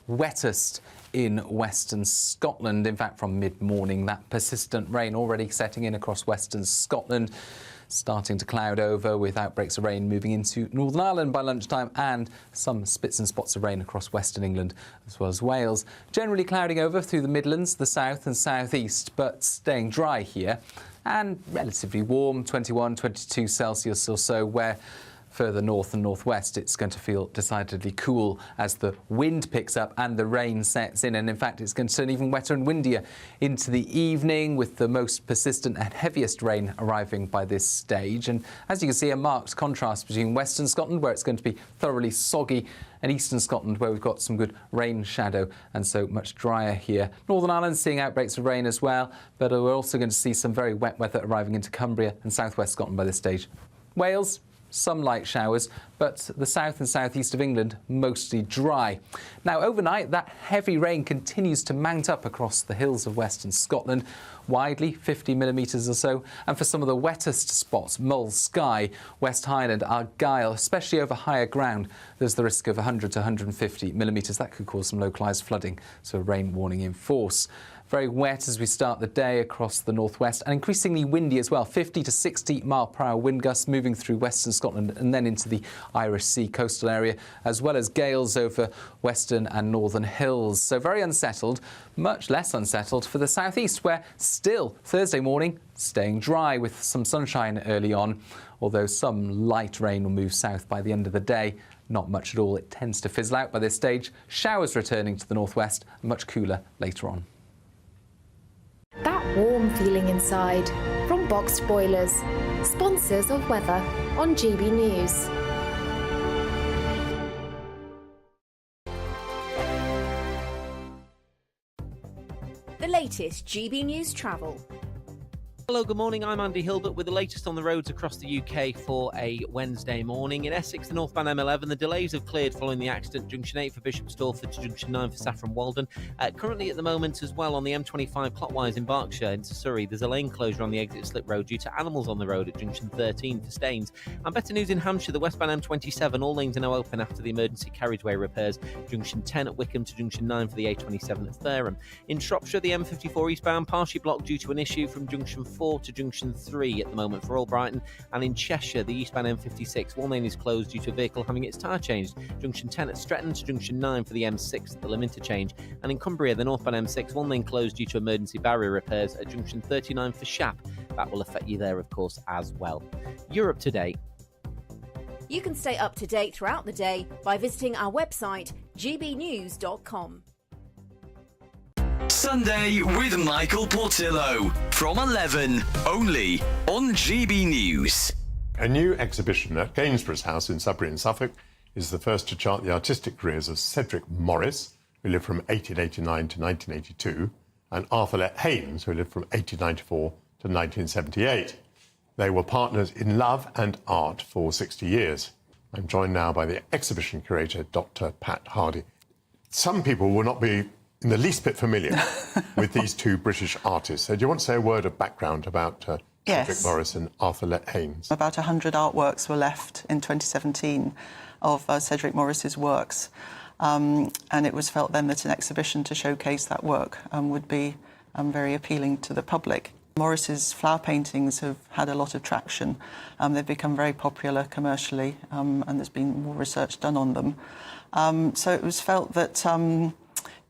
wettest in western Scotland. In fact, from mid-morning, that persistent rain already setting in across western Scotland, starting to cloud over with outbreaks of rain moving into Northern Ireland by lunchtime, and some spits and spots of rain across western England as well as Wales. Generally clouding over through the Midlands, the south and southeast, but staying dry here and relatively warm, 21, 22 Celsius or so, where further north and northwest it's going to feel decidedly cool as the wind picks up and the rain sets in. And in fact, it's going to turn even wetter and windier into the evening, with the most persistent and heaviest rain arriving by this stage. And as you can see, a marked contrast between western Scotland, where it's going to be thoroughly soggy, and eastern Scotland, where we've got some good rain shadow and so much drier here. Northern Ireland seeing outbreaks of rain as well, but we're also going to see some very wet weather arriving into Cumbria and southwest Scotland by this stage. Wales, some light showers, but the south and southeast of England mostly dry. Now, overnight, that heavy rain continues to mount up across the hills of western Scotland, widely 50 millimetres or so, and for some of the wettest spots, Mull, Skye, West Highland, Argyll, especially over higher ground, there's the risk of 100 to 150 millimetres. That could cause some localised flooding, so a rain warning in force. Very wet as we start the day across the northwest, and increasingly windy as well. 50 to 60 mile-per-hour wind gusts moving through western Scotland and then into the Irish Sea coastal area, as well as gales over western and northern hills. So very unsettled, much less unsettled for the southeast, where still Thursday morning staying dry with some sunshine early on, although some light rain will move south by the end of the day. Not much at all. It tends to fizzle out by this stage. Showers returning to the northwest, much cooler later on. That warm feeling inside from Boxed Boilers, sponsors of weather on GB News. The latest GB News travel. Hello, good morning. I'm Andy Hilbert with the latest on the roads across the UK for a Wednesday morning. In Essex, the northbound M11, the delays have cleared following the accident. Junction 8 for Bishop Stortford to Junction 9 for Saffron Walden. Currently at the moment as well on the M25 clockwise in Berkshire into Surrey, there's a lane closure on the exit slip road due to animals on the road at Junction 13 for Staines. And better news in Hampshire, the westbound M27, all lanes are now open after the emergency carriageway repairs. Junction 10 at Wickham to Junction 9 for the A27 at Fareham. In Shropshire, the M54 eastbound partially blocked due to an issue from Junction 4 to Junction 3 at the moment for Albrighton. And in Cheshire, the eastbound M56, one lane is closed due to a vehicle having its tyre changed. Junction 10 at Stretton to Junction 9 for the M6 at the Lim interchange. And in Cumbria, the northbound M6, one lane closed due to emergency barrier repairs at Junction 39 for Shap. That will affect you there, of course, as well. Europe Today. You can stay up to date throughout the day by visiting our website, gbnews.com. Sunday with Michael Portillo from 11, only on GB News. A new exhibition at Gainsborough House in Sudbury in Suffolk is the first to chart the artistic careers of Cedric Morris, who lived from 1889 to 1982, and Arthur Haynes, who lived from 1894 to 1978. They were partners in love and art for 60 years. I'm joined now by the exhibition curator, Dr. Pat Hardy. Some people will not be in the least bit familiar with these two British artists. So do you want to say a word of background about Cedric Morris and Arthur Haynes? About 100 artworks were left in 2017 of Cedric Morris's works. And it was felt then that an exhibition to showcase that work would be very appealing to the public. Morris's flower paintings have had a lot of traction. They've become very popular commercially, and there's been more research done on them. So it was felt that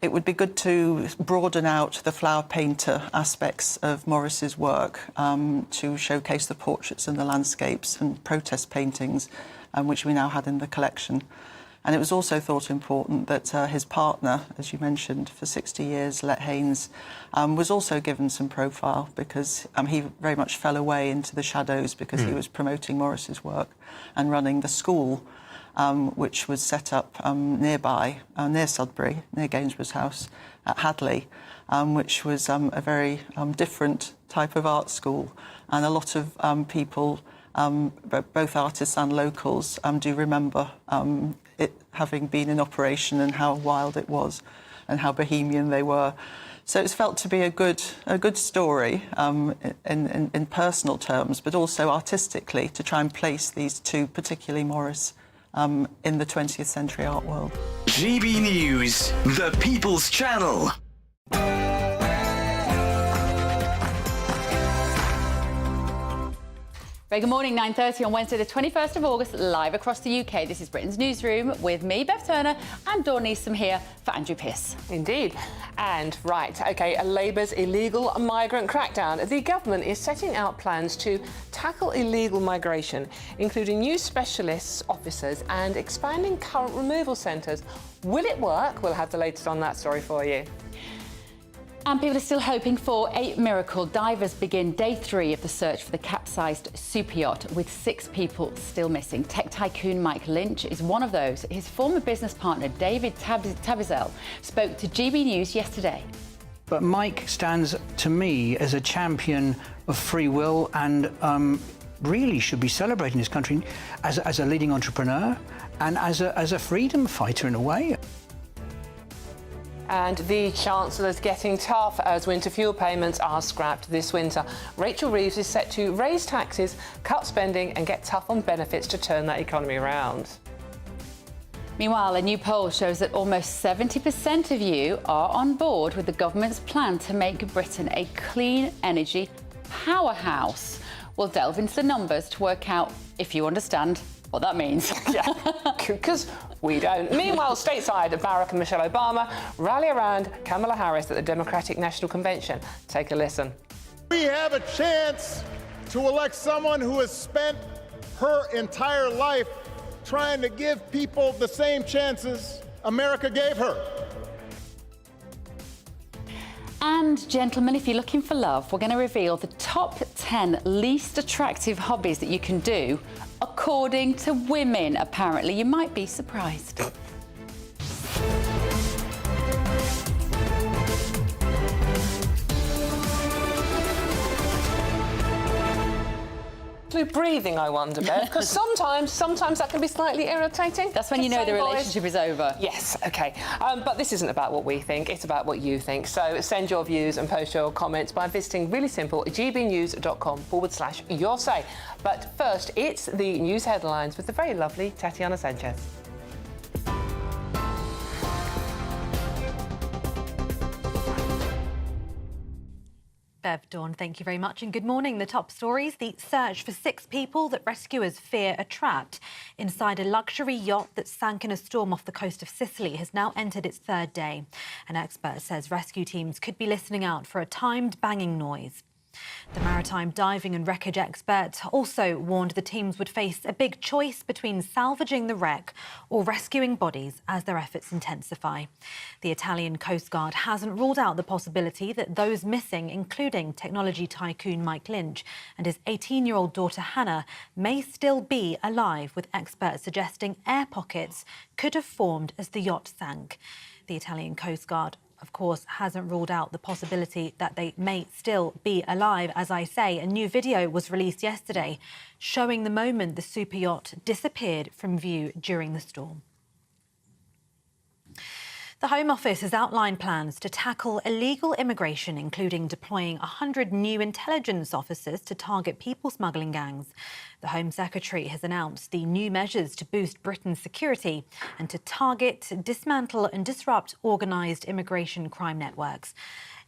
it would be good to broaden out the flower painter aspects of Morris's work to showcase the portraits and the landscapes and protest paintings, which we now had in the collection. And it was also thought important that his partner, as you mentioned, for 60 years, Let Haynes, was also given some profile because he very much fell away into the shadows because he was promoting Morris's work and running the school, which was set up nearby, near Sudbury, near Gainsborough House at Hadley, which was a very different type of art school. And a lot of people, both artists and locals, do remember it having been in operation and how wild it was and how bohemian they were. So it's felt to be a good story in personal terms, but also artistically, to try and place these two, particularly Morris, in the 20th century art world. GB News, the People's Channel. Very good morning, 9:30 on Wednesday the 21st of August, live across the UK. This is Britain's Newsroom with me, Bev Turner, and Dawn Neeson here for Andrew Pierce. Indeed. And right, OK, Labour's illegal migrant crackdown. The government is setting out plans to tackle illegal migration, including new specialist officers and expanding current removal centres. Will it work? We'll have the latest on that story for you. And people are still hoping for a miracle. Divers begin day 3 of the search for the capsized super yacht, with 6 people still missing. Tech tycoon Mike Lynch is one of those. His former business partner, David Tabizel, spoke to GB News yesterday. But Mike stands, to me, as a champion of free will and really should be celebrated in this country as a leading entrepreneur and as a freedom fighter in a way. And the Chancellor's getting tough as winter fuel payments are scrapped this winter. Rachel Reeves is set to raise taxes, cut spending and get tough on benefits to turn that economy around. Meanwhile, a new poll shows that almost 70% of you are on board with the government's plan to make Britain a clean energy powerhouse. We'll delve into the numbers to work out if you understand what that means. Yeah, because we don't. Meanwhile, stateside, Barack and Michelle Obama rally around Kamala Harris at the Democratic National Convention. Take a listen. We have a chance to elect someone who has spent her entire life trying to give people the same chances America gave her. And gentlemen, if you're looking for love, we're going to reveal the top 10 least attractive hobbies that you can do according to women, apparently. You might be surprised. Breathing, I wonder, Bev, because sometimes that can be slightly irritating. That's when you know the relationship is over. Yes, OK. But this isn't about what we think, it's about what you think. So send your views and post your comments by visiting, really simple, gbnews.com/your say. But first, it's the news headlines with the very lovely Tatiana Sanchez. Bev, Dawn, thank you very much and good morning. The top stories: the search for 6 people that rescuers fear are trapped inside a luxury yacht that sank in a storm off the coast of Sicily has now entered its 3rd day. An expert says rescue teams could be listening out for a timed banging noise. The maritime diving and wreckage expert also warned the teams would face a big choice between salvaging the wreck or rescuing bodies as their efforts intensify. The Italian Coast Guard hasn't ruled out the possibility that those missing, including technology tycoon Mike Lynch and his 18-year-old daughter Hannah, may still be alive, with experts suggesting air pockets could have formed as the yacht sank. The Italian Coast Guard, of course, hasn't ruled out the possibility that they may still be alive. As I say, a new video was released yesterday showing the moment the super yacht disappeared from view during the storm. The Home Office has outlined plans to tackle illegal immigration, including deploying 100 new intelligence officers to target people smuggling gangs. The Home Secretary has announced the new measures to boost Britain's security and to target, dismantle and disrupt organised immigration crime networks.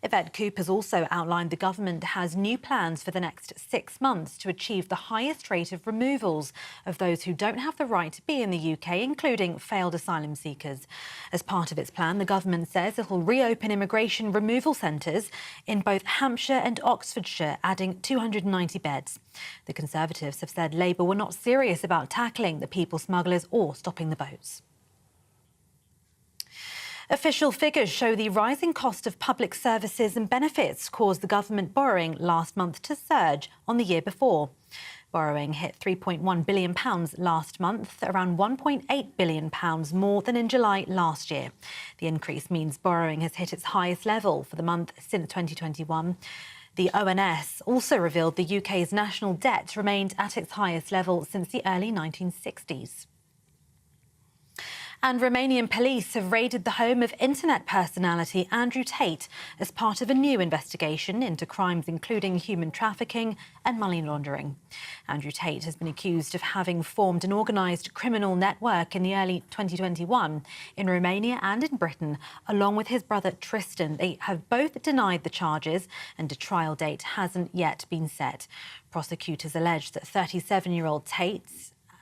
Yvette Cooper has also outlined the government has new plans for the next 6 months to achieve the highest rate of removals of those who don't have the right to be in the UK, including failed asylum seekers. As part of its plan, the government says it will reopen immigration removal centres in both Hampshire and Oxfordshire, adding 290 beds. The Conservatives have said Labour were not serious about tackling the people smugglers or stopping the boats. Official figures show the rising cost of public services and benefits caused the government borrowing last month to surge on the year before. Borrowing hit £3.1 billion last month, around £1.8 billion more than in July last year. The increase means borrowing has hit its highest level for the month since 2021. The ONS also revealed the UK's national debt remained at its highest level since the early 1960s. And Romanian police have raided the home of internet personality Andrew Tate as part of a new investigation into crimes including human trafficking and money laundering. Andrew Tate has been accused of having formed an organised criminal network in the early 2021 in Romania and in Britain, along with his brother Tristan. They have both denied the charges and a trial date hasn't yet been set. Prosecutors allege that 37-year-old Tate,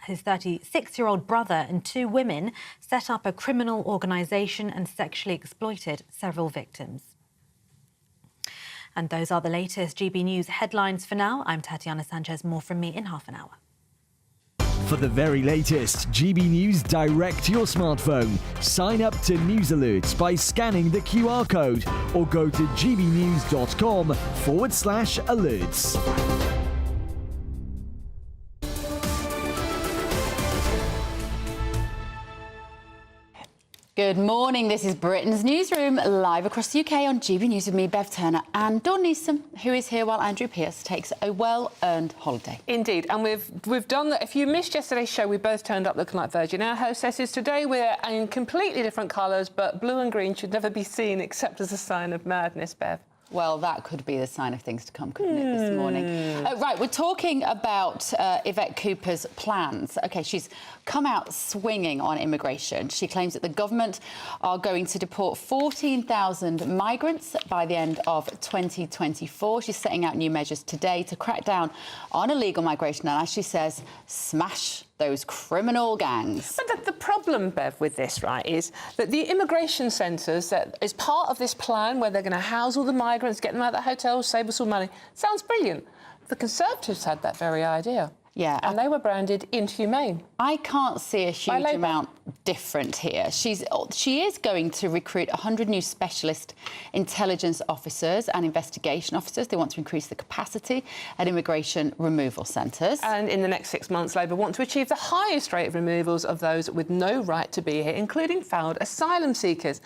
his 36-year-old brother and 2 women set up a criminal organisation and sexually exploited several victims. And those are the latest GB News headlines for now. I'm Tatiana Sanchez. More from me in half an hour. For the very latest GB News direct to your smartphone, sign up to News Alerts by scanning the QR code or go to gbnews.com/alerts. Good morning, this is Britain's Newsroom, live across the UK on GB News with me, Bev Turner, and Dawn Newsom, who is here while Andrew Pierce takes a well-earned holiday. Indeed, and we've done that. If you missed yesterday's show, we both turned up looking like Virgin Air hostesses. Today we're in completely different colours, but blue and green should never be seen except as a sign of madness, Bev. Well, that could be the sign of things to come, couldn't it, this morning? Right, we're talking about Yvette Cooper's plans. OK, she's come out swinging on immigration. She claims that the government are going to deport 14,000 migrants by the end of 2024. She's setting out new measures today to crack down on illegal migration and, as she says, smash those criminal gangs. But the problem, Bev, with this, right, is that the immigration centres that is part of this plan where they're going to house all the migrants, get them out of the hotels, save us all money, sounds brilliant. The Conservatives had that very idea. Yeah. And they were branded inhumane. I can't see a huge amount different here. She is going to recruit 100 new specialist intelligence officers and investigation officers. They want to increase the capacity at immigration removal centres. And in the next 6 months, Labour want to achieve the highest rate of removals of those with no right to be here, including failed asylum seekers,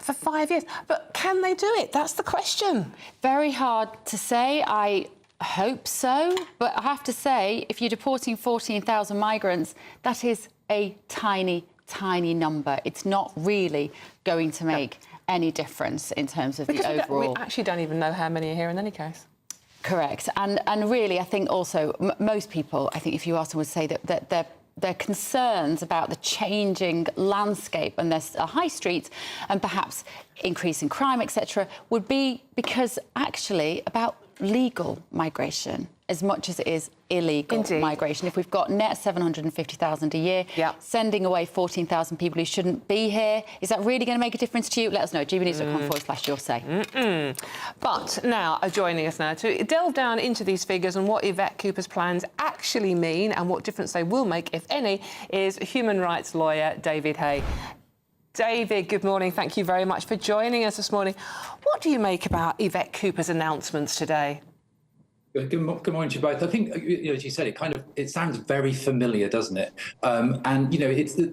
for 5 years. But can they do it? That's the question. Very hard to say. I hope so, but I have to say, if you're deporting 14,000 migrants, that is a tiny, tiny number. It's not really going to make any difference in terms of the overall. We actually don't even know how many are here in any case. Correct, and really, I think also most people, I think, if you ask them, would say that their concerns about the changing landscape and their high streets and perhaps increasing crime, etc., would be because actually about legal migration as much as it is illegal migration. If we've got net 750,000 a year, sending away 14,000 people who shouldn't be here, is that really going to make a difference to you? Let us know. gbnews.com/your say. But now, joining us now to delve down into these figures and what Yvette Cooper's plans actually mean and what difference they will make, if any, is human rights lawyer David Hay. David, good morning. Thank you very much for joining us this morning. What do you make about Yvette Cooper's announcements today? Good morning to you both. I think, as you said, it sounds very familiar, doesn't it? And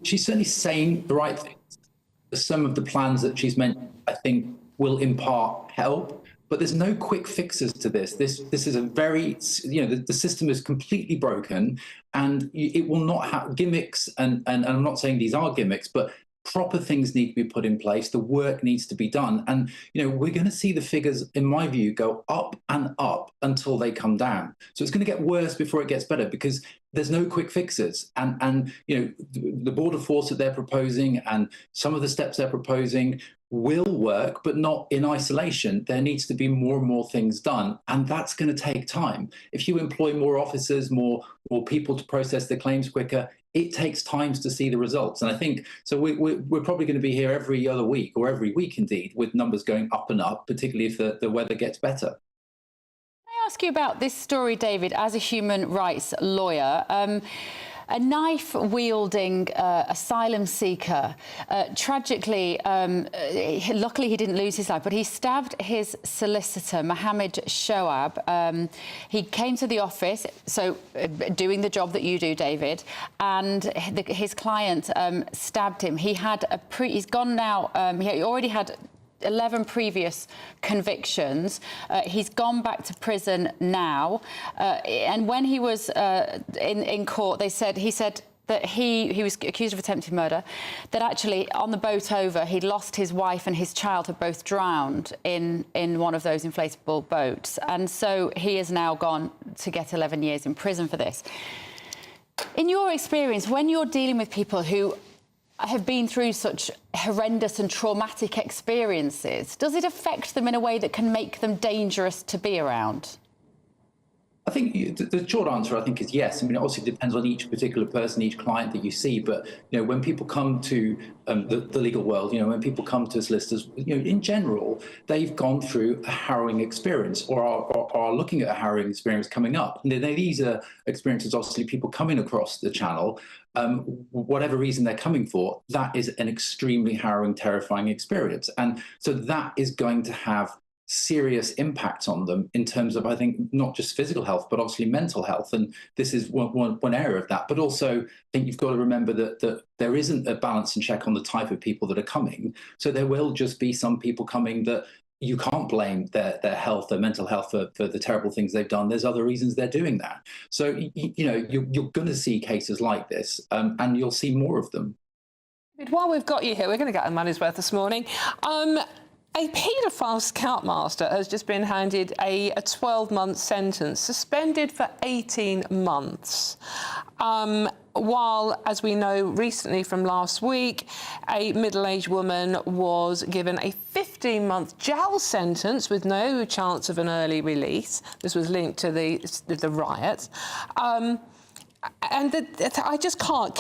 she's certainly saying the right things. Some of the plans that she's mentioned, I think, will in part help. But there's no quick fixes to this. This is a very, the system is completely broken, and it will not have gimmicks. And I'm not saying these are gimmicks, but proper things need to be put in place. The work needs to be done. And, we're going to see the figures, in my view, go up and up until they come down. So it's going to get worse before it gets better because there's no quick fixes. And the border force that they're proposing and some of the steps they're proposing will work, but not in isolation. There needs to be more and more things done, and that's going to take time. If you employ more officers, more people to process the claims quicker, it takes time to see the results. And I think, so we're probably going to be here every other week, or every week indeed, with numbers going up and up, particularly if the weather gets better. Can I ask you about this story, David, as a human rights lawyer? A knife-wielding asylum seeker, tragically, luckily he didn't lose his life, but he stabbed his solicitor, Mohammed Shoaib. He came to the office, so doing the job that you do, David, and his client stabbed him. He had he's gone now, he already had 11 previous convictions. He's gone back to prison now. And when he was in court, he said that he was accused of attempted murder, that actually on the boat over he'd lost his wife and his child had both drowned in one of those inflatable boats, and so he has now gone to get 11 years in prison for this. In your experience, when you're dealing with people who have been through such horrendous and traumatic experiences, does it affect them in a way that can make them dangerous to be around? I think the short answer, I think, is yes. I mean, it obviously depends on each particular person, each client that you see. But, you know, when people come to the legal world, you know, when people come to solicitors, you know, in general, they've gone through a harrowing experience or are looking at a harrowing experience coming up. And these are experiences, obviously, people coming across the channel, whatever reason they're coming for, that is an extremely harrowing, terrifying experience. And so that is going to have serious impacts on them in terms of, I think, not just physical health, but obviously mental health. And this is one area of that. But also, I think you've got to remember that there isn't a balance and check on the type of people that are coming. So there will just be some people coming that you can't blame their health, their mental health for the terrible things they've done. There's other reasons they're doing that. So, you know, you're going to see cases like this, and you'll see more of them. While we've got you here, we're going to get our money's worth this morning. A paedophile scoutmaster has just been handed a 12-month sentence, suspended for 18 months. While, as we know recently from last week, a middle-aged woman was given a 15-month jail sentence with no chance of an early release. This was linked to the riots. And I just can't.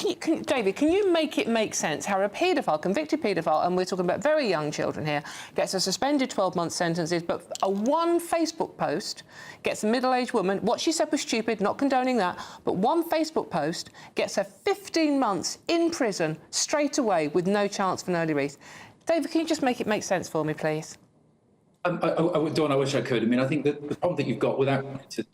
David, can you make it make sense how a paedophile, convicted paedophile, and we're talking about very young children here, gets a suspended 12-month sentences, but one Facebook post gets a middle-aged woman, what she said was stupid, not condoning that, but one Facebook post gets her 15 months in prison straight away with no chance for an early release. David, can you just make it make sense for me, please? Dawn, I wish I could. I mean, I think that the problem that you've got without to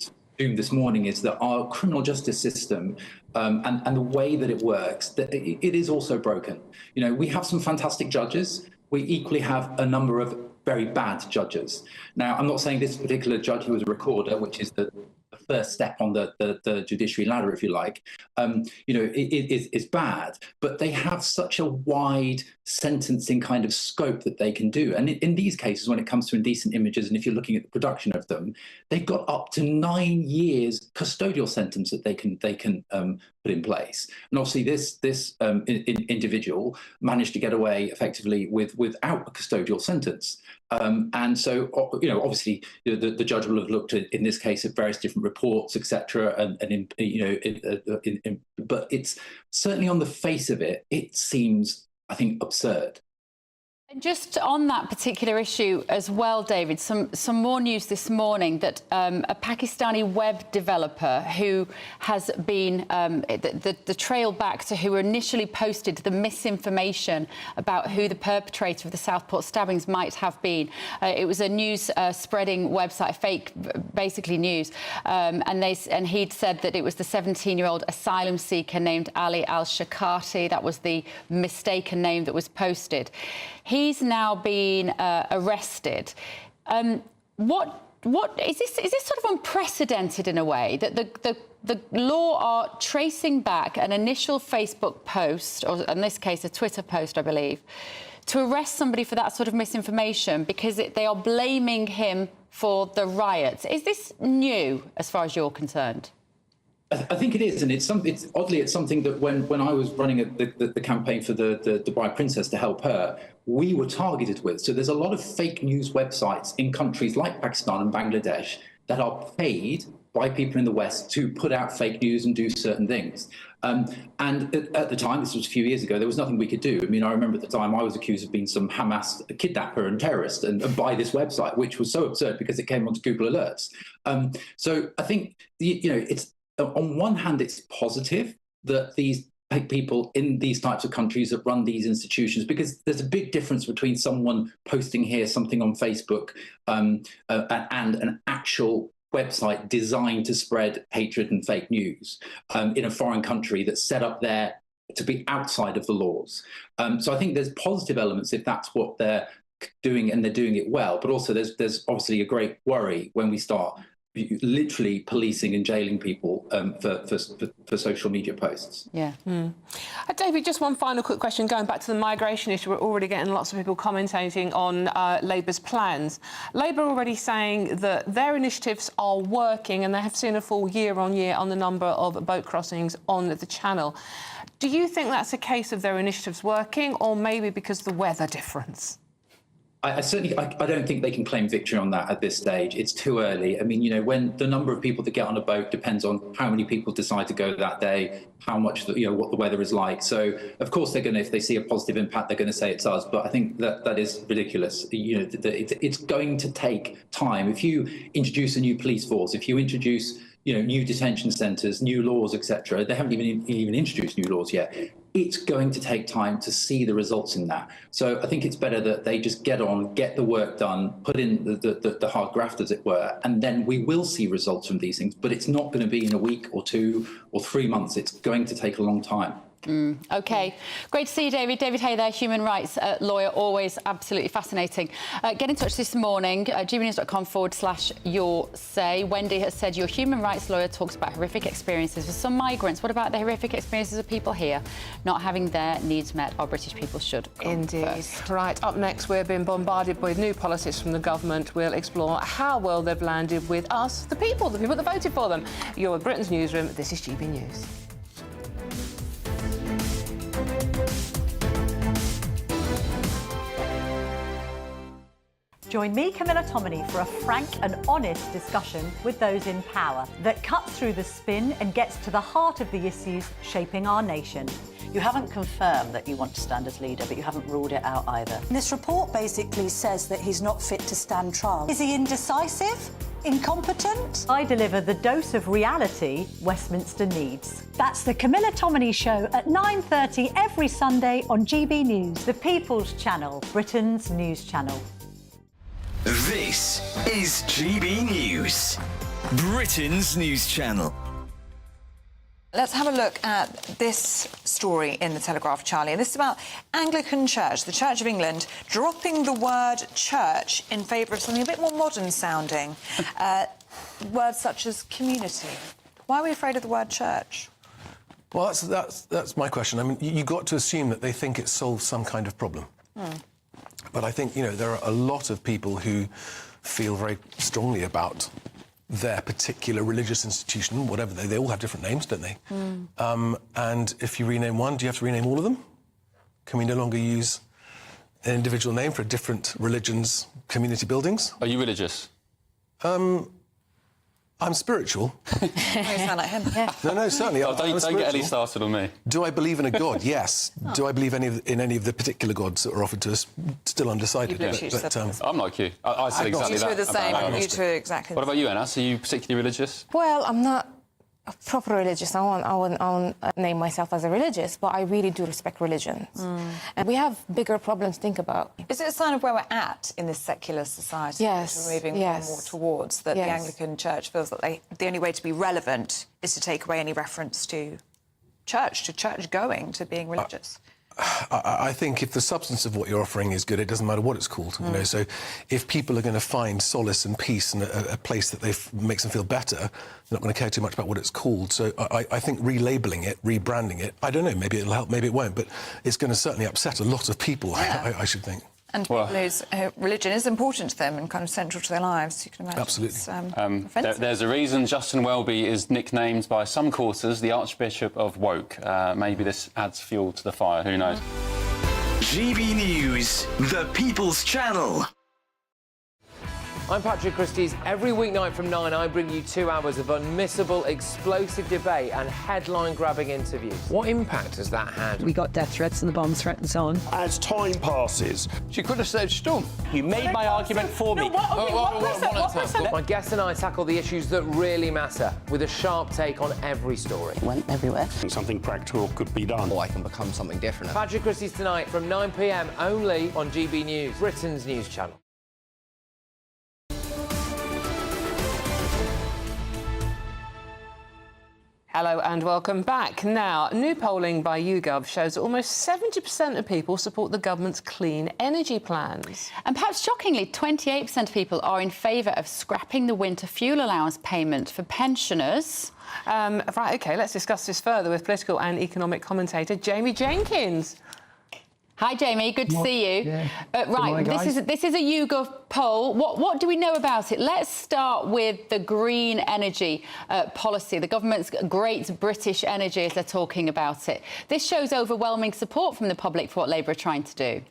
this morning is that our criminal justice system and the way that it works, that it is also broken. You know, we have some fantastic judges. We equally have a number of very bad judges. Now, I'm not saying this particular judge who was a recorder, which is the first step on the judiciary ladder, if you like, you know, is bad, but they have such a wide sentencing kind of scope that they can do. And in these cases, when it comes to indecent images, and if you're looking at the production of them, they've got up to 9 years custodial sentence that they can put in place. And obviously this individual managed to get away effectively without a custodial sentence. And so, you know, obviously the judge will have looked at, in this case, at various different reports, etc. And you know, but it's certainly on the face of it, it seems, I think, absurd. And just on that particular issue as well, David, some more news this morning that a Pakistani web developer who has been the trail back to who initially posted the misinformation about who the perpetrator of the Southport stabbings might have been. It was a news spreading website, fake, basically news, and he'd said that it was the 17-year-old asylum seeker named Ali Al-Shakati. That was the mistaken name that was posted. He's now been arrested. What is this? Is this sort of unprecedented in a way that the law are tracing back an initial Facebook post, or in this case a Twitter post, I believe, to arrest somebody for that sort of misinformation because they are blaming him for the riots? Is this new as far as you're concerned? I think it is, and it's oddly it's something that when I was running the campaign for the Dubai Princess to help her, we were targeted with. So there's a lot of fake news websites in countries like Pakistan and Bangladesh that are paid by people in the West to put out fake news and do certain things. And at the time, this was a few years ago, there was nothing we could do. I mean, I remember at the time I was accused of being some Hamas kidnapper and terrorist and by this website, which was so absurd because it came onto Google Alerts. So I think, you know, it's, on one hand, it's positive that these people in these types of countries that run these institutions, because there's a big difference between someone posting here something on Facebook and an actual website designed to spread hatred and fake news in a foreign country that's set up there to be outside of the laws. So I think there's positive elements if that's what they're doing and they're doing it well, but also there's obviously a great worry when we start literally policing and jailing people for social media posts. Yeah. David, just one final quick question. Going back to the migration issue, we're already getting lots of people commentating on Labour's plans. Labour already saying that their initiatives are working and they have seen a fall year-on-year on the number of boat crossings on the Channel. Do you think that's a case of their initiatives working, or maybe because of the weather difference? I don't think they can claim victory on that at this stage. It's too early. I mean, you know, when the number of people that get on a boat depends on how many people decide to go that day, how much, you know, what the weather is like. So, of course, they're going to, if they see a positive impact, they're going to say it's us. But I think that is ridiculous. You know, it's going to take time. If you introduce a new police force, if you introduce, you know, new detention centres, new laws, etc., they haven't even introduced new laws yet. It's going to take time to see the results in that. So I think it's better that they just get on, get the work done, put in the hard graft, as it were, and then we will see results from these things. But it's not going to be in a week or 2 or 3 months. It's going to take a long time. OK. Great to see you, David. David Hay there, human rights lawyer, always absolutely fascinating. Get in touch this morning, gbnews.com/your say. Wendy has said your human rights lawyer talks about horrific experiences for some migrants. What about the horrific experiences of people here not having their needs met? Our British people should come Indeed. first. Right, up next, we're being bombarded with new policies from the government. We'll explore how well they've landed with us, the people that voted for them. You're with Britain's Newsroom. This is GB News. Join me, Camilla Tominey, for a frank and honest discussion with those in power that cuts through the spin and gets to the heart of the issues shaping our nation. You haven't confirmed that you want to stand as leader, but you haven't ruled it out either. This report basically says that he's not fit to stand trial. Is he indecisive? Incompetent? I deliver the dose of reality Westminster needs. That's the Camilla Tominey Show at 9:30 every Sunday on GB News, the People's Channel, Britain's news channel. This is GB News, Britain's news channel. Let's have a look at this story in the Telegraph, Charlie. This is about Anglican Church, the Church of England, dropping the word church in favour of something a bit more modern sounding. Words such as community. Why are we afraid of the word church? Well, that's my question. I mean, you've got to assume that they think it solves some kind of problem. But I think, you know, there are a lot of people who feel very strongly about their particular religious institution, whatever they all have different names, don't they? And if you rename one, do you have to rename all of them? Can we no longer use an individual name for different religions' community buildings? Are you religious? I'm spiritual. You sound like him. No, certainly. Oh, don't get any started on me. Do I believe in a God? Yes. Do I believe in any of the particular gods that are offered to us? Still undecided. I'm like you. I said exactly that. You two are the same. You two are exactly What about you, Anna? Are you particularly religious? Well, I'm not a proper religious. I won't name myself as a religious, but I really do respect religions. And we have bigger problems to think about. Is it a sign of where we're at in this secular society? Yes. That we're moving more and more towards, that the Anglican Church feels that the only way to be relevant is to take away any reference to church going, to being religious? I think if the substance of what you're offering is good, it doesn't matter what it's called. You know, so if people are going to find solace and peace in a place that makes them feel better, they're not going to care too much about what it's called. So I think relabeling it, rebranding it, I don't know, maybe it'll help, maybe it won't, but it's going to certainly upset a lot of people, I should think. And people whose religion is important to them and kind of central to their lives, you can imagine. Absolutely. There's a reason Justin Welby is nicknamed by some quarters the Archbishop of Woke. Maybe this adds fuel to the fire, who knows? GB News, the People's Channel. I'm Patrick Christie's. Every weeknight from 9, I bring you 2 hours of unmissable, explosive debate and headline-grabbing interviews. What impact has that had? We got death threats and the bomb threats on. As time passes, She could have saved Storm. you made my argument for me. My guest and I tackle the issues that really matter, with a sharp take on every story. Went everywhere. Something practical could be done. I can become something different. Patrick Christie's tonight from 9 p.m. only on GB News, Britain's news channel. Hello and welcome back. Now, new polling by YouGov shows that almost 70% of people support the government's clean energy plans. And perhaps shockingly, 28% of people are in favour of scrapping the winter fuel allowance payment for pensioners. Right, OK, let's discuss this further with political and economic commentator Jamie Jenkins. Hi, Jamie. Good to see you. Yeah. Right, this is a YouGov poll. What do we know about it? Let's start with the green energy policy, the government's Great British Energy, as they're talking about it. This shows overwhelming support from the public for what Labour are trying to do.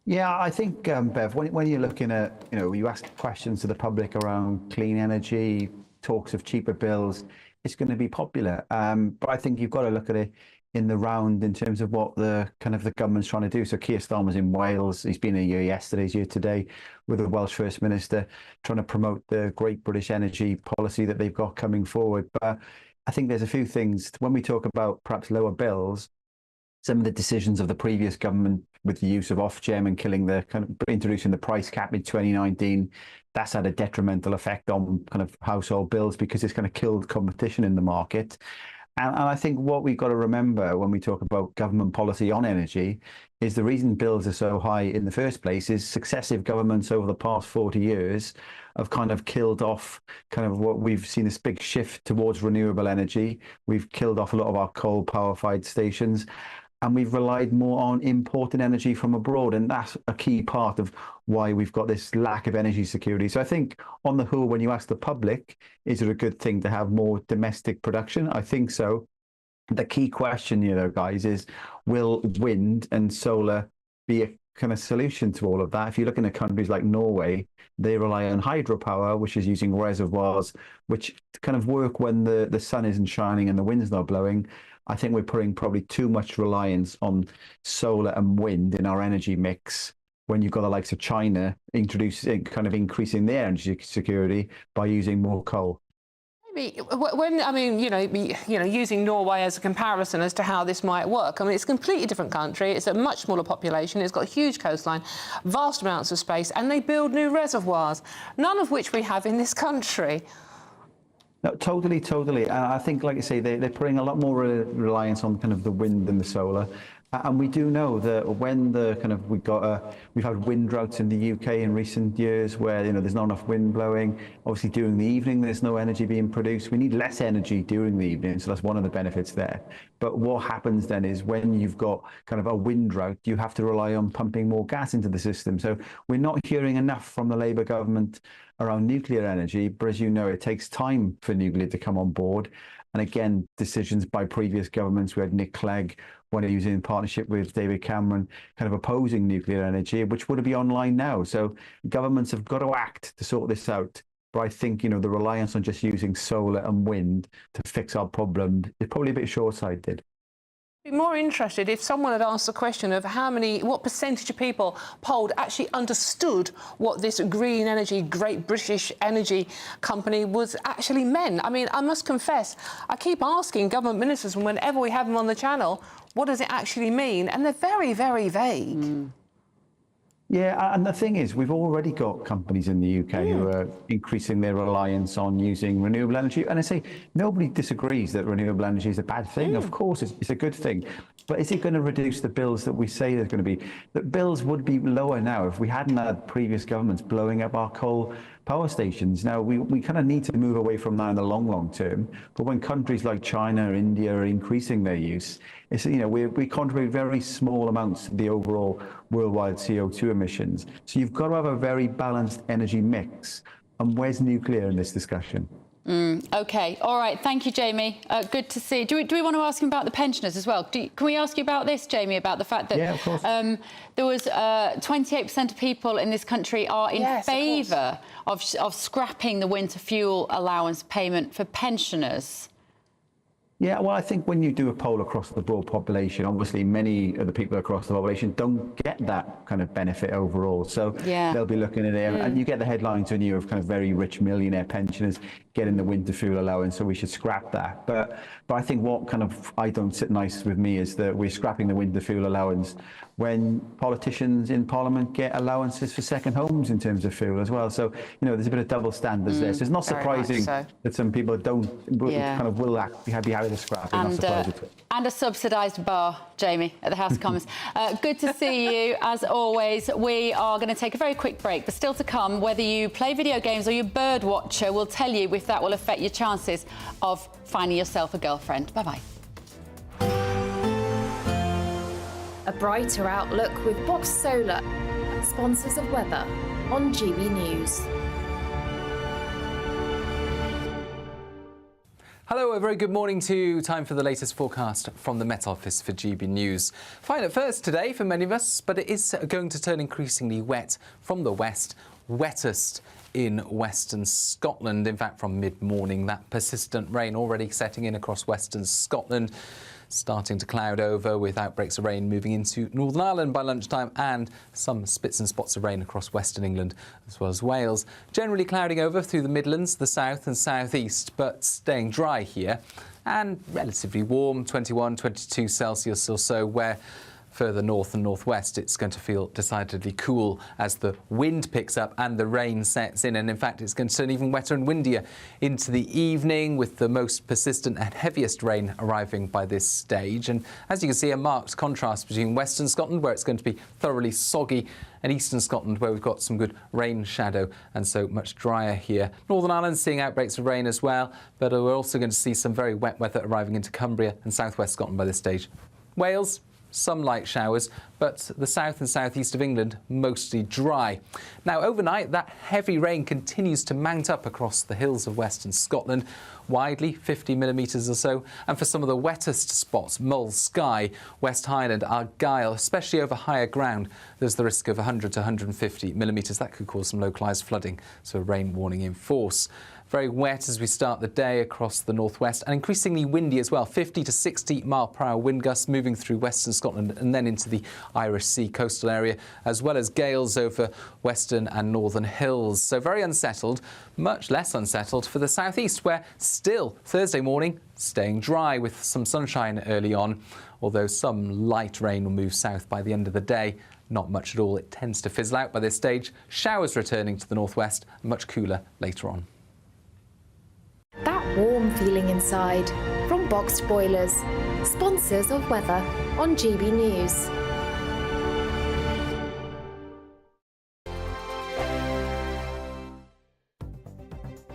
Yeah, I think, Bev, when you're looking at, you ask questions to the public around clean energy, talks of cheaper bills, it's going to be popular. But I think you've got to look at it in the round in terms of what the government's trying to do. So Keir Starmer's in Wales. He's been here yesterday, he's here today with the Welsh First Minister trying to promote the Great British Energy policy that they've got coming forward. But I think there's a few things. When we talk about perhaps lower bills, some of the decisions of the previous government with the use of Ofgem and introducing the price cap in 2019, that's had a detrimental effect on household bills because it's killed competition in the market. And I think what we've got to remember when we talk about government policy on energy is the reason bills are so high in the first place is successive governments over the past 40 years have killed off what we've seen, this big shift towards renewable energy. We've killed off a lot of our coal power-fired stations, and we've relied more on importing energy from abroad. And that's a key part of why we've got this lack of energy security. So I think on the whole, when you ask the public, is it a good thing to have more domestic production? I think so. The key question, guys, is will wind and solar be a solution to all of that? If you look in countries like Norway, they rely on hydropower, which is using reservoirs, which work when the sun isn't shining and the wind's not blowing. I think we're putting probably too much reliance on solar and wind in our energy mix when you've got the likes of China increasing their energy security by using more coal. Maybe using Norway as a comparison as to how this might work. It's a completely different country. It's a much smaller population. It's got a huge coastline, vast amounts of space, and they build new reservoirs, none of which we have in this country. No, totally. And I think, like I say, they're putting a lot more reliance on the wind and the solar. And we do know that when we've had wind droughts in the UK in recent years where there's not enough wind blowing. Obviously during the evening there's no energy being produced. We need less energy during the evening, so that's one of the benefits there. But what happens then is when you've got a wind drought, you have to rely on pumping more gas into the system. So we're not hearing enough from the Labour government around nuclear energy, but as you know, it takes time for nuclear to come on board. And again, decisions by previous governments, we had Nick Clegg, when he was in partnership with David Cameron, opposing nuclear energy, which would be online now. So governments have got to act to sort this out. But I think, the reliance on just using solar and wind to fix our problem is probably a bit short-sighted. I'd be more interested if someone had asked the question of what percentage of people polled actually understood what this green energy, Great British Energy company was actually meant. I must confess, I keep asking government ministers whenever we have them on the channel, what does it actually mean? And they're very, very vague. Yeah, and the thing is, we've already got companies in the UK who are increasing their reliance on using renewable energy. And I say, nobody disagrees that renewable energy is a bad thing. Of course, it's a good thing. But is it going to reduce the bills that we say there's going to be? The bills would be lower now if we hadn't had previous governments blowing up our coal power stations. Now, we need to move away from that in the long term. But when countries like China or India are increasing their use, it's, we contribute very small amounts to the overall worldwide CO2 emissions. So you've got to have a very balanced energy mix. And where's nuclear in this discussion? OK. All right. Thank you, Jamie. Good to see. Do we want to ask him about the pensioners as well? Can we ask you about this, Jamie, about the fact that of course. There was 28% of people in this country are in favour of scrapping the winter fuel allowance payment for pensioners? Yeah, well, I think when you do a poll across the broad population, obviously many of the people across the population don't get that benefit overall. So they'll be looking at it, and you get the headlines when you have very rich millionaire pensioners getting the winter fuel allowance, so we should scrap that. But I think what I don't sit nice with me is that we're scrapping the winter fuel allowance when politicians in Parliament get allowances for second homes in terms of fuel as well. So, there's a bit of double standards there. So it's not very surprising much so. that some people don't, Yeah. kind of will be out of the scrap. Not surprising. And a subsidised bar, Jamie, at the House of Commons. Good to see you, as always. We are going to take a very quick break, but still to come, whether you play video games or you're a bird watcher, we'll tell you if that will affect your chances of finding yourself a girlfriend. Bye-bye. A brighter outlook with Box Solar, sponsors of weather on GB News. Hello, a very good morning to you. Time for the latest forecast from the Met Office for GB News. Fine at first today for many of us, but it is going to turn increasingly wet from the west, wettest in western Scotland. In fact, from mid-morning, that persistent rain already setting in across western Scotland, starting to cloud over with outbreaks of rain moving into Northern Ireland by lunchtime and some spits and spots of rain across western England as well as Wales. Generally clouding over through the Midlands, the south and southeast, but staying dry here and relatively warm, 21, 22 Celsius or so, where further north and northwest, it's going to feel decidedly cool as the wind picks up and the rain sets in. And in fact, it's going to turn even wetter and windier into the evening, with the most persistent and heaviest rain arriving by this stage. And as you can see, a marked contrast between western Scotland, where it's going to be thoroughly soggy, and eastern Scotland, where we've got some good rain shadow and so much drier here. Northern Ireland seeing outbreaks of rain as well, but we're also going to see some very wet weather arriving into Cumbria and southwest Scotland by this stage. Wales, some light showers, but the south and southeast of England mostly dry. Now, overnight, that heavy rain continues to mount up across the hills of western Scotland, widely 50 millimetres or so, and for some of the wettest spots, Mull, Skye, West Highland, Argyll, especially over higher ground, there's the risk of 100 to 150 millimetres. That could cause some localised flooding, so a rain warning in force. Very wet as we start the day across the northwest, and increasingly windy as well. 50 to 60 mile-per-hour wind gusts moving through western Scotland and then into the Irish Sea coastal area, as well as gales over western and northern hills. So very unsettled, much less unsettled for the southeast, where still Thursday morning staying dry with some sunshine early on, although some light rain will move south by the end of the day. Not much at all. It tends to fizzle out by this stage. Showers returning to the northwest, much cooler later on. That warm feeling inside from Boxed Boilers, sponsors of weather on GB News.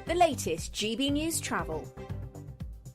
The latest GB News travel.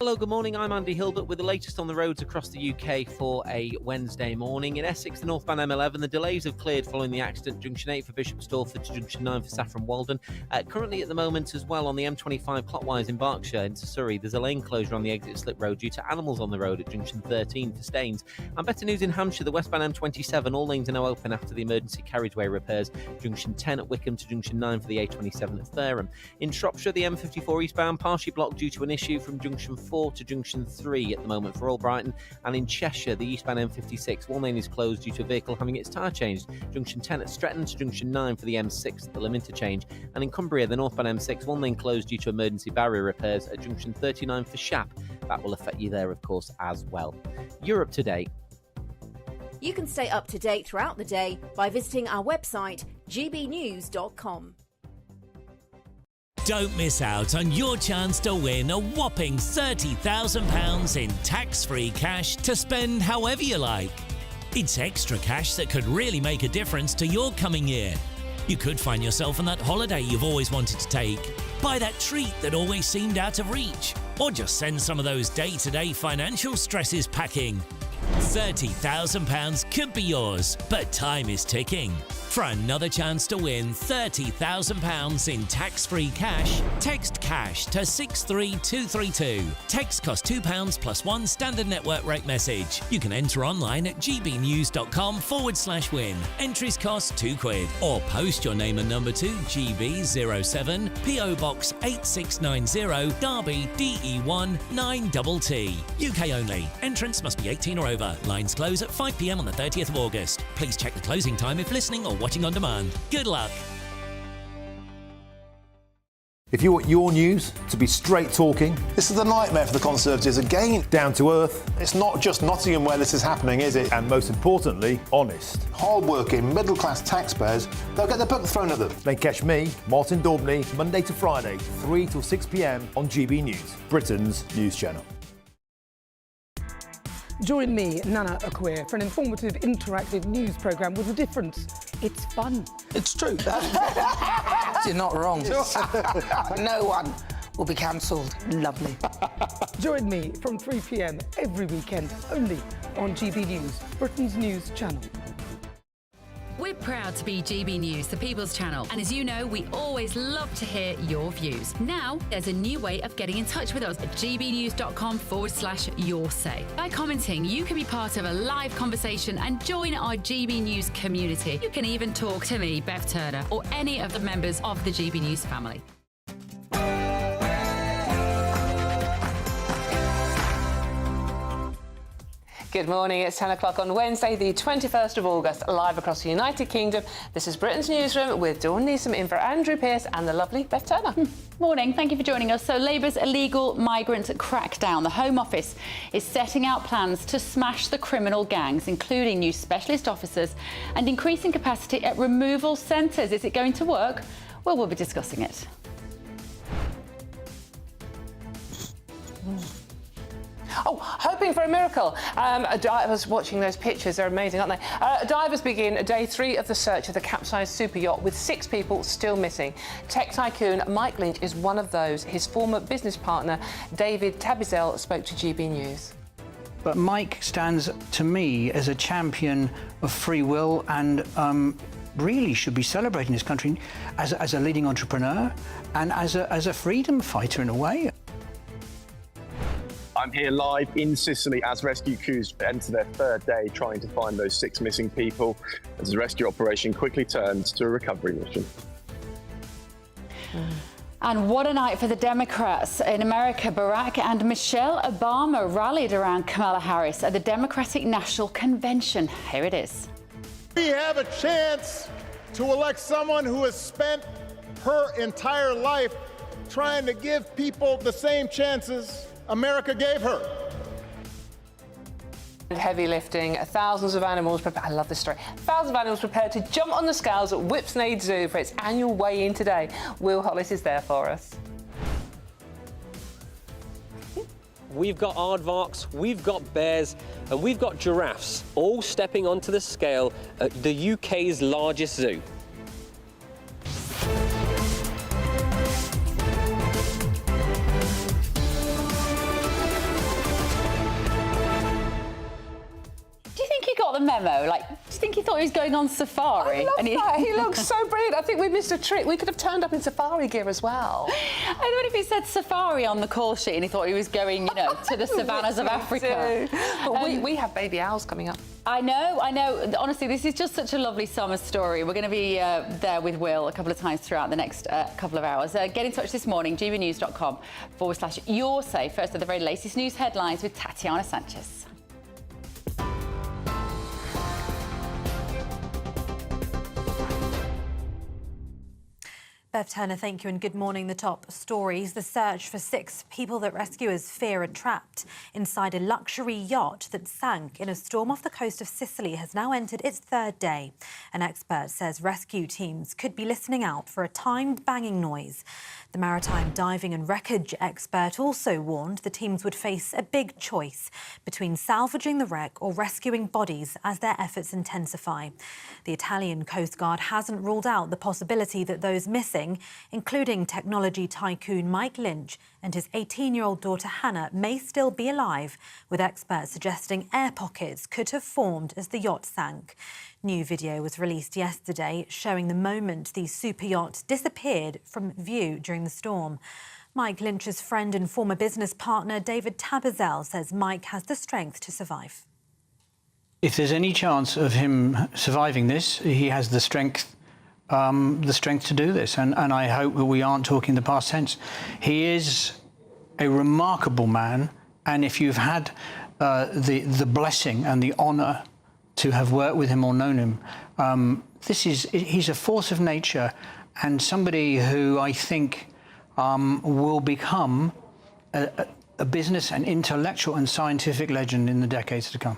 Hello, good morning. I'm Andy Hilbert with the latest on the roads across the UK for a Wednesday morning. In Essex, the northbound M11, the delays have cleared following the accident. Junction 8 for Bishop Stortford to Junction 9 for Saffron Walden. Currently at the moment as well on the M25 clockwise in Berkshire into Surrey, there's a lane closure on the exit slip road due to animals on the road at Junction 13 for Staines. And better news in Hampshire, the westbound M27, all lanes are now open after the emergency carriageway repairs. Junction 10 at Wickham to Junction 9 for the A27 at Fareham. In Shropshire, the M54 eastbound partially blocked due to an issue from Junction 4 to Junction 3 at the moment for Albrighton, and in Cheshire the eastbound M56 one lane is closed due to a vehicle having its tyre changed. Junction 10 at Stretton to Junction 9 for the M6 at the Lim interchange, and in Cumbria the northbound M6 one lane closed due to emergency barrier repairs at Junction 39 for Shap. That will affect you there of course as well. Europe Today. You can stay up to date throughout the day by visiting our website gbnews.com. Don't miss out on your chance to win a whopping £30,000 in tax-free cash to spend however you like. It's extra cash that could really make a difference to your coming year. You could find yourself on that holiday you've always wanted to take, buy that treat that always seemed out of reach, or just send some of those day-to-day financial stresses packing. £30,000 could be yours, but time is ticking. For another chance to win £30,000 in tax-free cash, text CASH to 63232. Text costs £2 plus one standard network rate message. You can enter online at gbnews.com/win. Entries cost £2, or post your name and number to GB07 PO Box 8690 Derby DE1 9TT. UK only. Entrants must be 18 or over. Lines close at 5 p.m. on the 30th of August. Please check the closing time if listening or watching on demand. Good luck. If you want your news to be straight talking, this is the nightmare for the Conservatives again. Down to earth. It's not just Nottingham where this is happening, is it? And most importantly, honest. Hard-working, middle-class taxpayers, they'll get their book thrown at them. Then catch me, Martin Daubney, Monday to Friday, 3 till 6 p.m. on GB News, Britain's news channel. Join me, Nana Akwe, for an informative, interactive news programme with a difference. It's fun. It's true. You're not wrong. No one will be cancelled. Lovely. Join me from 3 p.m. every weekend, only on GB News, Britain's news channel. We're proud to be GB News, the People's Channel. And as you know, we always love to hear your views. Now, there's a new way of getting in touch with us at gbnews.com/yoursay. By commenting, you can be part of a live conversation and join our GB News community. You can even talk to me, Bev Turner, or any of the members of the GB News family. Good morning, it's 10 o'clock on Wednesday, the 21st of August, live across the United Kingdom. This is Britain's Newsroom with Dawn Newsom in for Andrew Pearce and the lovely Beth Turner. Morning, thank you for joining us. So Labour's illegal migrant crackdown. The Home Office is setting out plans to smash the criminal gangs, including new specialist officers and increasing capacity at removal centres. Is it going to work? Well, we'll be discussing it. Oh, hoping for a miracle. I was watching those pictures, they're amazing, aren't they? Divers begin day 3 of the search of the capsized super yacht with 6 people still missing. Tech tycoon Mike Lynch is one of those. His former business partner, David Tabizel, spoke to GB News. But Mike stands, to me, as a champion of free will and really should be celebrating this country as a leading entrepreneur and as a freedom fighter in a way. I'm here live in Sicily as rescue crews enter their 3rd day trying to find those 6 missing people as the rescue operation quickly turns to a recovery mission. And what a night for the Democrats. In America, Barack and Michelle Obama rallied around Kamala Harris at the Democratic National Convention. Here it is. We have a chance to elect someone who has spent her entire life trying to give people the same chances America gave her. Heavy lifting, thousands of animals prepared. I love this story. Thousands of animals prepared to jump on the scales at Whipsnade Zoo for its annual weigh-in today. Will Hollis is there for us. We've got aardvarks, we've got bears, and we've got giraffes, all stepping onto the scale at the UK's largest zoo. Got the memo? Like, do you think he thought he was going on safari? I love that. He looks so brilliant. I think we missed a trick. We could have turned up in safari gear as well. I wonder if he said safari on the call sheet and he thought he was going, you know, to the savannas of Africa. But we have baby owls coming up. I know. Honestly, this is just such a lovely summer story. We're going to be there with Will a couple of times throughout the next couple of hours. Get in touch this morning, gbnews.com/yoursay. First of the very latest news headlines with Tatiana Sanchez. Bev Turner, thank you and good morning. The top stories. The search for 6 people that rescuers fear are trapped inside a luxury yacht that sank in a storm off the coast of Sicily has now entered its 3rd day. An expert says rescue teams could be listening out for a timed banging noise. The maritime diving and wreckage expert also warned the teams would face a big choice between salvaging the wreck or rescuing bodies as their efforts intensify. The Italian Coast Guard hasn't ruled out the possibility that those missing, including technology tycoon Mike Lynch and his 18-year-old daughter Hannah, may still be alive, with experts suggesting air pockets could have formed as the yacht sank. New video was released yesterday showing the moment the super yacht disappeared from view during the storm. Mike Lynch's friend and former business partner David Tabizel says Mike has the strength to survive. If there's any chance of him surviving this, he has the strength to do this. And I hope that we aren't talking the past tense. He is a remarkable man. And if you've had the blessing and the honour to have worked with him or known him, he's a force of nature and somebody who I think will become a business and intellectual and scientific legend in the decades to come.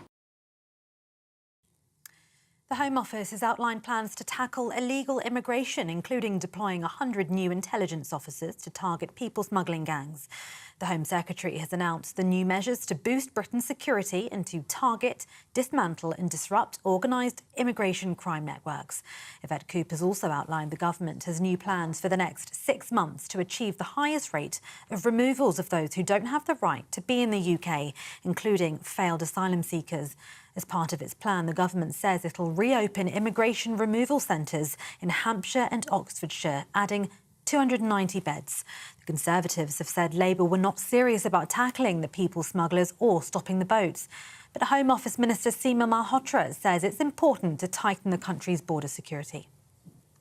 The Home Office has outlined plans to tackle illegal immigration, including deploying 100 new intelligence officers to target people smuggling gangs. The Home Secretary has announced the new measures to boost Britain's security and to target, dismantle and disrupt organised immigration crime networks. Yvette Cooper has also outlined the government has new plans for the next 6 months to achieve the highest rate of removals of those who don't have the right to be in the UK, including failed asylum seekers. As part of its plan, the government says it'll reopen immigration removal centres in Hampshire and Oxfordshire, adding 290 beds. The Conservatives have said Labour were not serious about tackling the people smugglers or stopping the boats. But Home Office Minister Seema Malhotra says it's important to tighten the country's border security.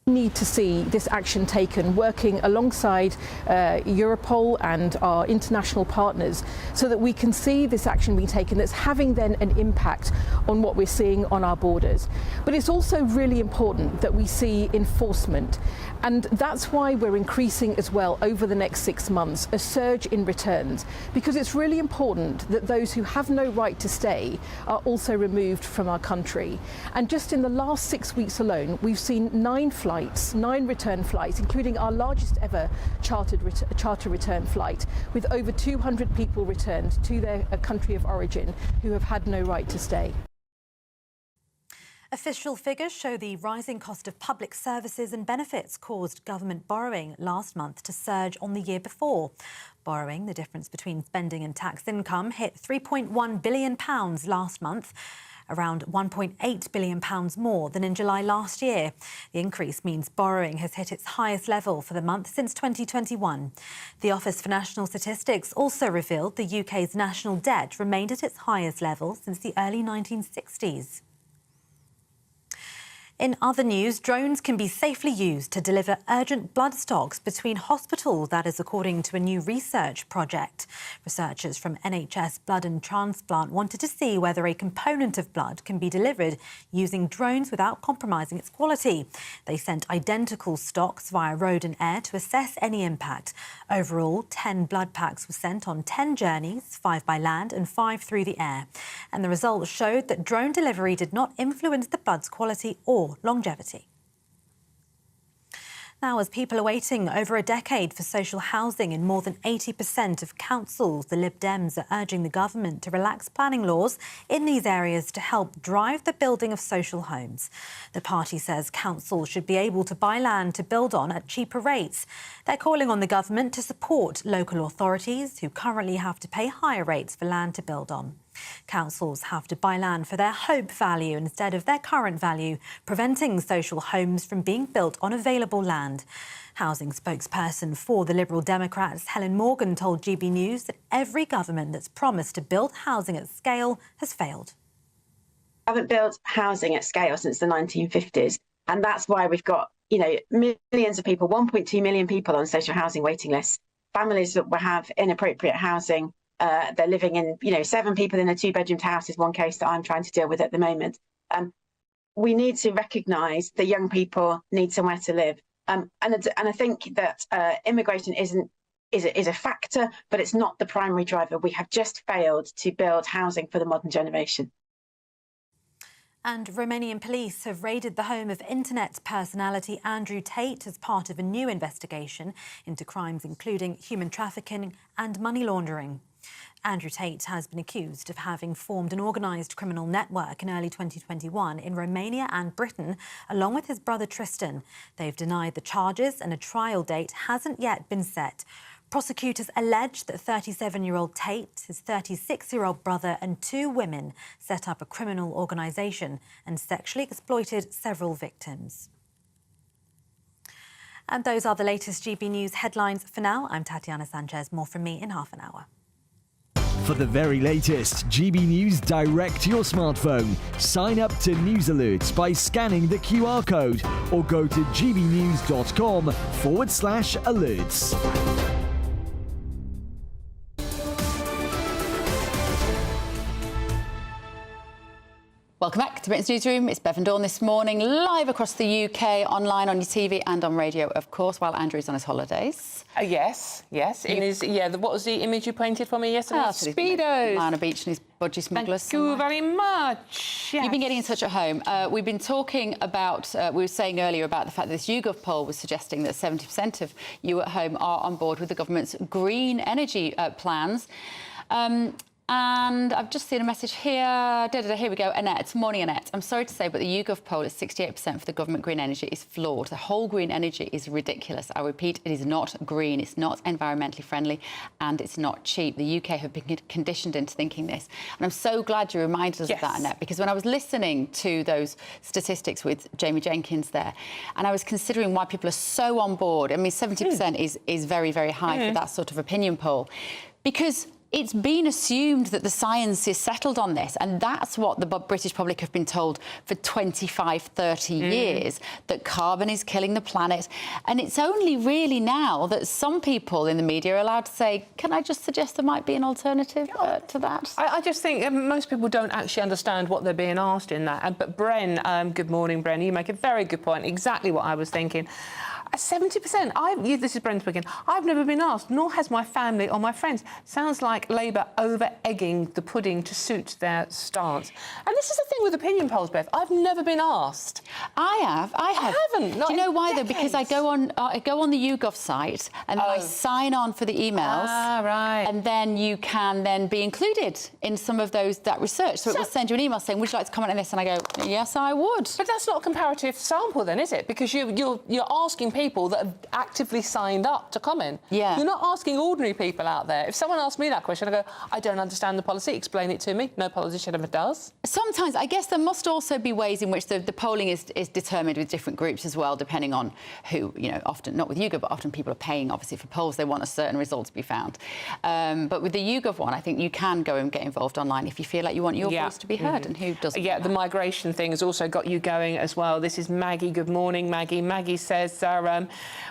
We need to see this action taken working alongside Europol and our international partners so that we can see this action being taken that's having then an impact on what we're seeing on our borders. But it's also really important that we see enforcement, and that's why we're increasing as well over the next 6 months a surge in returns, because it's really important that those who have no right to stay are also removed from our country. And just in the last 6 weeks alone, we've seen 9 return flights, including our largest ever charter return flight, with over 200 people returned to their country of origin who have had no right to stay. Official figures show the rising cost of public services and benefits caused government borrowing last month to surge on the year before. Borrowing, the difference between spending and tax income, hit £3.1 billion last month, around £1.8 billion more than in July last year. The increase means borrowing has hit its highest level for the month since 2021. The Office for National Statistics also revealed the UK's national debt remained at its highest level since the early 1960s. In other news, drones can be safely used to deliver urgent blood stocks between hospitals. That is according to a new research project. Researchers from NHS Blood and Transplant wanted to see whether a component of blood can be delivered using drones without compromising its quality. They sent identical stocks via road and air to assess any impact. Overall, 10 blood packs were sent on 10 journeys, 5 by land and 5 through the air. And the results showed that drone delivery did not influence the blood's quality or longevity. Now, as people are waiting over a decade for social housing in more than 80% of councils, the Lib Dems are urging the government to relax planning laws in these areas to help drive the building of social homes. The party says councils should be able to buy land to build on at cheaper rates. They're calling on the government to support local authorities who currently have to pay higher rates for land to build on. Councils have to buy land for their hope value instead of their current value, preventing social homes from being built on available land. Housing spokesperson for the Liberal Democrats, Helen Morgan, told GB News that every government that's promised to build housing at scale has failed. We haven't built housing at scale since the 1950s, and that's why we've got, millions of people, 1.2 million people on social housing waiting lists, families that will have inappropriate housing. They're living in, 7 people in a 2-bedroomed house is one case that I'm trying to deal with at the moment. We need to recognise that young people need somewhere to live. And I think that immigration is a factor, but it's not the primary driver. We have just failed to build housing for the modern generation. And Romanian police have raided the home of internet personality Andrew Tate as part of a new investigation into crimes including human trafficking and money laundering. Andrew Tate has been accused of having formed an organised criminal network in early 2021 in Romania and Britain, along with his brother Tristan. They've denied the charges and a trial date hasn't yet been set. Prosecutors allege that 37-year-old Tate, his 36-year-old brother and 2 women set up a criminal organisation and sexually exploited several victims. And those are the latest GB News headlines for now. I'm Tatiana Sanchez. More from me in half an hour. For the very latest GB News direct to your smartphone, sign up to News Alerts by scanning the QR code or go to gbnews.com/alerts. Welcome back to Britain's Newsroom. It's Bev and Dawn this morning, live across the UK, online, on your TV and on radio, of course, while Andrew's on his holidays. Yes. In his, what was the image you painted for me yesterday? Speedos. On a beach and his budgie smugglers. Thank you very much. Yes. You've been getting in touch at home. We've been talking about, we were saying earlier about the fact that this YouGov poll was suggesting that 70% of you at home are on board with the government's green energy plans. And I've just seen a message here. Here we go. Annette. Morning, Annette. I'm sorry to say, but the YouGov poll is 68% for the government green energy is flawed. The whole green energy is ridiculous. I repeat, it is not green, it's not environmentally friendly, and it's not cheap. The UK have been conditioned into thinking this. And I'm so glad you reminded us of that, Annette, because when I was listening to those statistics with Jamie Jenkins there, and I was considering why people are so on board, I mean, 70% is very, very high for that sort of opinion poll, because it's been assumed that the science is settled on this, and that's what the British public have been told for 25, 30 years, that carbon is killing the planet. And it's only really now that some people in the media are allowed to say, can I just suggest there might be an alternative to that? I just think most people don't actually understand what they're being asked in that. But Bren, good morning, Bren, you make a very good point, exactly what I was thinking. 70%. This is Bren speaking. I've never been asked, nor has my family or my friends. Sounds like Labour over-egging the pudding to suit their stance. And this is the thing with opinion polls, Bev. I've never been asked. I have. I haven't. Do you know why though? Because I go on the YouGov site and I sign on for the emails. Right. And then you can then be included in some of that research. So it will send you an email saying, would you like to comment on this? And I go, yes, I would. But that's not a comparative sample then, is it? Because you're asking people that have actively signed up to comment. Yeah. You're not asking ordinary people out there. If someone asked me that question, I go, I don't understand the policy, explain it to me. No politician ever does. Sometimes, I guess there must also be ways in which the polling is determined with different groups as well, depending on who, often, not with YouGov, but often people are paying, obviously, for polls. They want a certain result to be found. But with the YouGov one, I think you can go and get involved online if you feel like you want your voice to be heard, and who doesn't. Yeah, the migration thing has also got you going as well. This is Maggie. Good morning, Maggie. Maggie says,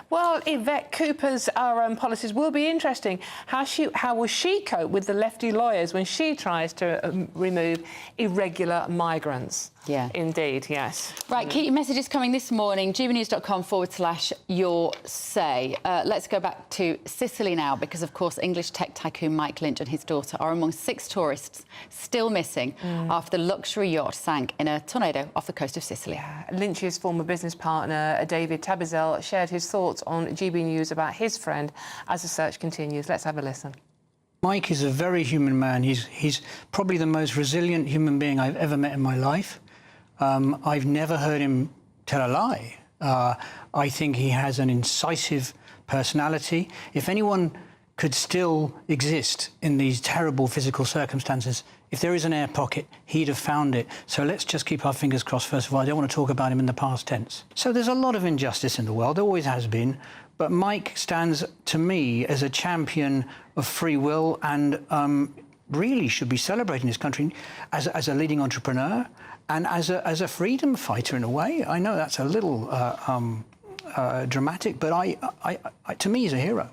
well, Yvette Cooper's policies will be interesting. How will she cope with the lefty lawyers when she tries to remove irregular migrants? Yeah. Indeed, yes. Right, keep your messages coming this morning. gbnews.com/your say. Let's go back to Sicily now, because, of course, English tech tycoon Mike Lynch and his daughter are among 6 tourists still missing after the luxury yacht sank in a tornado off the coast of Sicily. Lynch's former business partner, David Tabizel, shared his thoughts on GB News about his friend as the search continues. Let's have a listen. Mike is a very human man. He's probably the most resilient human being I've ever met in my life. I've never heard him tell a lie. I think he has an incisive personality. If anyone could still exist in these terrible physical circumstances, if there is an air pocket, he'd have found it. So let's just keep our fingers crossed. First of all, I don't want to talk about him in the past tense. So there's a lot of injustice in the world, there always has been. But Mike stands, to me, as a champion of free will and really should be celebrating his country as a leading entrepreneur and as a freedom fighter in a way. I know that's a little dramatic, but to me, he's a hero.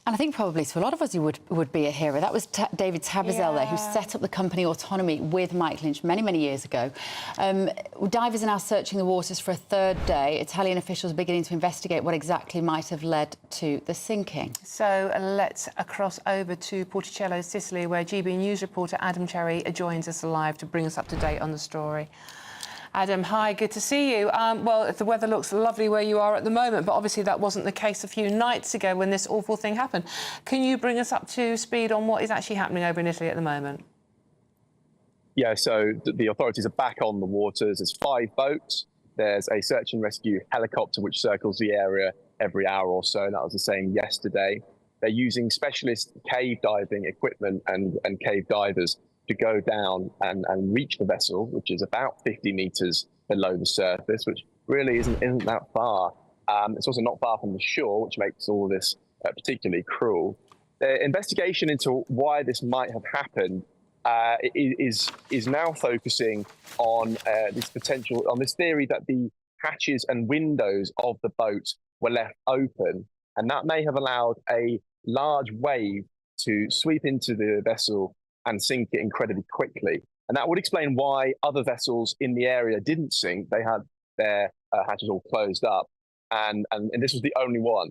And I think probably to a lot of us, he would be a hero. That was David Tabizel there, who set up the company Autonomy with Mike Lynch many, many years ago. Divers are now searching the waters for a 3rd day. Italian officials are beginning to investigate what exactly might have led to the sinking. So let's cross over to Porticello, Sicily, where GB News reporter Adam Cherry joins us live to bring us up to date on the story. Adam, hi, good to see you. Well, the weather looks lovely where you are at the moment, but obviously that wasn't the case a few nights ago when this awful thing happened. Can you bring us up to speed on what is actually happening over in Italy at the moment? Yeah, so the authorities are back on the waters. There's 5 boats. There's a search and rescue helicopter which circles the area every hour or so. That was the same yesterday. They're using specialist cave diving equipment and cave divers to go down and reach the vessel, which is about 50 metres below the surface, which really isn't that far. It's also not far from the shore, which makes all this particularly cruel. The investigation into why this might have happened is now focusing on this theory that the hatches and windows of the boat were left open, and that may have allowed a large wave to sweep into the vessel and sink it incredibly quickly. And that would explain why other vessels in the area didn't sink. They had their hatches all closed up, and this was the only one.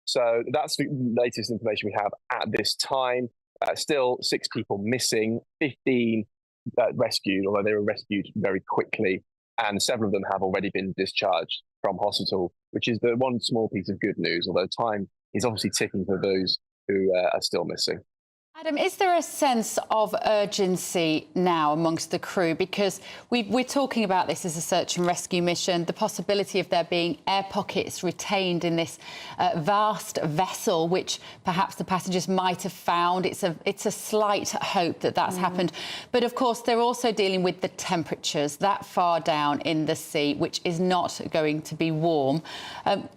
So that's the latest information we have at this time. Still 6 people missing, 15 rescued, although they were rescued very quickly, and several of them have already been discharged from hospital, which is the one small piece of good news, although time is obviously ticking for those who are still missing. Adam, is there a sense of urgency now amongst the crew? Because we're talking about this as a search and rescue mission, the possibility of there being air pockets retained in this vast vessel, which perhaps the passengers might have found. It's a slight hope that that's happened. But, of course, they're also dealing with the temperatures that far down in the sea, which is not going to be warm.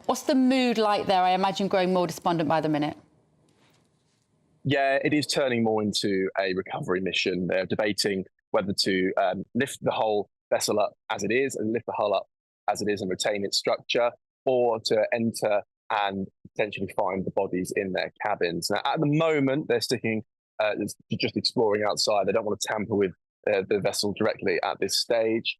What's the mood like there? I imagine growing more despondent by the minute. Yeah, it is turning more into a recovery mission. They're debating whether to lift the whole vessel up as it is and lift the hull up as it is and retain its structure, or to enter and potentially find the bodies in their cabins. Now, at the moment, they're sticking just exploring outside. They don't want to tamper with the vessel directly at this stage,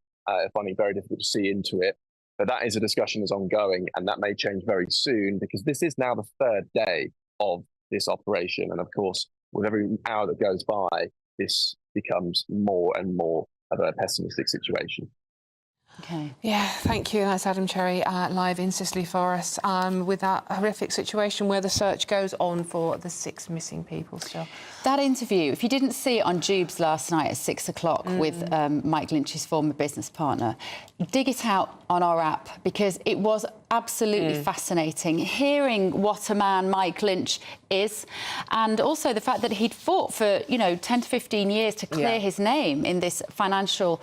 finding it very difficult to see into it. But that is a discussion that's ongoing, and that may change very soon, because this is now the 3rd day of this operation. And of course, with every hour that goes by, this becomes more and more of a pessimistic situation. Okay. Yeah, thank you. That's Adam Cherry live in Sicily for us with that horrific situation where the search goes on for the 6 missing people still. That interview, if you didn't see it on Jubes last night at 6 o'clock with Mike Lynch's former business partner, dig it out on our app, because it was absolutely fascinating hearing what a man Mike Lynch is, and also the fact that he'd fought for 10 to 15 years to clear his name in this financial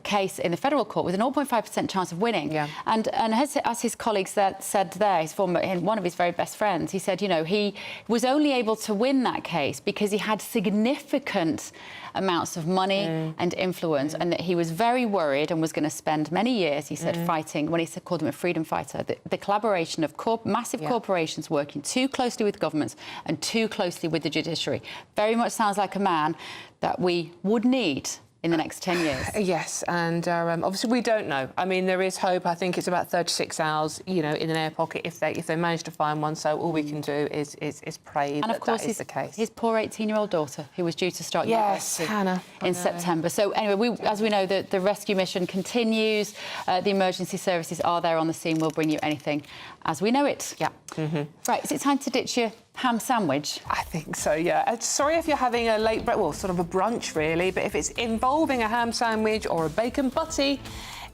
case in the federal court with an 0.5% chance of winning. And as his colleagues said there, his one of his very best friends, he said, he was only able to win that case because he had significant amounts of money and influence, and that he was very worried and was going to spend many years, he said, fighting, when he called him a freedom fighter, the collaboration of massive corporations working too closely with governments and too closely with the judiciary. Very much sounds like a man that we would need in the next 10 years. Yes, and obviously we don't know. I mean, there is hope. I think it's about 36 hours, in an air pocket if they manage to find one. So all we can do is pray and that of course that is the case. His poor 18-year-old daughter, who was due to start university Hannah, in September. So anyway, as we know, the rescue mission continues. The emergency services are there on the scene. We'll bring you anything as we know it. Yeah. Right, is it time to ditch your ham sandwich? I think so, yeah. Sorry if you're having a late sort of a brunch, really, but if it's involving a ham sandwich or a bacon butty,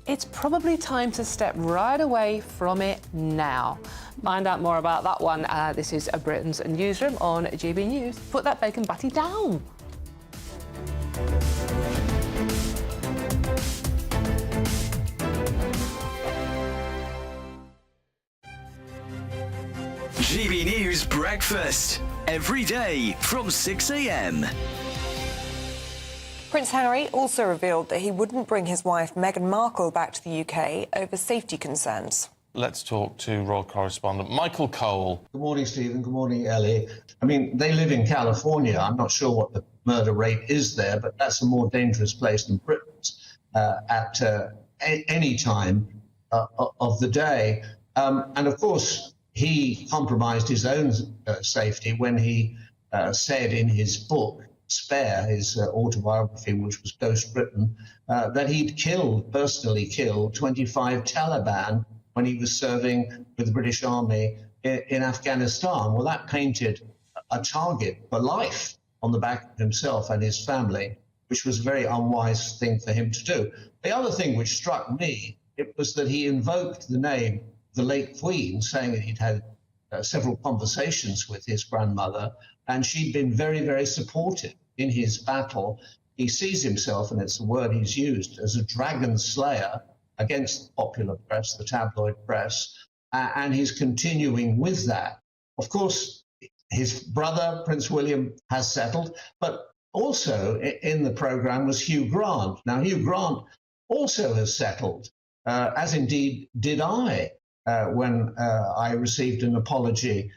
it's probably time to step right away from it now. Find out more about that one. This is Britain's Newsroom on GB News. Put that bacon butty down. GB News Breakfast, every day from 6 a.m. Prince Harry also revealed that he wouldn't bring his wife Meghan Markle back to the UK over safety concerns. Let's talk to royal correspondent Michael Cole. Good morning, Stephen. Good morning, Ellie. I mean, they live in California. I'm not sure what the murder rate is there, but that's a more dangerous place than Britain's at any time of the day. And of course, he compromised his own safety when he said in his book, Spare, his autobiography, which was Ghost Britain, that he'd personally killed 25 Taliban when he was serving with the British Army in Afghanistan. Well, that painted a target for life on the back of himself and his family, which was a very unwise thing for him to do. The other thing which struck me, it was that he invoked the name of the late Queen, saying that he'd had several conversations with his grandmother, and she'd been very, very supportive in his battle. He sees himself, and it's a word he's used, as a dragon slayer against the popular press, the tabloid press, and he's continuing with that. Of course, his brother, Prince William, has settled, but also in the programme was Hugh Grant. Now, Hugh Grant also has settled, as indeed did I, when I received an apology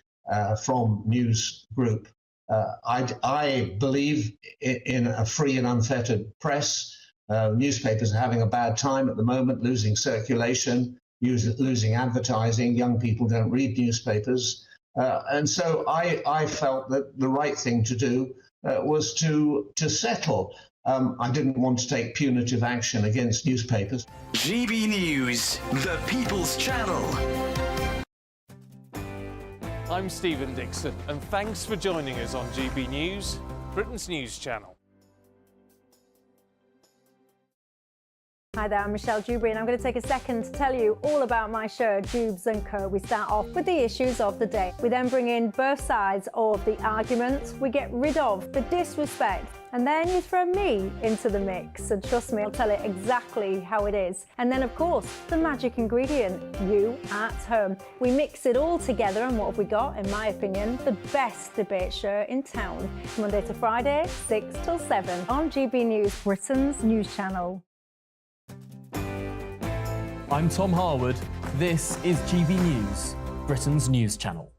from News Group I believe in a free and unfettered press. Newspapers are having a bad time at the moment, losing circulation, losing advertising. Young people don't read newspapers. And so I felt that the right thing to do was to settle. I didn't want to take punitive action against newspapers. GB News, the People's Channel. I'm Stephen Dixon, and thanks for joining us on GB News, Britain's news channel. Hi there, I'm Michelle Dewberry, and I'm going to take a second to tell you all about my show, Dubes & Co. We start off with the issues of the day. We then bring in both sides of the argument. We get rid of the disrespect. And then you throw me into the mix. And trust me, I'll tell it exactly how it is. And then, of course, the magic ingredient, you at home. We mix it all together, and what have we got? In my opinion, the best debate show in town. Monday to Friday, 6 till 7 on GB News, Britain's news channel. I'm Tom Harwood. This is GB News, Britain's news channel.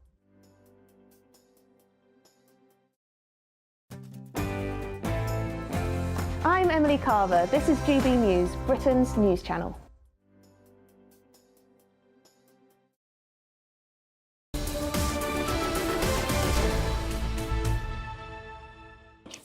I'm Emily Carver. This is GB News, Britain's news channel.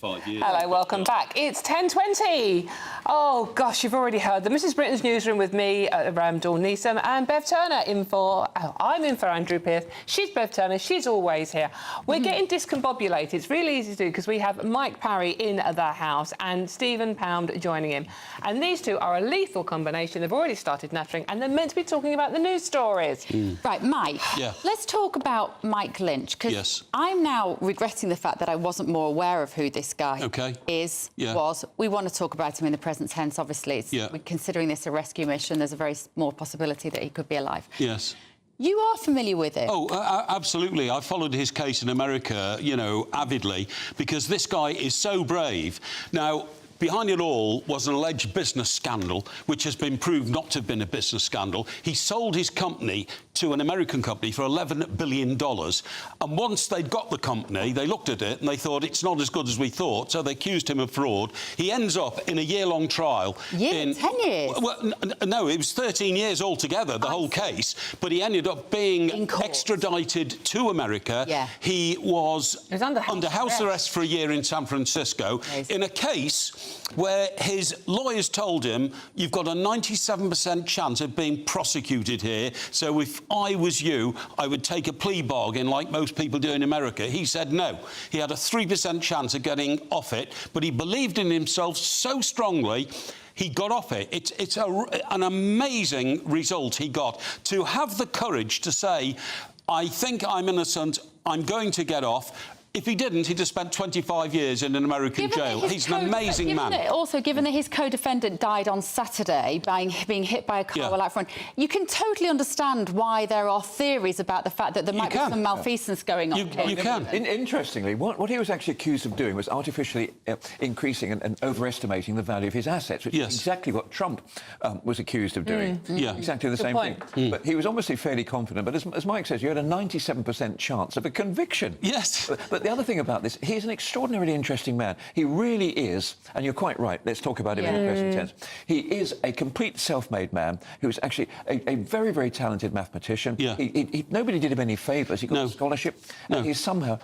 Hello, welcome back. It's 10:20. Oh, gosh, you've already heard them. This is Britain's Newsroom with me, Dawn Neeson, and Bev Turner in for... Oh, I'm in for Andrew Pearce. She's Bev Turner. She's always here. We're getting discombobulated. It's really easy to do because we have Mike Parry in the house and Stephen Pound joining him. And these two are a lethal combination. They've already started nattering, and they're meant to be talking about the news stories. Right, Mike, Yeah. let's talk about Mike Lynch, because I'm now regretting the fact that I wasn't more aware of who this guy was. We want to talk about him in the present tense, obviously. We're considering this a rescue mission. There's a very small possibility that he could be alive. Yes. You are familiar with it? Oh, absolutely. I followed his case in America, you know, avidly, because this guy is so brave. Now, behind it all was an alleged business scandal, which has been proved not to have been a business scandal. He sold his company to an American company for $11 billion. And once they'd got the company, they looked at it and they thought it's not as good as we thought, so they accused him of fraud. He ends up in a year-long trial. 10 years? Well, no, it was 13 years altogether, the whole case. But he ended up being extradited to America. He was under house arrest for a year in San Francisco in a case where his lawyers told him, you've got a 97% chance of being prosecuted here, so if I was you, I would take a plea bargain like most people do in America. He said no. He had a 3% chance of getting off it, but he believed in himself so strongly he got off it. It's an amazing result he got. To have the courage to say, I think I'm innocent, I'm going to get off. If he didn't, he'd have spent 25 years in an American jail. He's an amazing man. Given that his co-defendant died on Saturday being hit by a car while out front, you can totally understand why there are theories about the fact that there might be some malfeasance going on. You can. Interestingly, what he was actually accused of doing was artificially increasing and overestimating the value of his assets, which is exactly what Trump was accused of doing. Exactly the same thing. But he was obviously fairly confident. But as Mike says, you had a 97% chance of a conviction. Yes. But the other thing about this, he's an extraordinarily interesting man. He really is, and you're quite right, let's talk about him in the present tense. He is a complete self-made man who is actually a very, very talented mathematician. Nobody did him any favours. He got a scholarship, and he's somehow...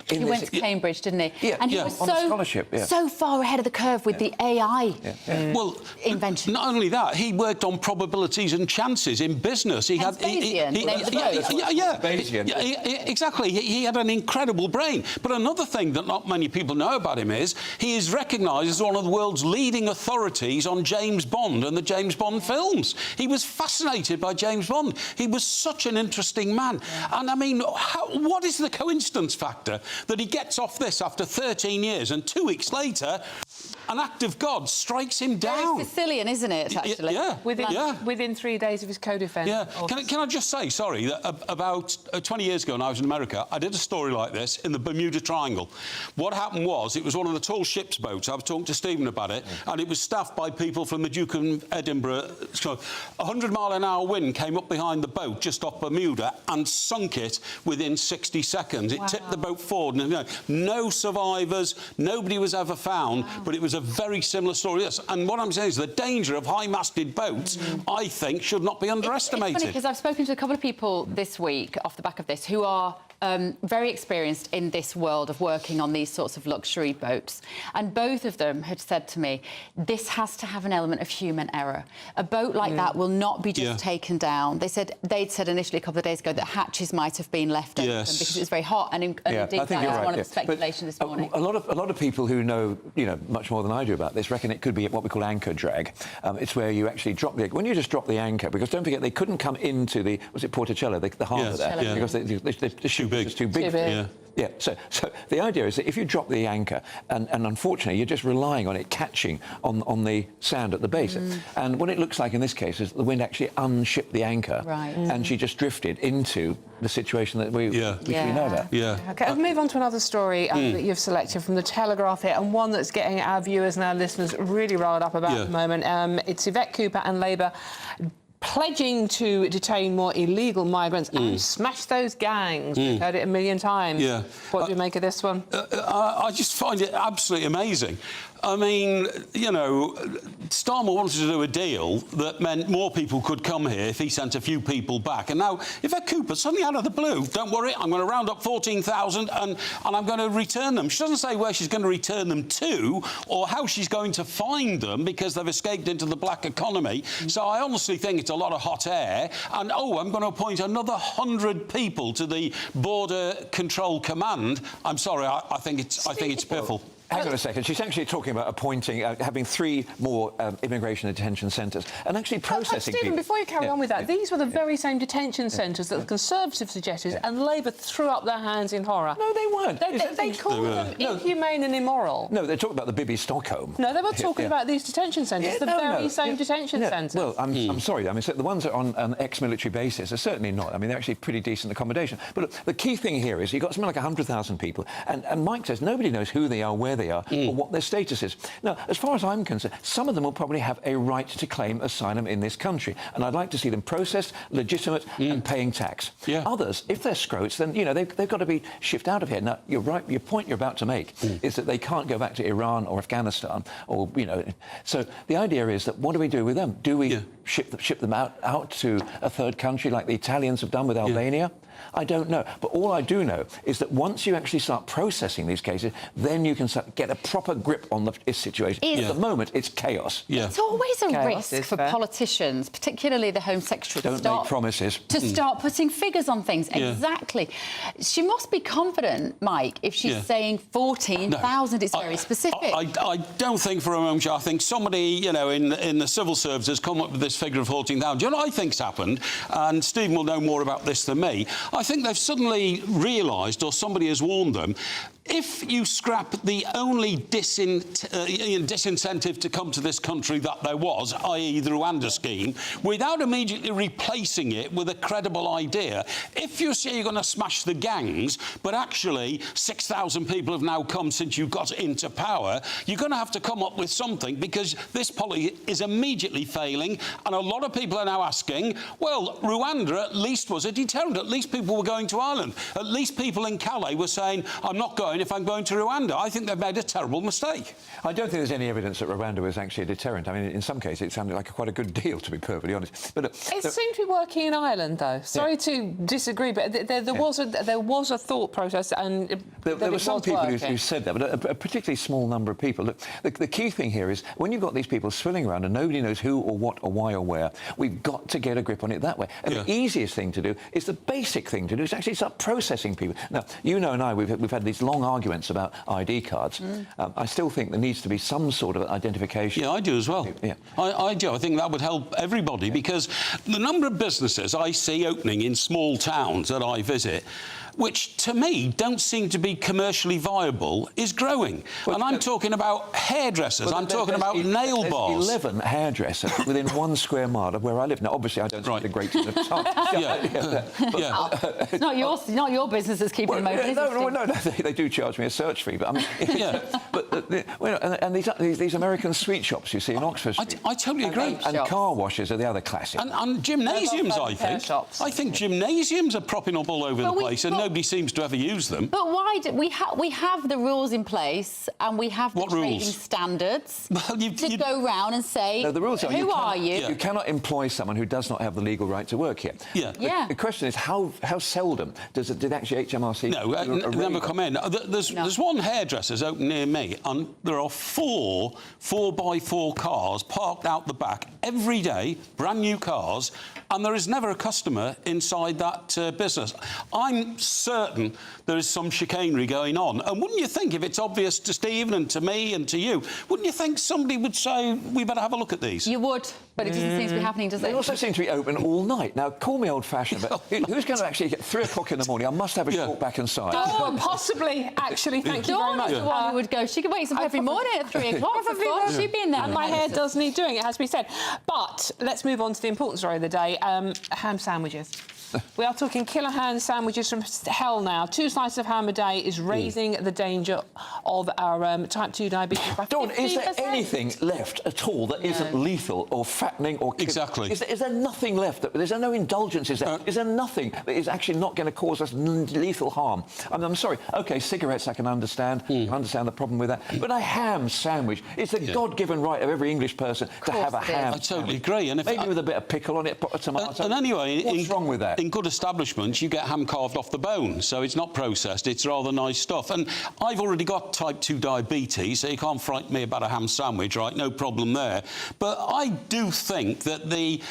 He went to Cambridge, didn't he? And he was so far ahead of the curve with the AI Well, invention. Not only that, he worked on probabilities and chances in business. He had... Exactly. He had an incredible brain. But another thing that not many people know about him is he is recognised as one of the world's leading authorities on James Bond and the James Bond films. He was fascinated by James Bond. He was such an interesting man. And I mean, what is the coincidence factor that he gets off this after 13 years and 2 weeks later an act of God strikes him down. Very Sicilian, isn't it, actually? Yeah. Within 3 days of his co-defence. Yeah. Can I just say, sorry, that about 20 years ago when I was in America, I did a story like this in the Bermuda Triangle. What happened was, it was one of the tall ship's boats. I was talking to Stephen about it, and it was staffed by people from the Duke of Edinburgh. So 100-mile-an-hour wind came up behind the boat just off Bermuda and sunk it within 60 seconds. It tipped the boat forward. And, no survivors, nobody was ever found, but it was a very similar story to this. And what I'm saying is the danger of high-masted boats, I think, should not be underestimated. It's funny, because I've spoken to a couple of people this week off the back of this who are very experienced in this world of working on these sorts of luxury boats. And both of them had said to me, this has to have an element of human error. A boat like that will not be just taken down. They'd said initially a couple of days ago that hatches might have been left open because it was very hot. And indeed, that was one of the speculation this morning. A lot of people who know, much more than I do about this reckon it could be what we call anchor drag. It's where you actually drop when you just drop the anchor, because don't forget they couldn't come into the, was it Porticello, the harbour there, because the ship was too big. Yeah, so the idea is that if you drop the anchor, and unfortunately you're just relying on it catching on the sand at the base, and what it looks like in this case is the wind actually unshipped the anchor, and she just drifted into the situation that we know about. OK, I'll move on to another story that you've selected from the Telegraph here, and one that's getting our viewers and our listeners really riled up about at the moment. It's Yvette Cooper and Labour pledging to detain more illegal migrants and smash those gangs. We've heard it a million times. What do you make of this one? I just find it absolutely amazing. I mean, Starmer wanted to do a deal that meant more people could come here if he sent a few people back. And now, Yvette Cooper, suddenly out of the blue, don't worry, I'm going to round up 14,000 and I'm going to return them. She doesn't say where she's going to return them to or how she's going to find them because they've escaped into the black economy. So I honestly think it's a lot of hot air. And, I'm going to appoint another 100 people to the Border Control Command. I'm sorry, I think it's piffle. Hang on a second. She's actually talking about appointing, having 3 more immigration detention centres and actually processing Stephen, people. before you carry on with that, these were the very same detention centres that the Conservatives suggested, and Labour threw up their hands in horror. No, they weren't. They called them inhumane and immoral. No, they're talking about the Bibi Stockholm. No, they were talking about these detention centres, the very same detention centres. Well, I'm sorry. I mean, so the ones that are on an ex-military basis are certainly not. I mean, they're actually pretty decent accommodation. But look, the key thing here is you've got something like 100,000 people, and Mike says nobody knows who they are, where they are, or what their status is. Now, as far as I'm concerned, some of them will probably have a right to claim asylum in this country, and I'd like to see them processed, legitimate, and paying tax. Others, if they're scroats, then they've got to be shipped out of here. Now, you're right. Your point you're about to make is that they can't go back to Iran or Afghanistan, or So the idea is that what do we do with them? Do we ship them out to a third country like the Italians have done with Albania? I don't know. But all I do know is that once you actually start processing these cases, then you can get a proper grip on the situation. At the moment, it's chaos. It's always a risk for politicians, particularly the Home Secretary, Don't make promises. To start putting figures on things. Exactly. She must be confident, Mike, if she's saying 14,000. It's very specific. I don't think for a moment. I think somebody, in the civil service has come up with this figure of 14,000. Do you know what I think's happened? And Stephen will know more about this than me. I think they've suddenly realised, or somebody has warned them, if you scrap the only disincentive to come to this country that there was, i.e. the Rwanda scheme, without immediately replacing it with a credible idea, if you say you're going to smash the gangs, but actually 6,000 people have now come since you got into power, you're going to have to come up with something, because this policy is immediately failing, and a lot of people are now asking, well, Rwanda at least was a deterrent. At least people were going to Ireland. At least people in Calais were saying, I'm not going if I'm going to Rwanda. I think they've made a terrible mistake. I don't think there's any evidence that Rwanda was actually a deterrent. I mean, in some cases, it sounded like quite a good deal, to be perfectly honest. But it seemed to be working in Ireland, though. Sorry to disagree, but there was a thought process, and there were some people who said that, but a particularly small number of people. Look, the key thing here is when you've got these people swilling around and nobody knows who or what or why or where, we've got to get a grip on it that way. And the easiest thing to do is the basic thing to do is actually start processing people. Now, and I, we've had these long arguments about ID cards. I still think there needs to be some sort of identification. Yeah, I do as well. I do. I think that would help everybody, because the number of businesses I see opening in small towns that I visit, which to me don't seem to be commercially viable, is growing. Well, and I'm talking about hairdressers, I'm talking about nail bars. 11 hairdressers within 1 square mile of where I live. Now, obviously, I don't spend a great deal of time. It's not your business that's keeping them open. No, they do charge me a search fee, but I mean, and these American sweet shops you see in Oxford Street. I totally agree. And car washes are the other classic. And gymnasiums, I think. I think gymnasiums are propping up all over the place, and nobody seems to ever use them. But why do we have the rules in place, and we have the trading standards to go round and say, no, the rules are, who are you? You cannot employ someone who does not have the legal right to work here. The question is, how seldom did actually HMRC... never come in. There's one hairdresser's open near me, and there are 4 4x4 cars parked out the back every day, brand new cars, and there is never a customer inside that business. I'm certain there is some chicanery going on. And wouldn't you think, if it's obvious to Stephen and to me and to you, wouldn't you think somebody would say, we better have a look at these? You would, but it doesn't seem to be happening, does it? They also seem to be open all night. Now, call me old-fashioned, but who's going to actually get 3 o'clock in the morning? I must have a short back inside. Oh, possibly, actually, thank you very much. Dawn is the one who would go. She could wake up every morning at 3 o'clock. She'd be in there. And my hair does need doing, it has to be said. But let's move on to the important story of the day, ham sandwiches. We are talking killer ham sandwiches from hell now. 2 slices of ham a day is raising the danger of our type 2 diabetes by 50%. Dawn, is there anything left at all that isn't lethal or fattening or... Exactly. Is there nothing left? Is there no indulgences there? Is there nothing that is actually not going to cause us lethal harm? I'm sorry. OK, cigarettes I can understand. I understand the problem with that. But a ham sandwich, it's the God-given right of every English person to have a ham I totally agree. And maybe with a bit of pickle on it, put a tomato. And anyway... What's wrong with that? In good establishments, you get ham carved off the bone, so it's not processed, it's rather nice stuff. And I've already got type 2 diabetes, so you can't frighten me about a ham sandwich, right? No problem there. But I do think that the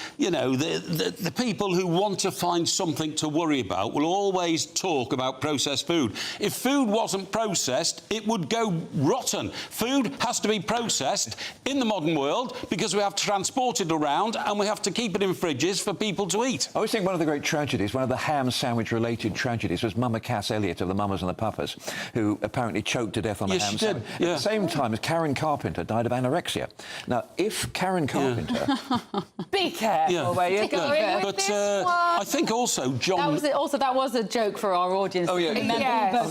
people who want to find something to worry about will always talk about processed food. If food wasn't processed, it would go rotten. Food has to be processed in the modern world because we have to transport it around and we have to keep it in fridges for people to eat. I always think one of the great tragedies, one of the ham sandwich-related tragedies, was Mama Cass Elliott of the Mamas and the Papas, who apparently choked to death on a ham sandwich. At the same time as Karen Carpenter died of anorexia. Now, if Karen Carpenter... Be careful where you're going with this one. I think also John... That was a joke for our audience. Oh, yeah.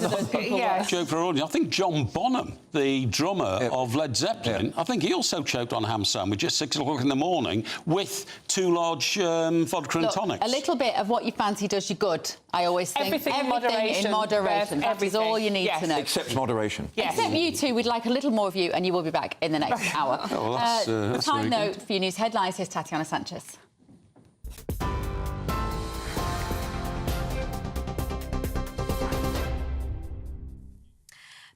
Joke for our audience. I think John Bonham, the drummer of Led Zeppelin, I think he also choked on a ham sandwich at 6 o'clock in the morning with 2 large vodka and tonics. A little bit of what you fancy does you good, I always think. Everything in moderation. That is all you need to know. Except moderation. Except you two, we'd like a little more of you, and you will be back in the next hour. That's time really note for your news headlines. Here's Tatiana Sanchez.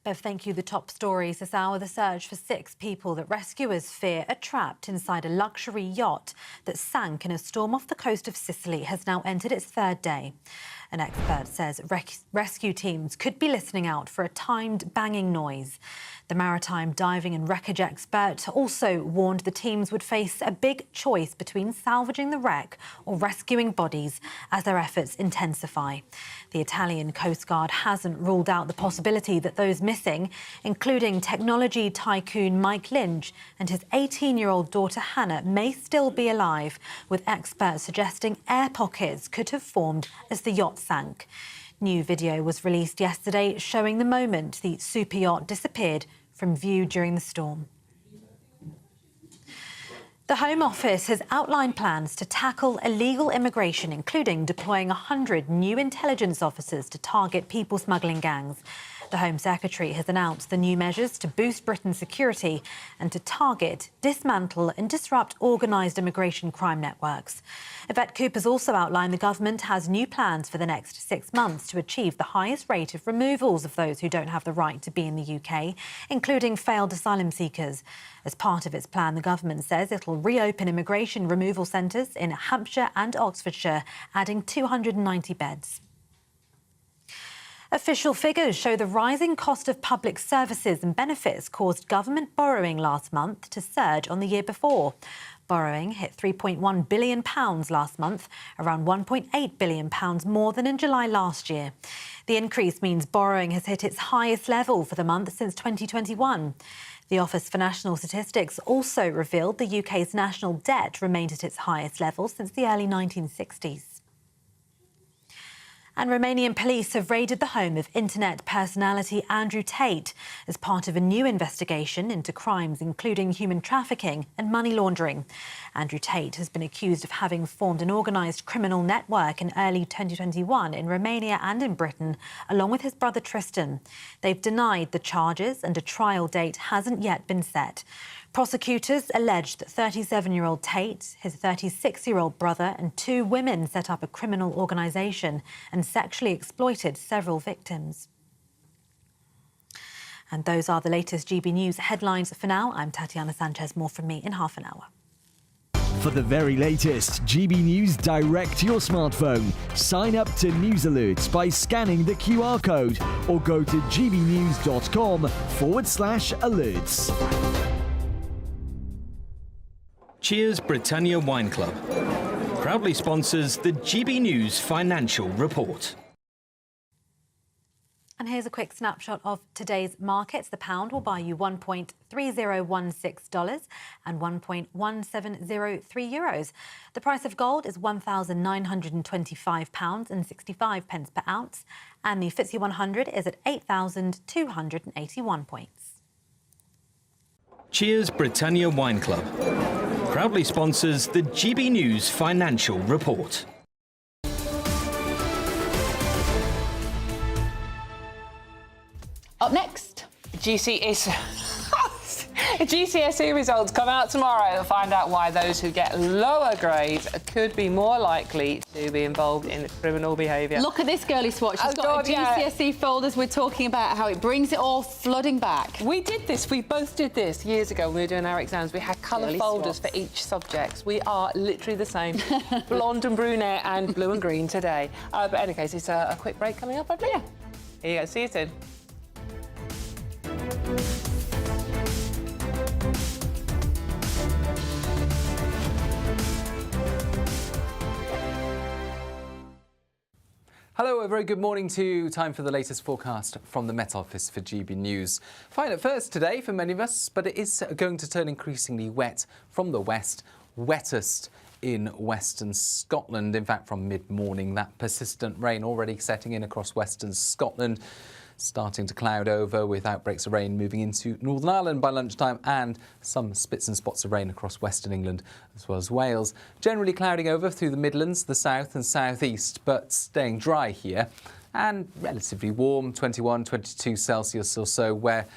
Bev, thank you. The top stories this hour. The search for 6 people that rescuers fear are trapped inside a luxury yacht that sank in a storm off the coast of Sicily has now entered its 3rd day. An expert says rescue teams could be listening out for a timed banging noise. The maritime diving and wreckage expert also warned the teams would face a big choice between salvaging the wreck or rescuing bodies as their efforts intensify. The Italian Coast Guard hasn't ruled out the possibility that those missing, including technology tycoon Mike Lynch and his 18-year-old daughter Hannah, may still be alive, with experts suggesting air pockets could have formed as the yacht sank. New video was released yesterday showing the moment the super yacht disappeared from view during the storm. The Home Office has outlined plans to tackle illegal immigration, including deploying 100 new intelligence officers to target people smuggling gangs. The Home Secretary has announced the new measures to boost Britain's security and to target, dismantle and disrupt organised immigration crime networks. Yvette Cooper's also outlined the government has new plans for the next 6 months to achieve the highest rate of removals of those who don't have the right to be in the UK, including failed asylum seekers. As part of its plan, the government says it'll reopen immigration removal centres in Hampshire and Oxfordshire, adding 290 beds. Official figures show the rising cost of public services and benefits caused government borrowing last month to surge on the year before. Borrowing hit £3.1 billion last month, around £1.8 billion more than in July last year. The increase means borrowing has hit its highest level for the month since 2021. The Office for National Statistics also revealed the UK's national debt remained at its highest level since the early 1960s. And Romanian police have raided the home of internet personality Andrew Tate as part of a new investigation into crimes including human trafficking and money laundering. Andrew Tate has been accused of having formed an organised criminal network in early 2021 in Romania and in Britain, along with his brother Tristan. They've denied the charges and a trial date hasn't yet been set. Prosecutors alleged that 37-year-old Tate, his 36-year-old brother and two women set up a criminal organisation and sexually exploited several victims. And those are the latest GB News headlines for now. I'm Tatiana Sanchez. More from me in half an hour. For the very latest GB News direct to your smartphone, sign up to News Alerts by scanning the QR code or go to gbnews.com/alerts. Cheers Britannia Wine Club proudly sponsors the GB News Financial Report. And here's a quick snapshot of today's markets. The pound will buy you $1.3016 and €1.1703. The price of gold is £1,925.65 per ounce, and the FTSE 100 is at 8,281 points. Cheers Britannia Wine Club proudly sponsors the GB News Financial Report. Up next, GCSE results come out tomorrow. We'll find out why those who get lower grades could be more likely to be involved in criminal behaviour. Look at this girly swatch. She's got her GCSE folders. We're talking about how it brings it all flooding back. We did this. We both did this years ago when we were doing our exams. We had colour folders for each subject. We are literally the same. Blonde and brunette and blue and green today. But in any case, it's a quick break coming up, I believe. Yeah. Here you go. See you soon. Hello, a very good morning to you. Time for the latest forecast from the Met Office for GB News. Fine at first today for many of us, but it is going to turn increasingly wet from the west, wettest in western Scotland. In fact, from mid-morning, that persistent rain already setting in across western Scotland, starting to cloud over with outbreaks of rain moving into Northern Ireland by lunchtime and some spits and spots of rain across western England as well as Wales. Generally clouding over through the Midlands, the south and southeast, but staying dry here and relatively warm, 21, 22 Celsius or so, where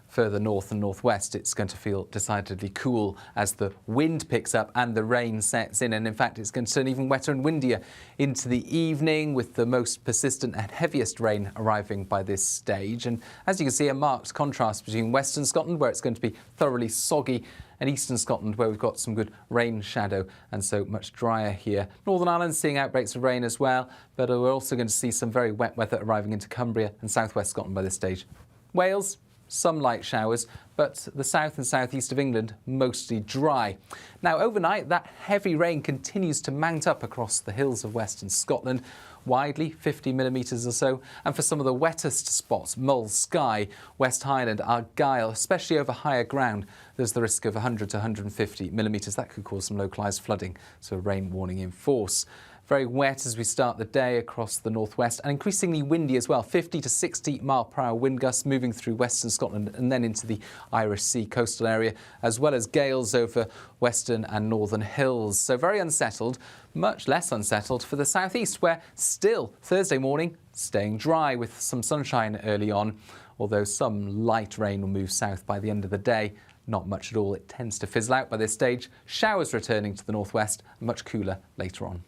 further north and northwest it's going to feel decidedly cool as the wind picks up and the rain sets in. And in fact, it's going to turn even wetter and windier into the evening, with the most persistent and heaviest rain arriving by this stage. And as you can see, a marked contrast between western Scotland, where it's going to be thoroughly soggy, and eastern Scotland, where we've got some good rain shadow and so much drier here. Northern Ireland seeing outbreaks of rain as well, but we're also going to see some very wet weather arriving into Cumbria and southwest Scotland by this stage. Wales, some light showers, but the south and southeast of England mostly dry. Now, overnight, that heavy rain continues to mount up across the hills of western Scotland, widely 50 millimetres or so, and for some of the wettest spots, Mull, Skye, West Highland, Argyll, especially over higher ground, there's the risk of 100 to 150 millimetres. That could cause some localised flooding, so a rain warning in force. Very wet as we start the day across the northwest, and increasingly windy as well. 50 to 60 mile-per-hour wind gusts moving through western Scotland and then into the Irish Sea coastal area, as well as gales over western and northern hills. So very unsettled, much less unsettled for the southeast, where still Thursday morning staying dry with some sunshine early on, although some light rain will move south by the end of the day. Not much at all. It tends to fizzle out by this stage. Showers returning to the northwest, much cooler later on.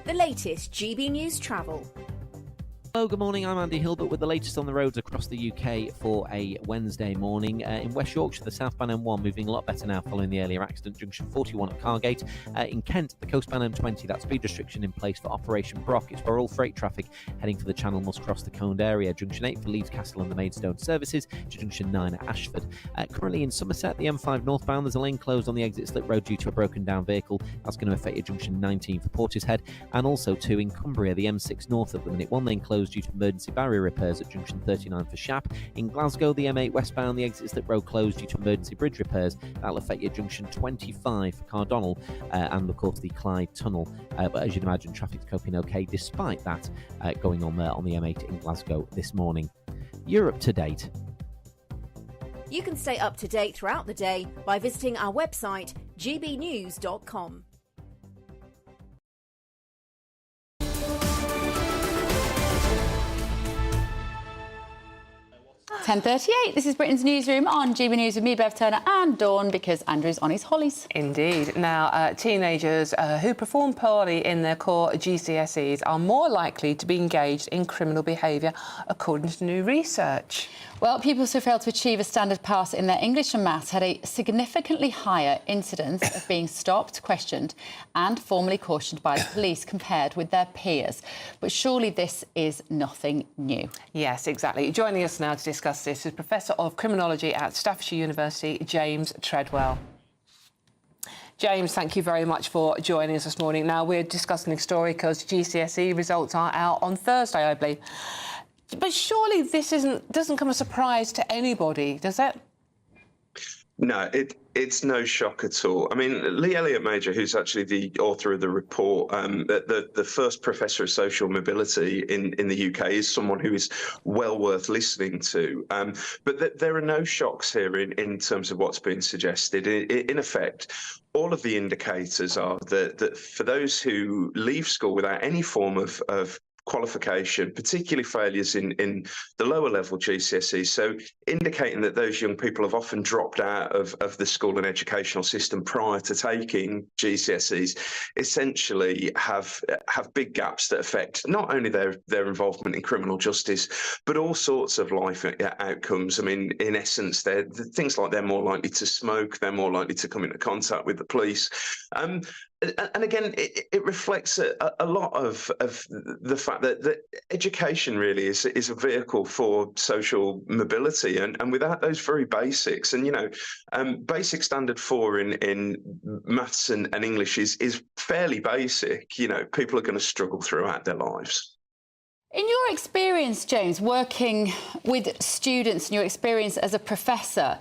The latest GB News travel. Hello, good morning. I'm Andy Hilbert with the latest on the roads across the UK for a Wednesday morning. In West Yorkshire, the southbound M1 moving a lot better now following the earlier accident, junction 41 at Cargate. In Kent, the coastbound M20, that speed restriction in place for Operation Brock. It's where all freight traffic heading for the Channel must cross the coned area. Junction 8 for Leeds Castle and the Maidstone services to junction 9 at Ashford. Currently in Somerset, the M5 northbound, there's a lane closed on the exit slip road due to a broken down vehicle. That's going to affect your junction 19 for Portishead, and also too in Cumbria, the M6 north at the minute, one lane closed due to emergency barrier repairs at junction 39 for Shap. In Glasgow, the M8 westbound, the exit slip road closed due to emergency bridge repairs. That'll affect your junction 25 for Cardonnell and of course the Clyde Tunnel. But as you'd imagine, traffic's coping okay despite that going on there on the M8 in Glasgow this morning. You're up to date. You can stay up to date throughout the day by visiting our website gbnews.com. 10:38. This is Britain's Newsroom on GB News with me, Bev Turner, and Dawn, because Andrew's on his hollies. Indeed. Now, teenagers who perform poorly in their core GCSEs are more likely to be engaged in criminal behaviour, according to new research. Well, pupils who failed to achieve a standard pass in their English and maths had a significantly higher incidence of being stopped, questioned and formally cautioned by the police compared with their peers. But surely this is nothing new. Yes, exactly. Joining us now to discuss this is Professor of Criminology at Staffordshire University, James Treadwell. James, thank you very much for joining us this morning. Now, we're discussing this story because GCSE results are out on Thursday, I believe. But surely this doesn't come as a surprise to anybody, does it? No, it's no shock at all. I mean, Lee Elliott-Major, who's actually the author of the report, the first professor of social mobility in the UK, is someone who is well worth listening to. But there are no shocks here in terms of what's been suggested. In effect, all of the indicators are that for those who leave school without any form of qualification, particularly failures in the lower level GCSE, so indicating that those young people have often dropped out of the school and educational system prior to taking GCSEs, essentially have big gaps that affect not only their involvement in criminal justice, but all sorts of life outcomes. I mean, in essence, they're things like they're more likely to smoke, they're more likely to come into contact with the police. And again, it reflects a lot of the fact that education really is a vehicle for social mobility, and without those very basics, and basic standard 4 in maths and English is fairly basic. People are going to struggle throughout their lives. In your experience, James, working with students and your experience as a professor,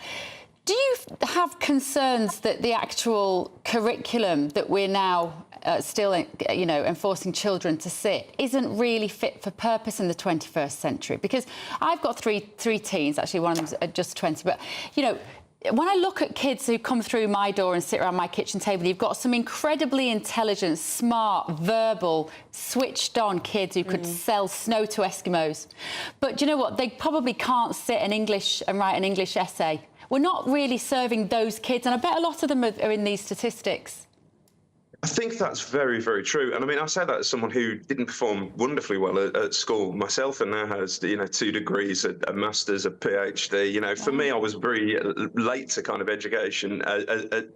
do you have concerns that the actual curriculum that we're now still, enforcing children to sit isn't really fit for purpose in the 21st century? Because I've got three teens, actually one of them's just 20, but, when I look at kids who come through my door and sit around my kitchen table, you've got some incredibly intelligent, smart, verbal, switched-on kids who could sell snow to Eskimos. But do you know what? They probably can't sit in English and write an English essay. We're not really serving those kids, and I bet a lot of them are in these statistics. I think that's very, very true. And I mean, I say that as someone who didn't perform wonderfully well at school myself, and now has, 2 degrees, a master's, a PhD. For me, I was very late to kind of education.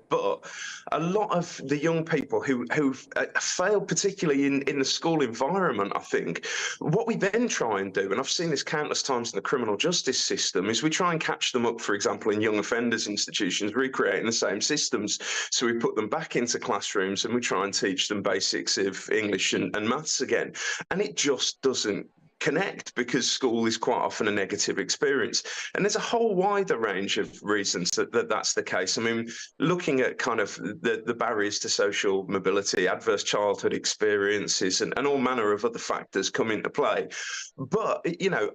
But a lot of the young people who failed, particularly in the school environment, I think, what we then try and do, and I've seen this countless times in the criminal justice system, is we try and catch them up, for example, in young offenders institutions, recreating the same systems. So we put them back into classrooms and we try and teach them basics of English and maths again. And it just doesn't connect, because school is quite often a negative experience. And there's a whole wider range of reasons that's the case. I mean, looking at kind of the barriers to social mobility, adverse childhood experiences, and all manner of other factors come into play. But,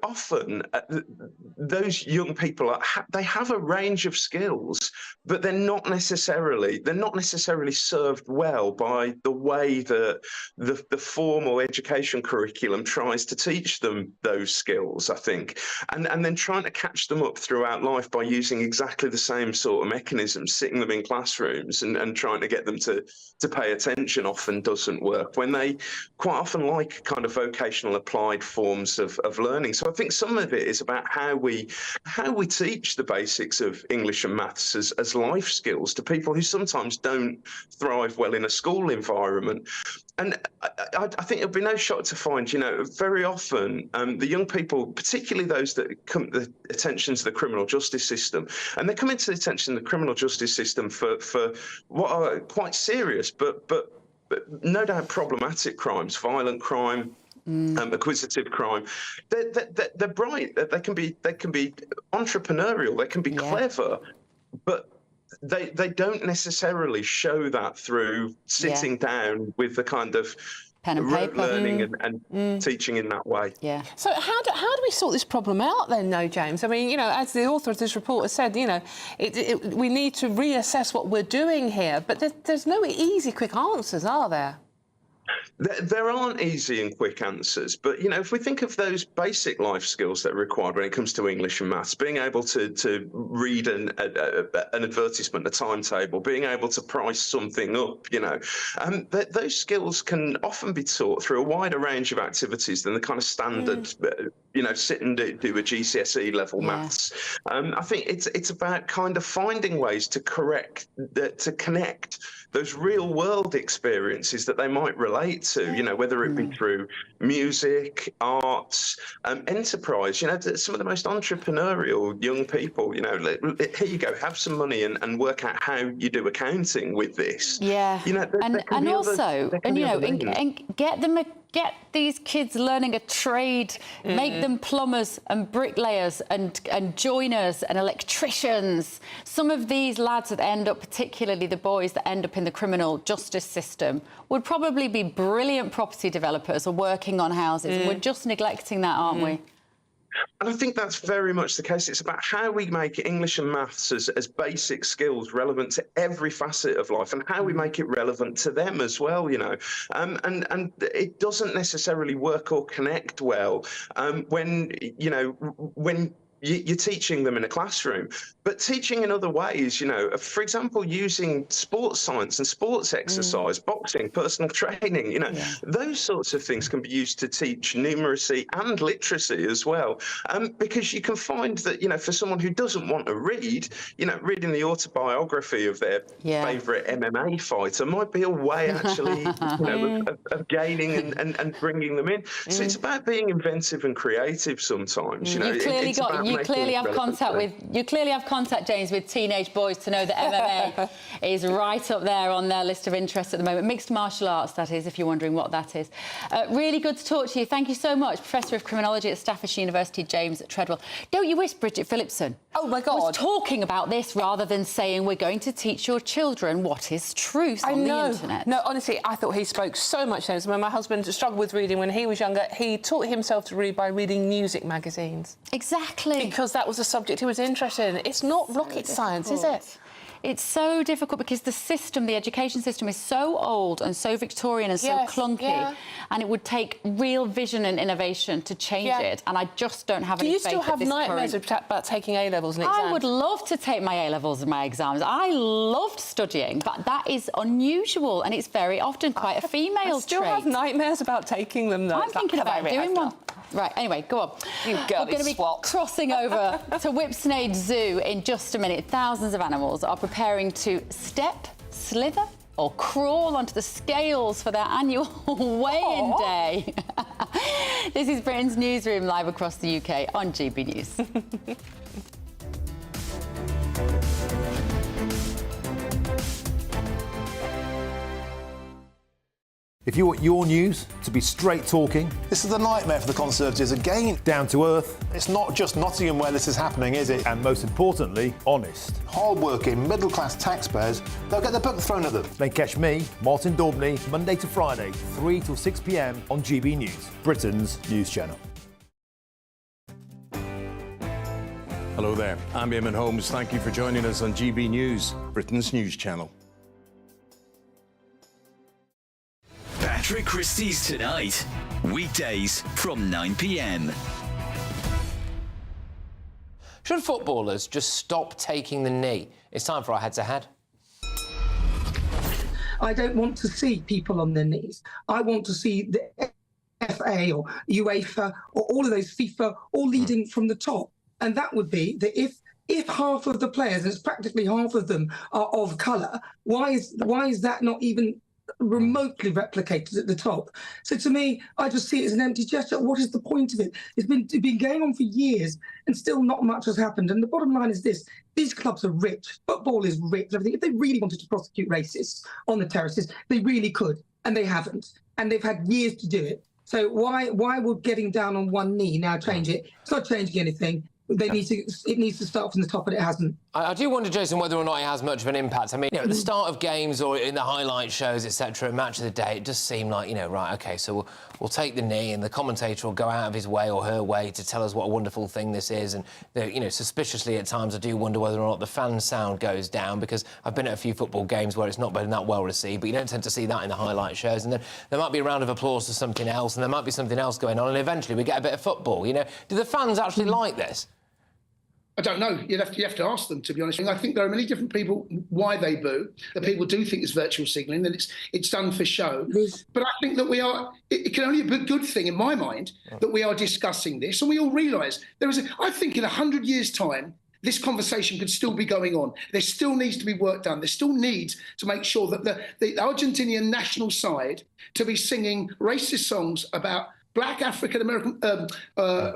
often those young people, they have a range of skills, but they're not necessarily served well by the way that the formal education curriculum tries to teach teach them those skills, I think, and then trying to catch them up throughout life by using exactly the same sort of mechanisms, sitting them in classrooms and trying to get them to pay attention often doesn't work, when they quite often like kind of vocational applied forms of learning. So I think some of it is about how we teach the basics of English and maths as life skills to people who sometimes don't thrive well in a school environment. And I think it'll be no shock to find, you know, very often the young people, particularly those that come to the attention to the criminal justice system, and they come into the attention of the criminal justice system for what are quite serious, but no doubt problematic crimes, violent crime, acquisitive crime. They're bright. They can be entrepreneurial. They can be clever, but they don't necessarily show that through sitting down with the kind of pen and rote paper learning and teaching in that way. Yeah. So how do we sort this problem out then, no, James? I mean, you know, as the author of this report has said, you know, we need to reassess what we're doing here, but there's no easy, quick answers, are there? There aren't easy and quick answers, but, you know, if we think of those basic life skills that are required when it comes to English and maths, being able to read an advertisement, a timetable, being able to price something up, you know, those skills can often be taught through a wider range of activities than the kind of standard, you know, sit and do a GCSE level maths. I think it's about kind of finding ways to connect those real world experiences that they might relate to, you know, whether it be through music, arts, enterprise. You know, some of the most entrepreneurial young people, you know, here you go, have some money and work out how you do accounting with this. Yeah. You know, and also, you know, and get these kids learning a trade, make them plumbers and bricklayers and joiners and electricians. Some of these lads that end up, particularly the boys that end up in the criminal justice system, would probably be brilliant property developers or working on houses. We're just neglecting that, aren't we? And I think that's very much the case. It's about how we make English and maths as basic skills relevant to every facet of life, and how we make it relevant to them as well, you know. And it doesn't necessarily work or connect well when, you know, when you're teaching them in a classroom, but teaching in other ways, you know, for example, using sports science and sports exercise, boxing, personal training, you know, those sorts of things can be used to teach numeracy and literacy as well. Because you can find that, you know, for someone who doesn't want to read, you know, reading the autobiography of their favourite MMA fighter might be a way, actually, you know, of gaining and bringing them in. So it's about being inventive and creative sometimes, you know. You clearly have contact, James, with teenage boys to know that MMA is right up there on their list of interests at the moment. Mixed martial arts, that is, if you're wondering what that is. Really good to talk to you. Thank you so much, Professor of Criminology at Staffordshire University, James Treadwell. Don't you wish Bridget Phillipson was talking about this rather than saying we're going to teach your children what is truth on the internet? No, honestly, I thought he spoke so much sense. When my husband struggled with reading when he was younger, he taught himself to read by reading music magazines. Exactly. Because that was a subject he was interested in. It's not rocket science, is it? It's so difficult because the system, the education system, is so old and so Victorian and so clunky, and it would take real vision and innovation to change it, and I just don't have any faith. Do you still have nightmares about taking A-levels and exams? I would love to take my A-levels and my exams. I loved studying, but that is unusual, and it's very often quite a female trait. I still have nightmares about taking them, though. I'm thinking about doing one. Right, anyway, go on. You girly We're going to be crossing over to Whipsnade Zoo in just a minute. Thousands of animals are preparing to step, slither or crawl onto the scales for their annual weigh-in day. This is Britain's Newsroom, live across the UK on GB News. If you want your news to be straight talking... This is the nightmare for the Conservatives again. Down to earth. It's not just Nottingham where this is happening, is it? And most importantly, honest. Hard-working, middle-class taxpayers, they'll get the book thrown at them. Then catch me, Martin Daubney, Monday to Friday, 3 till 6 p.m. on GB News, Britain's news channel. Hello there, I'm Eamon Holmes. Thank you for joining us on GB News, Britain's news channel. Patrick Christie's Tonight. Weekdays from 9 p.m. Should footballers just stop taking the knee? It's time for our head-to-head. I don't want to see people on their knees. I want to see the FA or UEFA or all of those FIFA all leading from the top. And that would be that if half of the players, and it's practically half of them, are of colour, why is that not even remotely replicated at the top? So to me, I just see it as an empty gesture. What is the point of it? It's been going on for years and still not much has happened. And the bottom line is this: these clubs are rich. Football is rich. Everything. If they really wanted to prosecute racists on the terraces, they really could, and they haven't. And they've had years to do it. So why would getting down on one knee now change it? It's not changing anything. It needs to start from the top, and it hasn't. I do wonder, Jason, whether or not it has much of an impact. I mean, at the start of games or in the highlight shows, etc., match of the day, it does seem like, right, OK, so we'll take the knee and the commentator will go out of his way or her way to tell us what a wonderful thing this is. And, suspiciously at times I do wonder whether or not the fan sound goes down, because I've been at a few football games where it's not been that well received, but you don't tend to see that in the highlight shows. And then there might be a round of applause for something else, and there might be something else going on, and eventually we get a bit of football. Do the fans actually like this? I don't know. You have to ask them, to be honest. I think there are many different people why they boo. That people do think it's virtual signalling, that it's done for show. But I think that it can only be a good thing in my mind that we are discussing this, and we all realise I think in 100 years' time, this conversation could still be going on. There still needs to be work done. There still needs to make sure that the Argentinian national side to be singing racist songs about black African-American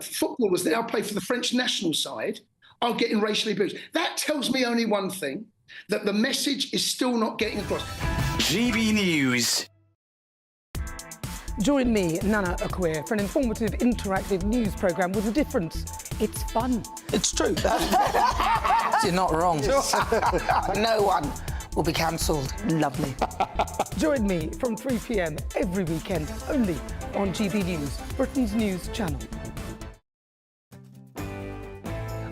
footballers that now play for the French national side are getting racially abused. That tells me only one thing, that the message is still not getting across. GB News. Join me, Nana Akwe, for an informative, interactive news programme with a difference. It's fun. It's true. You're not wrong. No one will be cancelled. Lovely. Join me from 3 p.m. every weekend, only on GB News, Britain's news channel.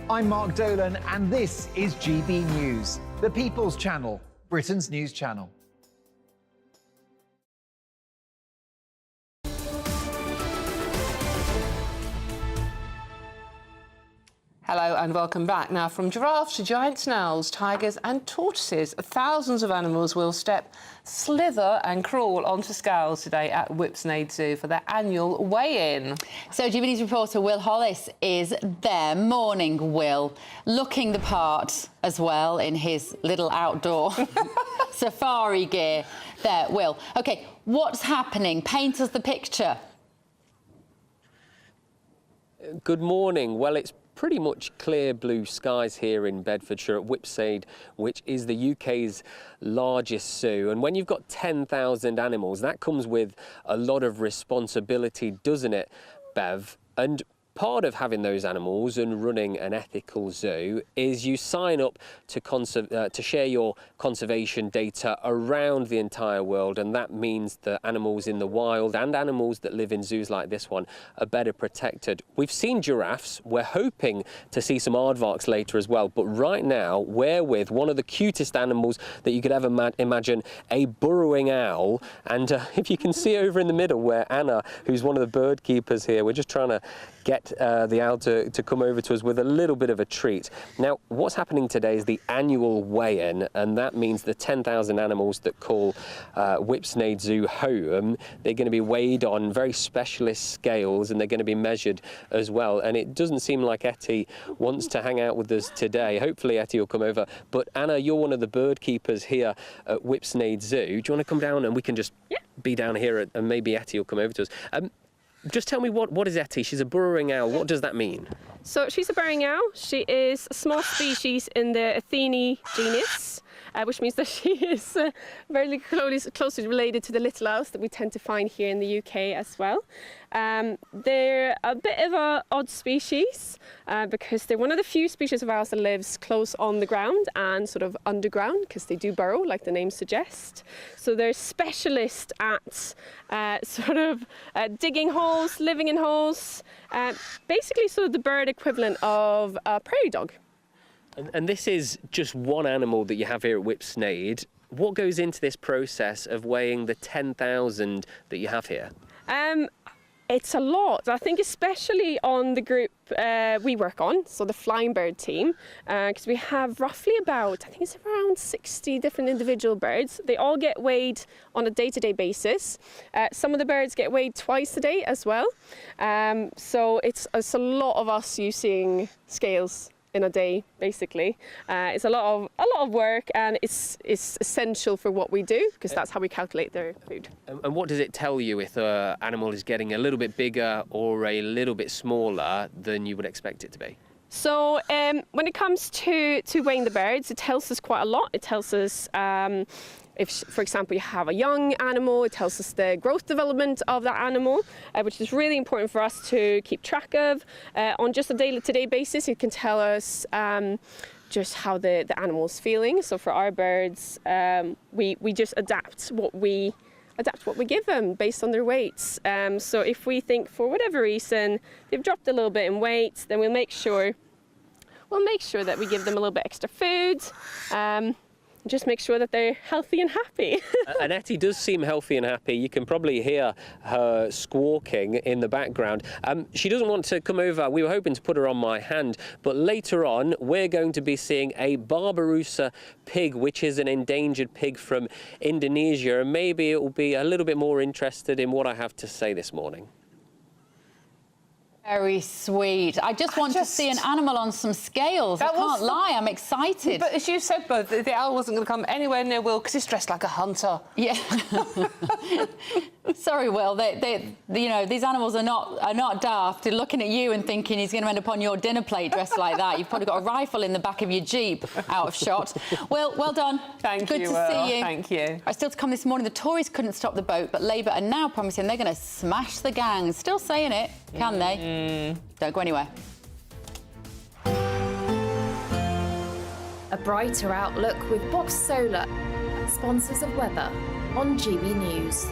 I'm Mark Dolan, and this is GB News, the People's Channel, Britain's news channel. Hello and welcome back. Now, from giraffes to giant snails, tigers and tortoises, thousands of animals will step, slither and crawl onto scales today at Whipsnade Zoo for their annual weigh-in. So GB News reporter Will Hollis is there. Morning, Will. Looking the part as well in his little outdoor safari gear. There, Will. OK, what's happening? Paint us the picture. Good morning. Well, it's pretty much clear blue skies here in Bedfordshire at Whipsnade, which is the UK's largest zoo. And when you've got 10,000 animals, that comes with a lot of responsibility, doesn't it, Bev? And part of having those animals and running an ethical zoo is you sign up to share your conservation data around the entire world, and that means that animals in the wild and animals that live in zoos like this one are better protected. We've seen giraffes. We're hoping to see some aardvarks later as well, but right now we're with one of the cutest animals that you could ever imagine, a burrowing owl. And if you can see over in the middle where Anna, who's one of the bird keepers here, we're just trying to get the owl to come over to us with a little bit of a treat. Now, what's happening today is the annual weigh-in, and that means the 10,000 animals that call Whipsnade Zoo home, they're going to be weighed on very specialist scales, and they're going to be measured as well. And it doesn't seem like Etty wants to hang out with us today. Hopefully Etty will come over. But Anna, you're one of the bird keepers here at Whipsnade Zoo. Do you want to come down and we can just be down here and maybe Etty will come over to us? Just tell me, what is Etty? She's a burrowing owl. What does that mean? So she's a burrowing owl. She is a small species in the Athene genus, which means that she is very closely related to the little owls that we tend to find here in the UK as well. They're a bit of an odd species because they're one of the few species of owls that lives close on the ground and sort of underground, because they do burrow, like the name suggests. So they're specialists at digging holes, living in holes, basically sort of the bird equivalent of a prairie dog. And this is just one animal that you have here at Whipsnade. What goes into this process of weighing the 10,000 that you have here? It's a lot. I think especially on the group we work on, so the flying bird team, because we have roughly about, I think it's around 60 different individual birds. They all get weighed on a day-to-day basis. Some of the birds get weighed twice a day as well. So it's a lot of us using scales in a day, basically. It's a lot of work, and it's essential for what we do, because that's how we calculate their food. And what does it tell you if an animal is getting a little bit bigger or a little bit smaller than you would expect it to be? So when it comes to weighing the birds, it tells us quite a lot. It tells us if, for example, you have a young animal, it tells us the growth development of that animal, which is really important for us to keep track of. On just a day-to-day basis, it can tell us just how the animal's feeling. So for our birds, we just adapt what we give them based on their weights. So if we think for whatever reason they've dropped a little bit in weight, then we'll make sure that we give them a little bit extra food. Just make sure that they're healthy and happy. And Etty does seem healthy and happy. You can probably hear her squawking in the background. She doesn't want to come over. We were hoping to put her on my hand, but later on we're going to be seeing a Barbaroussa pig, which is an endangered pig from Indonesia, and maybe it will be a little bit more interested in what I have to say this morning. Very sweet. I just want to see an animal on some scales. I can't lie, I'm excited. But as you said, Bud, the owl wasn't going to come anywhere near Will because he's dressed like a hunter. Yeah. Sorry, Will. You know, these animals are not daft. They're looking at you and thinking he's going to end up on your dinner plate dressed like that. You've probably got a rifle in the back of your Jeep, out of shot. Will, well done. Thank you, Good to see you. Thank you. Right, still to come this morning, the Tories couldn't stop the boat, but Labour are now promising they're going to smash the gangs. Still saying it, can they? Don't go anywhere. A brighter outlook with Box Solar, sponsors of weather on GB News.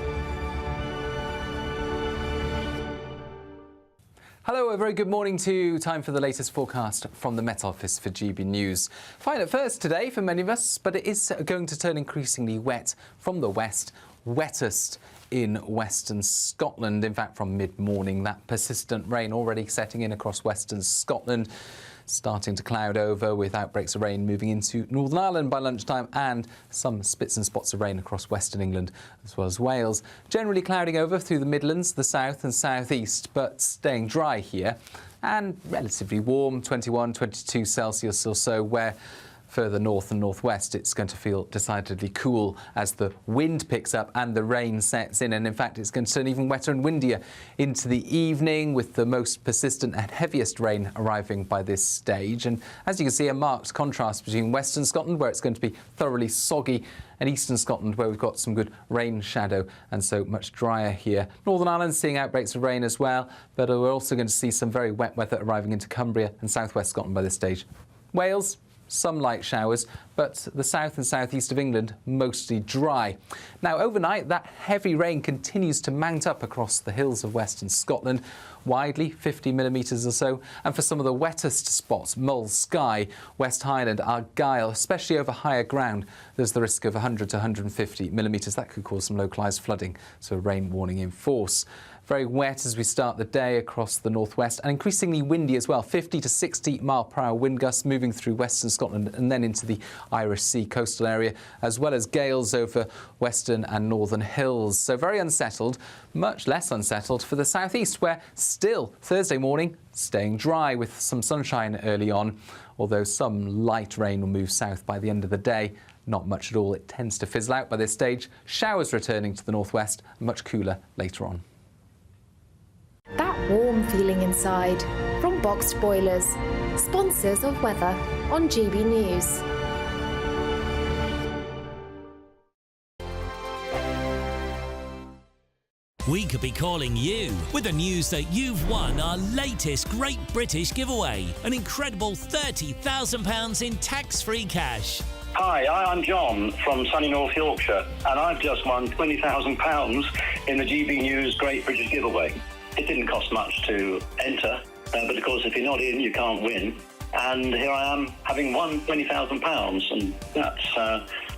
Hello, a very good morning to you. Time for the latest forecast from the Met Office for GB News. Fine at first today for many of us, but it is going to turn increasingly wet from the west, wettest in western Scotland. In fact, from mid-morning, that persistent rain already setting in across western Scotland, starting to cloud over with outbreaks of rain moving into Northern Ireland by lunchtime, and some spits and spots of rain across western England as well as Wales. Generally clouding over through the Midlands, the south and southeast, but staying dry here and relatively warm, 21, 22 Celsius or so, where further north and northwest it's going to feel decidedly cool as the wind picks up and the rain sets in. And in fact, it's going to turn even wetter and windier into the evening, with the most persistent and heaviest rain arriving by this stage. And as you can see, a marked contrast between western Scotland, where it's going to be thoroughly soggy, and eastern Scotland, where we've got some good rain shadow and so much drier here. Northern Ireland seeing outbreaks of rain as well, but we're also going to see some very wet weather arriving into Cumbria and southwest Scotland by this stage. Wales, some light showers, but the south and southeast of England mostly dry. Now, overnight, that heavy rain continues to mount up across the hills of western Scotland, widely 50 millimetres or so, and for some of the wettest spots, Mull, Skye, West Highland, Argyll, especially over higher ground, there's the risk of 100 to 150 millimetres. That could cause some localised flooding, so a rain warning in force. Very wet as we start the day across the northwest, and increasingly windy as well. 50 to 60 mile-per-hour wind gusts moving through western Scotland and then into the Irish Sea coastal area, as well as gales over western and northern hills. So very unsettled, much less unsettled for the southeast, where still Thursday morning staying dry with some sunshine early on, although some light rain will move south by the end of the day. Not much at all. It tends to fizzle out by this stage. Showers returning to the northwest, much cooler later on. That warm feeling inside from Boxed Boilers, sponsors of weather on GB News. We could be calling you with the news that you've won our latest Great British giveaway, an incredible £30,000 in tax-free cash. Hi, I'm John from sunny North Yorkshire, and I've just won £20,000 in the GB News Great British giveaway. It didn't cost much to enter, but of course if you're not in, you can't win. And here I am, having won £20,000, and that's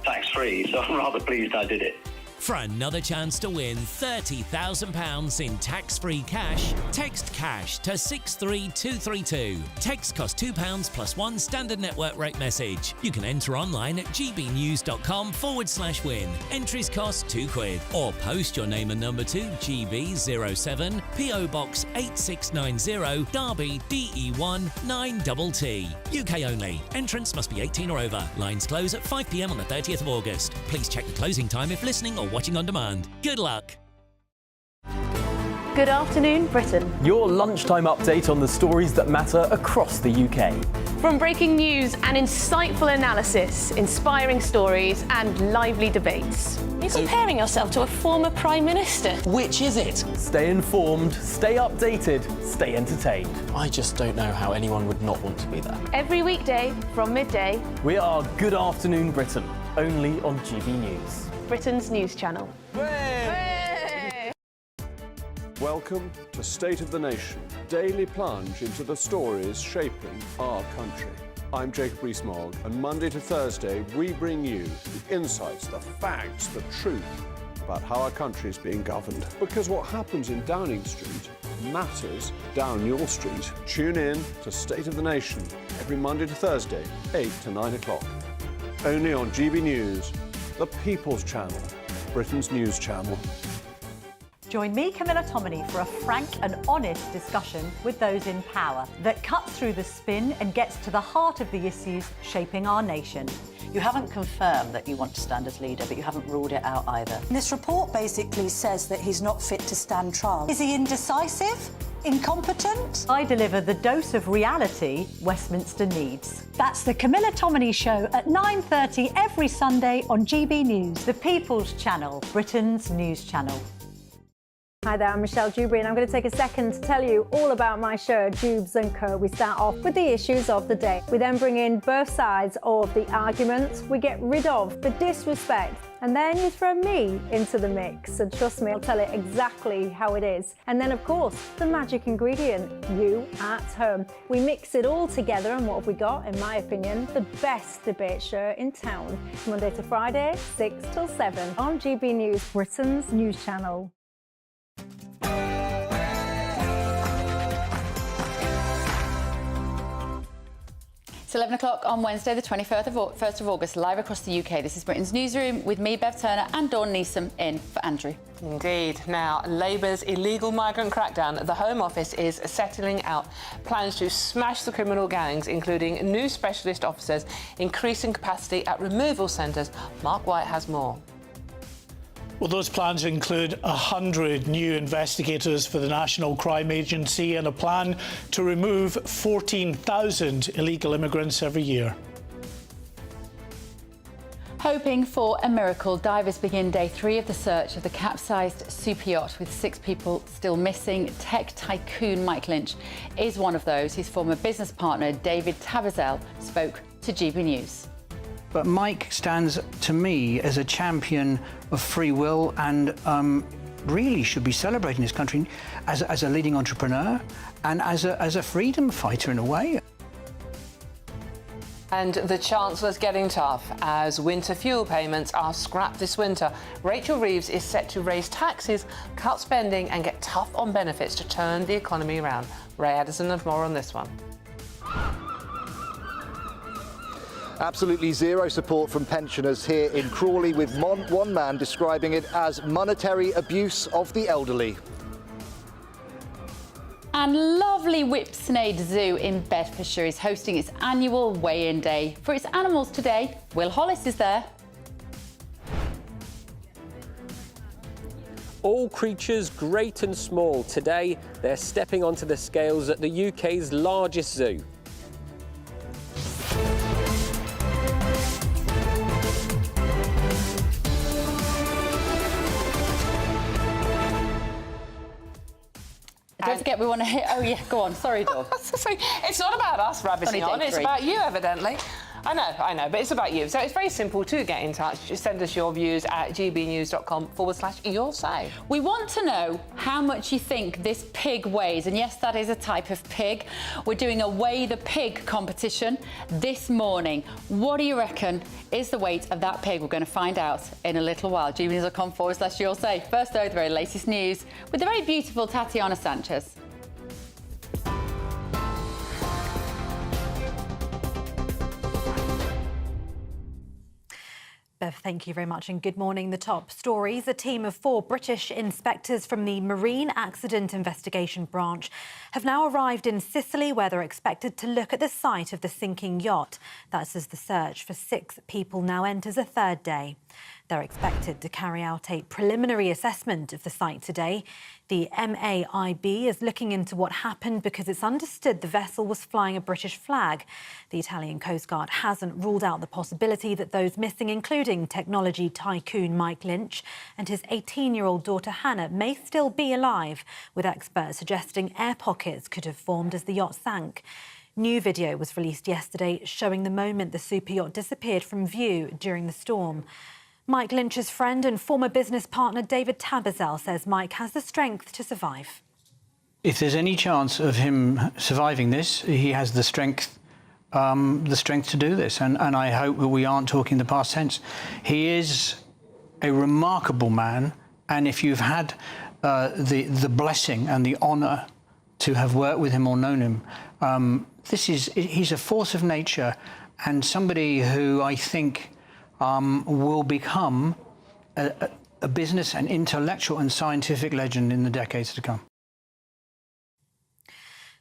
tax-free, so I'm rather pleased I did it. For another chance to win £30,000 in tax-free cash, text cash to 63232. Text costs £2 plus one standard network rate message. You can enter online at gbnews.com/win. Entries cost £2 or post your name and number to GB07 PO Box 8690 Derby DE1 9TT. UK only. Entrance must be 18 or over. Lines close at 5 p.m. on the 30th of August. Please check the closing time if listening or watching on demand. Good luck. Good afternoon, Britain. Your lunchtime update on the stories that matter across the UK. From breaking news and insightful analysis, inspiring stories and lively debates. You're comparing yourself to a former Prime Minister. Which is it? Stay informed, stay updated, stay entertained. I just don't know how anyone would not want to be there. Every weekday from midday. We are Good Afternoon Britain, only on GB News. Britain's news channel. Welcome to State of the Nation, daily plunge into the stories shaping our country. I'm Jacob Rees-Mogg, and Monday to Thursday we bring you the insights, the facts, the truth about how our country is being governed. Because what happens in Downing Street matters down your street. Tune in to State of the Nation every Monday to Thursday, 8 to 9 o'clock. Only on GB News, the People's Channel, Britain's news channel. Join me, Camilla Tominey, for a frank and honest discussion with those in power that cuts through the spin and gets to the heart of the issues shaping our nation. You haven't confirmed that you want to stand as leader, but you haven't ruled it out either. This report basically says that he's not fit to stand trial. Is he indecisive? Incompetent? I deliver the dose of reality Westminster needs. That's the Camilla Tominey Show at 9:30 every Sunday on GB News, the People's Channel, Britain's news channel. Hi there, I'm Michelle Dewberry and I'm going to take a second to tell you all about my show, Dubes & Co. We start off with the issues of the day. We then bring in both sides of the arguments. We get rid of the disrespect. And then you throw me into the mix. And trust me, I'll tell it exactly how it is. And then, of course, the magic ingredient, you at home. We mix it all together and what have we got, in my opinion, the best debate show in town. Monday to Friday, 6 till 7 on GB News, Britain's news channel. It's 11 o'clock on Wednesday, the 1st of August, live across the UK. This is Britain's Newsroom with me, Bev Turner, and Dawn Neeson in for Andrew. Indeed. Now, Labour's illegal migrant crackdown, the Home Office is settling out plans to smash the criminal gangs, including new specialist officers, increasing capacity at removal centres. Mark White has more. Well, those plans include 100 new investigators for the National Crime Agency and a plan to remove 14,000 illegal immigrants every year. Hoping for a miracle, divers begin day 3 of the search of the capsized super yacht with 6 people still missing. Tech tycoon Mike Lynch is one of those. His former business partner, David Tabazel, spoke to GB News. But Mike stands, to me, as a champion of free will and really should be celebrating this country as a leading entrepreneur and as a freedom fighter in a way. And the Chancellor's getting tough as winter fuel payments are scrapped this winter. Rachel Reeves is set to raise taxes, cut spending and get tough on benefits to turn the economy around. Ray Addison and more on this one. Absolutely zero support from pensioners here in Crawley, with one man describing it as monetary abuse of the elderly. And lovely Whipsnade Zoo in Bedfordshire is hosting its annual weigh-in day. For its animals today, Will Hollis is there. All creatures, great and small, today they're stepping onto the scales at the UK's largest zoo. Don't forget, we want to hit... Oh, yeah, go on. Sorry, Dawn. It's not about us rabbiting on, it's about you, evidently. I know, but it's about you. So it's very simple to get in touch. Just send us your views at gbnews.com/your say. We want to know how much you think this pig weighs. And yes, that is a type of pig. We're doing a Weigh the Pig competition this morning. What do you reckon is the weight of that pig? We're going to find out in a little while. gbnews.com/your say. First, though, the very latest news with the very beautiful Tatiana Sanchez. Bev, thank you very much and good morning. The top stories. A team of 4 British inspectors from the Marine Accident Investigation Branch have now arrived in Sicily, where they're expected to look at the site of the sinking yacht. That's as the search for 6 people now enters a 3rd day. They're expected to carry out a preliminary assessment of the site today. The MAIB is looking into what happened because it's understood the vessel was flying a British flag. The Italian Coast Guard hasn't ruled out the possibility that those missing, including technology tycoon Mike Lynch and his 18-year-old daughter Hannah, may still be alive, with experts suggesting air pockets could have formed as the yacht sank. New video was released yesterday showing the moment the super yacht disappeared from view during the storm. Mike Lynch's friend and former business partner David Tabazel says Mike has the strength to survive. If there's any chance of him surviving this, he has the strength to do this. And I hope that we aren't talking the past tense. He is a remarkable man. And if you've had the blessing and the honour to have worked with him or known him, he's a force of nature and somebody who I think will become a business and intellectual and scientific legend in the decades to come.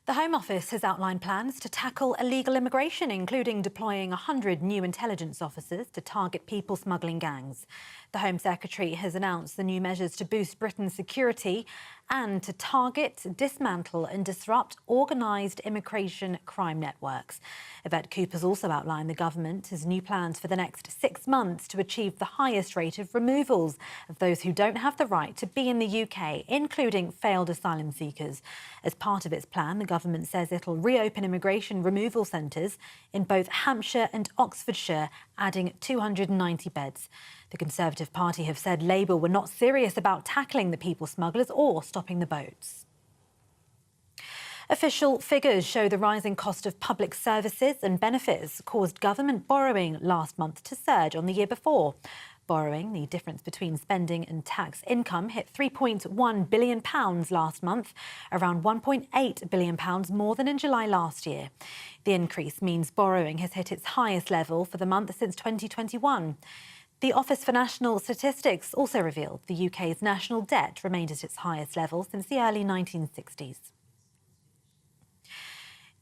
The Home Office has outlined plans to tackle illegal immigration, including deploying 100 new intelligence officers to target people smuggling gangs. The Home Secretary has announced the new measures to boost Britain's security and to target, dismantle and disrupt organised immigration crime networks. Yvette Cooper's also outlined the government has new plans for the next 6 months to achieve the highest rate of removals of those who don't have the right to be in the UK, including failed asylum seekers. As part of its plan, the government says it'll reopen immigration removal centres in both Hampshire and Oxfordshire, adding 290 beds. The Conservative Party have said Labour were not serious about tackling the people smugglers or stopping the boats. Official figures show the rising cost of public services and benefits caused government borrowing last month to surge on the year before. Borrowing, the difference between spending and tax income, hit £3.1 billion last month, around £1.8 billion more than in July last year. The increase means borrowing has hit its highest level for the month since 2021. The Office for National Statistics also revealed the UK's national debt remained at its highest level since the early 1960s.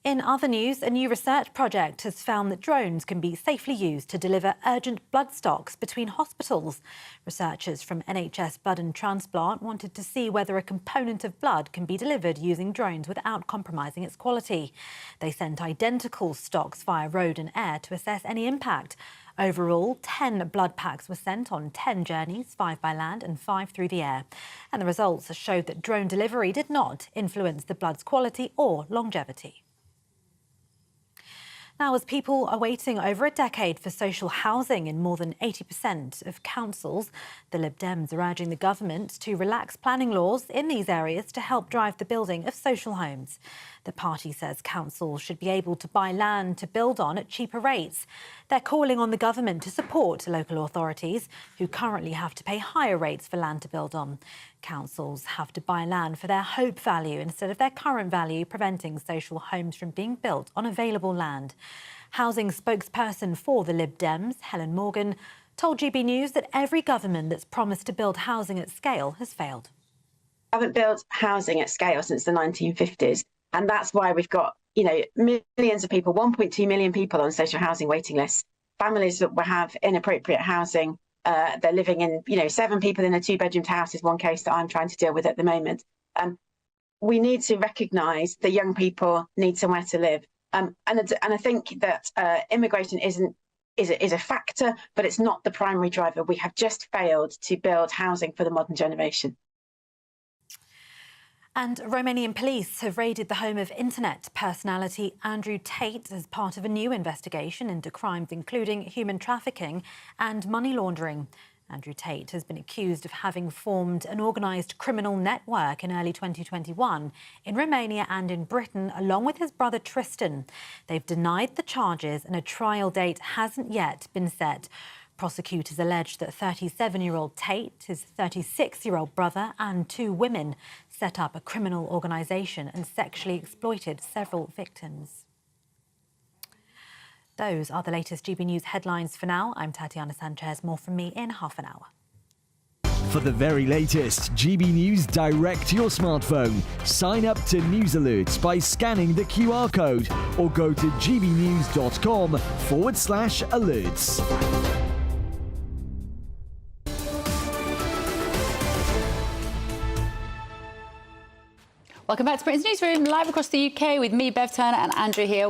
In other news, a new research project has found that drones can be safely used to deliver urgent blood stocks between hospitals. Researchers from NHS Blood and Transplant wanted to see whether a component of blood can be delivered using drones without compromising its quality. They sent identical stocks via road and air to assess any impact. Overall, 10 blood packs were sent on 10 journeys, 5 by land and 5 through the air. And the results showed that drone delivery did not influence the blood's quality or longevity. Now, as people are waiting over a decade for social housing in more than 80% of councils, the Lib Dems are urging the government to relax planning laws in these areas to help drive the building of social homes. The party says councils should be able to buy land to build on at cheaper rates. They're calling on the government to support local authorities who currently have to pay higher rates for land to build on. Councils have to buy land for their hope value instead of their current value, preventing social homes from being built on available land. Housing spokesperson for the Lib Dems, Helen Morgan, told GB News that every government that's promised to build housing at scale has failed. We haven't built housing at scale since the 1950s. And that's why we've got, millions of people, 1.2 million people on social housing waiting lists, families that will have inappropriate housing. They're living in, 7 people in a 2-bedroomed house is one case that I'm trying to deal with at the moment. We need to recognise that young people need somewhere to live. And I think that immigration is a factor, but it's not the primary driver. We have just failed to build housing for the modern generation. And Romanian police have raided the home of internet personality Andrew Tate as part of a new investigation into crimes including human trafficking and money laundering. Andrew Tate has been accused of having formed an organised criminal network in early 2021 in Romania and in Britain, along with his brother Tristan. They've denied the charges and a trial date hasn't yet been set. Prosecutors allege that 37-year-old Tate, his 36-year-old brother and 2 women set up a criminal organisation and sexually exploited several victims. Those are the latest GB News headlines for now. I'm Tatiana Sanchez. More from me in half an hour. For the very latest GB News direct to your smartphone, sign up to News Alerts by scanning the QR code or go to gbnews.com/alerts. Welcome back to Britain's Newsroom, live across the UK with me, Bev Turner, and Andrew here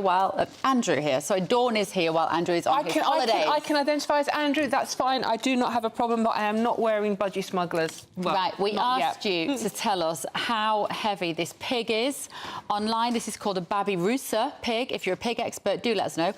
Sorry, Dawn is here while Andrew is on his holidays. I can identify as Andrew, that's fine. I do not have a problem, but I am not wearing budgie smugglers. Well, right, we asked you to tell us how heavy this pig is. Online, this is called a Baby Rusa pig. If you're a pig expert, do let us know.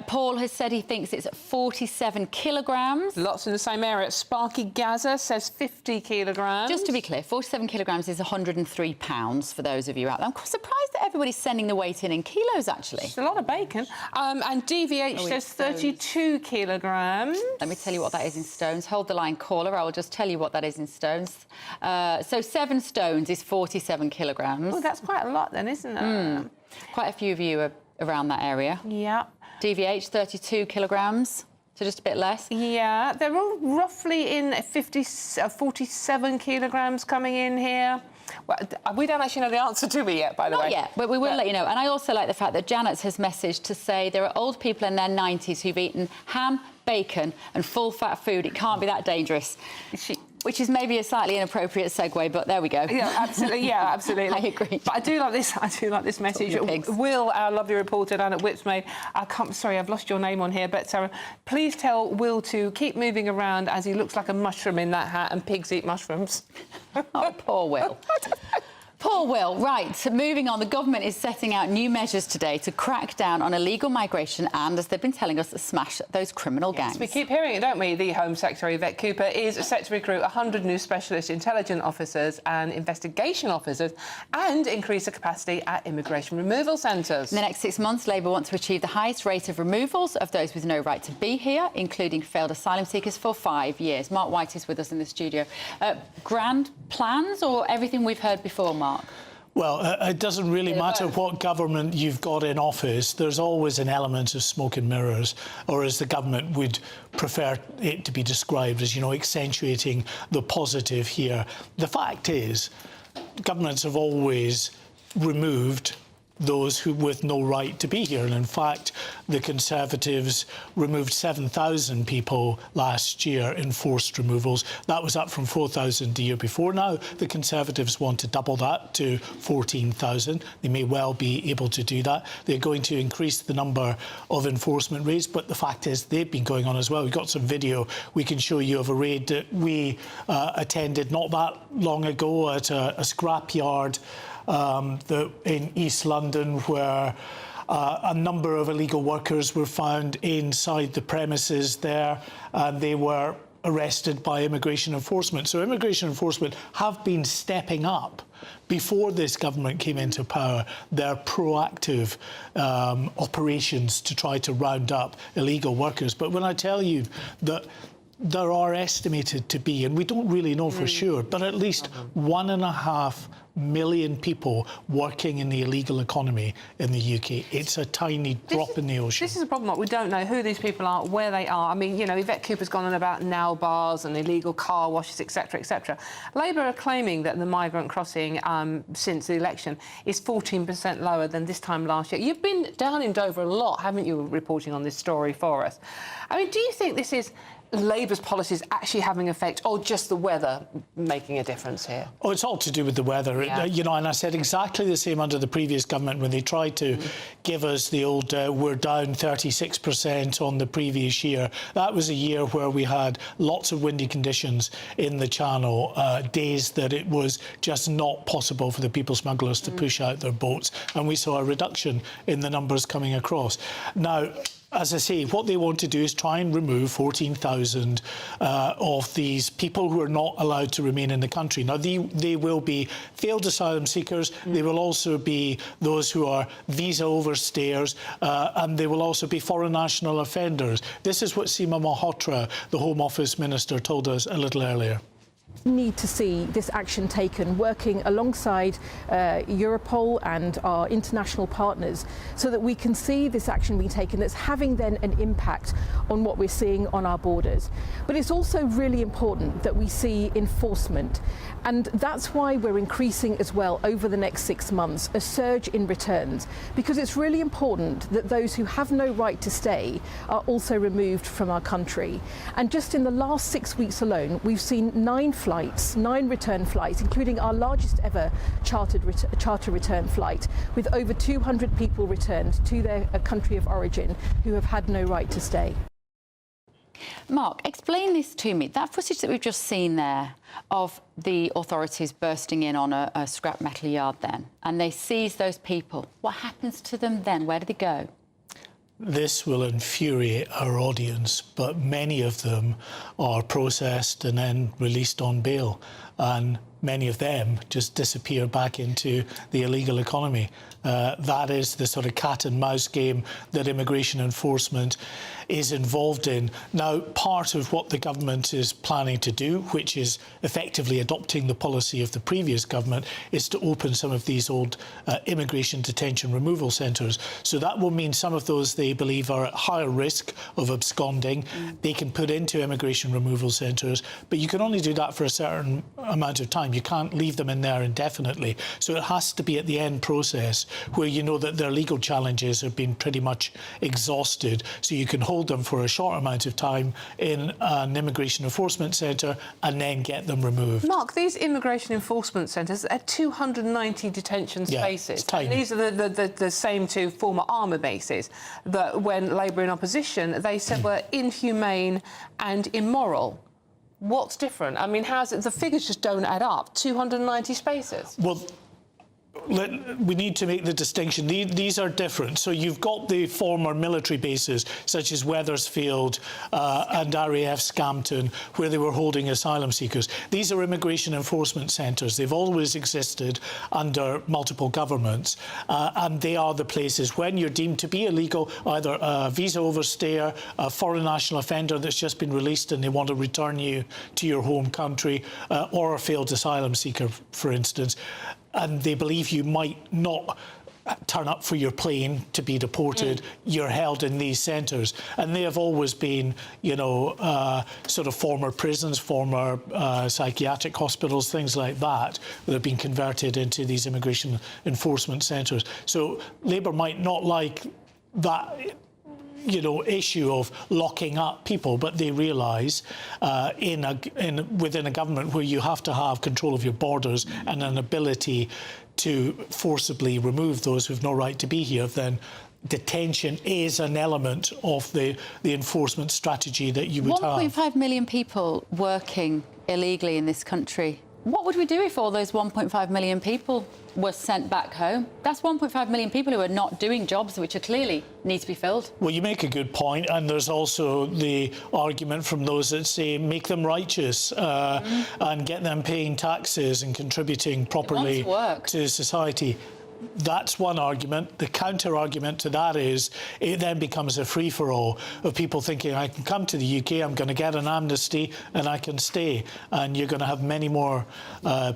Paul has said he thinks it's 47 kilograms. Lots in the same area. Sparky Gaza says 50 kilograms. Just to be clear, 47 kilograms is 103 pounds. For those of you out there. I'm surprised that everybody's sending the weight in kilos, actually. It's a lot of bacon. And DVH says 32 kilograms. Let me tell you what that is in stones. Hold the line, caller. I will just tell you what that is in stones. So 7 stones is 47 kilograms. Oh, that's quite a lot then, isn't it? Quite a few of you are around that area. Yeah. DVH, 32 kilograms. So just a bit less? Yeah, they're all roughly in 47 kilograms coming in here. Well, we don't actually know the answer to it yet, by the way. Not yet, but we will let you know. And I also like the fact that Janet has messaged to say there are old people in their 90s who've eaten ham, bacon and full-fat food. It can't be that dangerous. Which is maybe a slightly inappropriate segue, but there we go. Yeah, absolutely. Yeah, absolutely. I agree. But I do like this. I do like this message. Will, our lovely reporter down at Whipsmade, sorry, I've lost your name on here, but Sarah, please tell Will to keep moving around as he looks like a mushroom in that hat, and pigs eat mushrooms. Oh, poor Will. Poor Will. Right, moving on. The government is setting out new measures today to crack down on illegal migration and, as they've been telling us, smash those criminal gangs. Yes, we keep hearing it, don't we? The Home Secretary, Yvette Cooper, is set to recruit 100 new specialist intelligence officers and investigation officers and increase the capacity at immigration removal centres. In the next 6 months, Labour want to achieve the highest rate of removals of those with no right to be here, including failed asylum seekers, for 5 years. Mark White is with us in the studio. Grand plans or everything we've heard before, Mark? Well, it doesn't really matter what government you've got in office. There's always an element of smoke and mirrors, or as the government would prefer it to be described as, accentuating the positive here. The fact is, governments have always removed those with no right to be here. And in fact, the Conservatives removed 7,000 people last year in forced removals. That was up from 4,000 the year before. Now, the Conservatives want to double that to 14,000. They may well be able to do that. They're going to increase the number of enforcement raids, but the fact is they've been going on as well. We've got some video we can show you of a raid that we attended not that long ago at a scrapyard in East London, where a number of illegal workers were found inside the premises there, and they were arrested by immigration enforcement. So immigration enforcement have been stepping up before this government came into power their proactive operations to try to round up illegal workers. But when I tell you that there are estimated to be, and we don't really know for sure, but at least 1.5 million people working in the illegal economy in the UK. It's a tiny drop in the ocean. This is a problem. We don't know who these people are, where they are. I mean, Yvette Cooper's gone on about now bars and illegal car washes, etc., etc. Labour are claiming that the migrant crossing since the election is 14% lower than this time last year. You've been down in Dover a lot, haven't you, reporting on this story for us? I mean, do you think this is Labour's policies actually having effect, or just the weather making a difference here? Oh, it's all to do with the weather. Yeah. You know, and I said exactly the same under the previous government when they tried to give us the old we're down 36% on the previous year. That was a year where we had lots of windy conditions in the Channel, days that it was just not possible for the people smugglers to push out their boats, and we saw a reduction in the numbers coming across. Now, as I say, what they want to do is try and remove 14,000 of these people who are not allowed to remain in the country. Now, they will be failed asylum seekers. They will also be those who are visa overstayers, and they will also be foreign national offenders. This is what Seema Malhotra, the Home Office Minister, told us a little earlier. Need to see this action taken, working alongside Europol and our international partners, so that we can see this action being taken that's having then an impact on what we're seeing on our borders. But it's also really important that we see enforcement, and that's why we're increasing as well over the next 6 months a surge in returns, because it's really important that those who have no right to stay are also removed from our country. And just in the last 6 weeks alone, we've seen 9 return flights, including our largest ever charter return flight, with over 200 people returned to their country of origin who have had no right to stay. Mark, explain this to me. That footage that we've just seen there of the authorities bursting in on a scrap metal yard then, and they seize those people. What happens to them then? Where do they go? This will infuriate our audience, but many of them are processed and then released on bail, and many of them just disappear back into the illegal economy. That is the sort of cat and mouse game that immigration enforcement is involved in. Now, part of what the government is planning to do, which is effectively adopting the policy of the previous government, is to open some of these old immigration detention removal centres. So that will mean some of those they believe are at higher risk of absconding. They can put into immigration removal centres, but you can only do that for a certain amount of time. You can't leave them in there indefinitely. So it has to be at the end process where you know that their legal challenges have been pretty much exhausted, so you can hold them for a short amount of time in an immigration enforcement centre and then get them removed. Mark, these immigration enforcement centres are 290 detention spaces. Tiny. And these are the same two former army bases that, when Labour in opposition, they said were inhumane and immoral. What's different? I mean, how's it? The figures just don't add up. 290 spaces. Well, we need to make the distinction. These are different. So you've got the former military bases, such as Wethersfield and RAF Scampton, where they were holding asylum seekers. These are immigration enforcement centres. They've always existed under multiple governments, and they are the places when you're deemed to be illegal, either a visa overstayer, a foreign national offender that's just been released and they want to return you to your home country, or a failed asylum seeker, for instance, and they believe you might not turn up for your plane to be deported, you're held in these centres. And they have always been, you know, sort of former prisons, former psychiatric hospitals, things like that have been converted into these immigration enforcement centres. So Labour might not like that, you know, issue of locking up people, but they realise within a government where you have to have control of your borders and an ability to forcibly remove those who have no right to be here, then detention is an element of the enforcement strategy that you would have. 1.5 million people working illegally in this country. What would we do if all those 1.5 million people were sent back home? That's 1.5 million people who are not doing jobs which are clearly need to be filled. Well, you make a good point, and there's also the argument from those that say make them righteous and get them paying taxes and contributing properly to society. That's one argument. The counter-argument to that is it then becomes a free-for-all of people thinking, I can come to the UK, I'm going to get an amnesty and I can stay. And you're going to have many more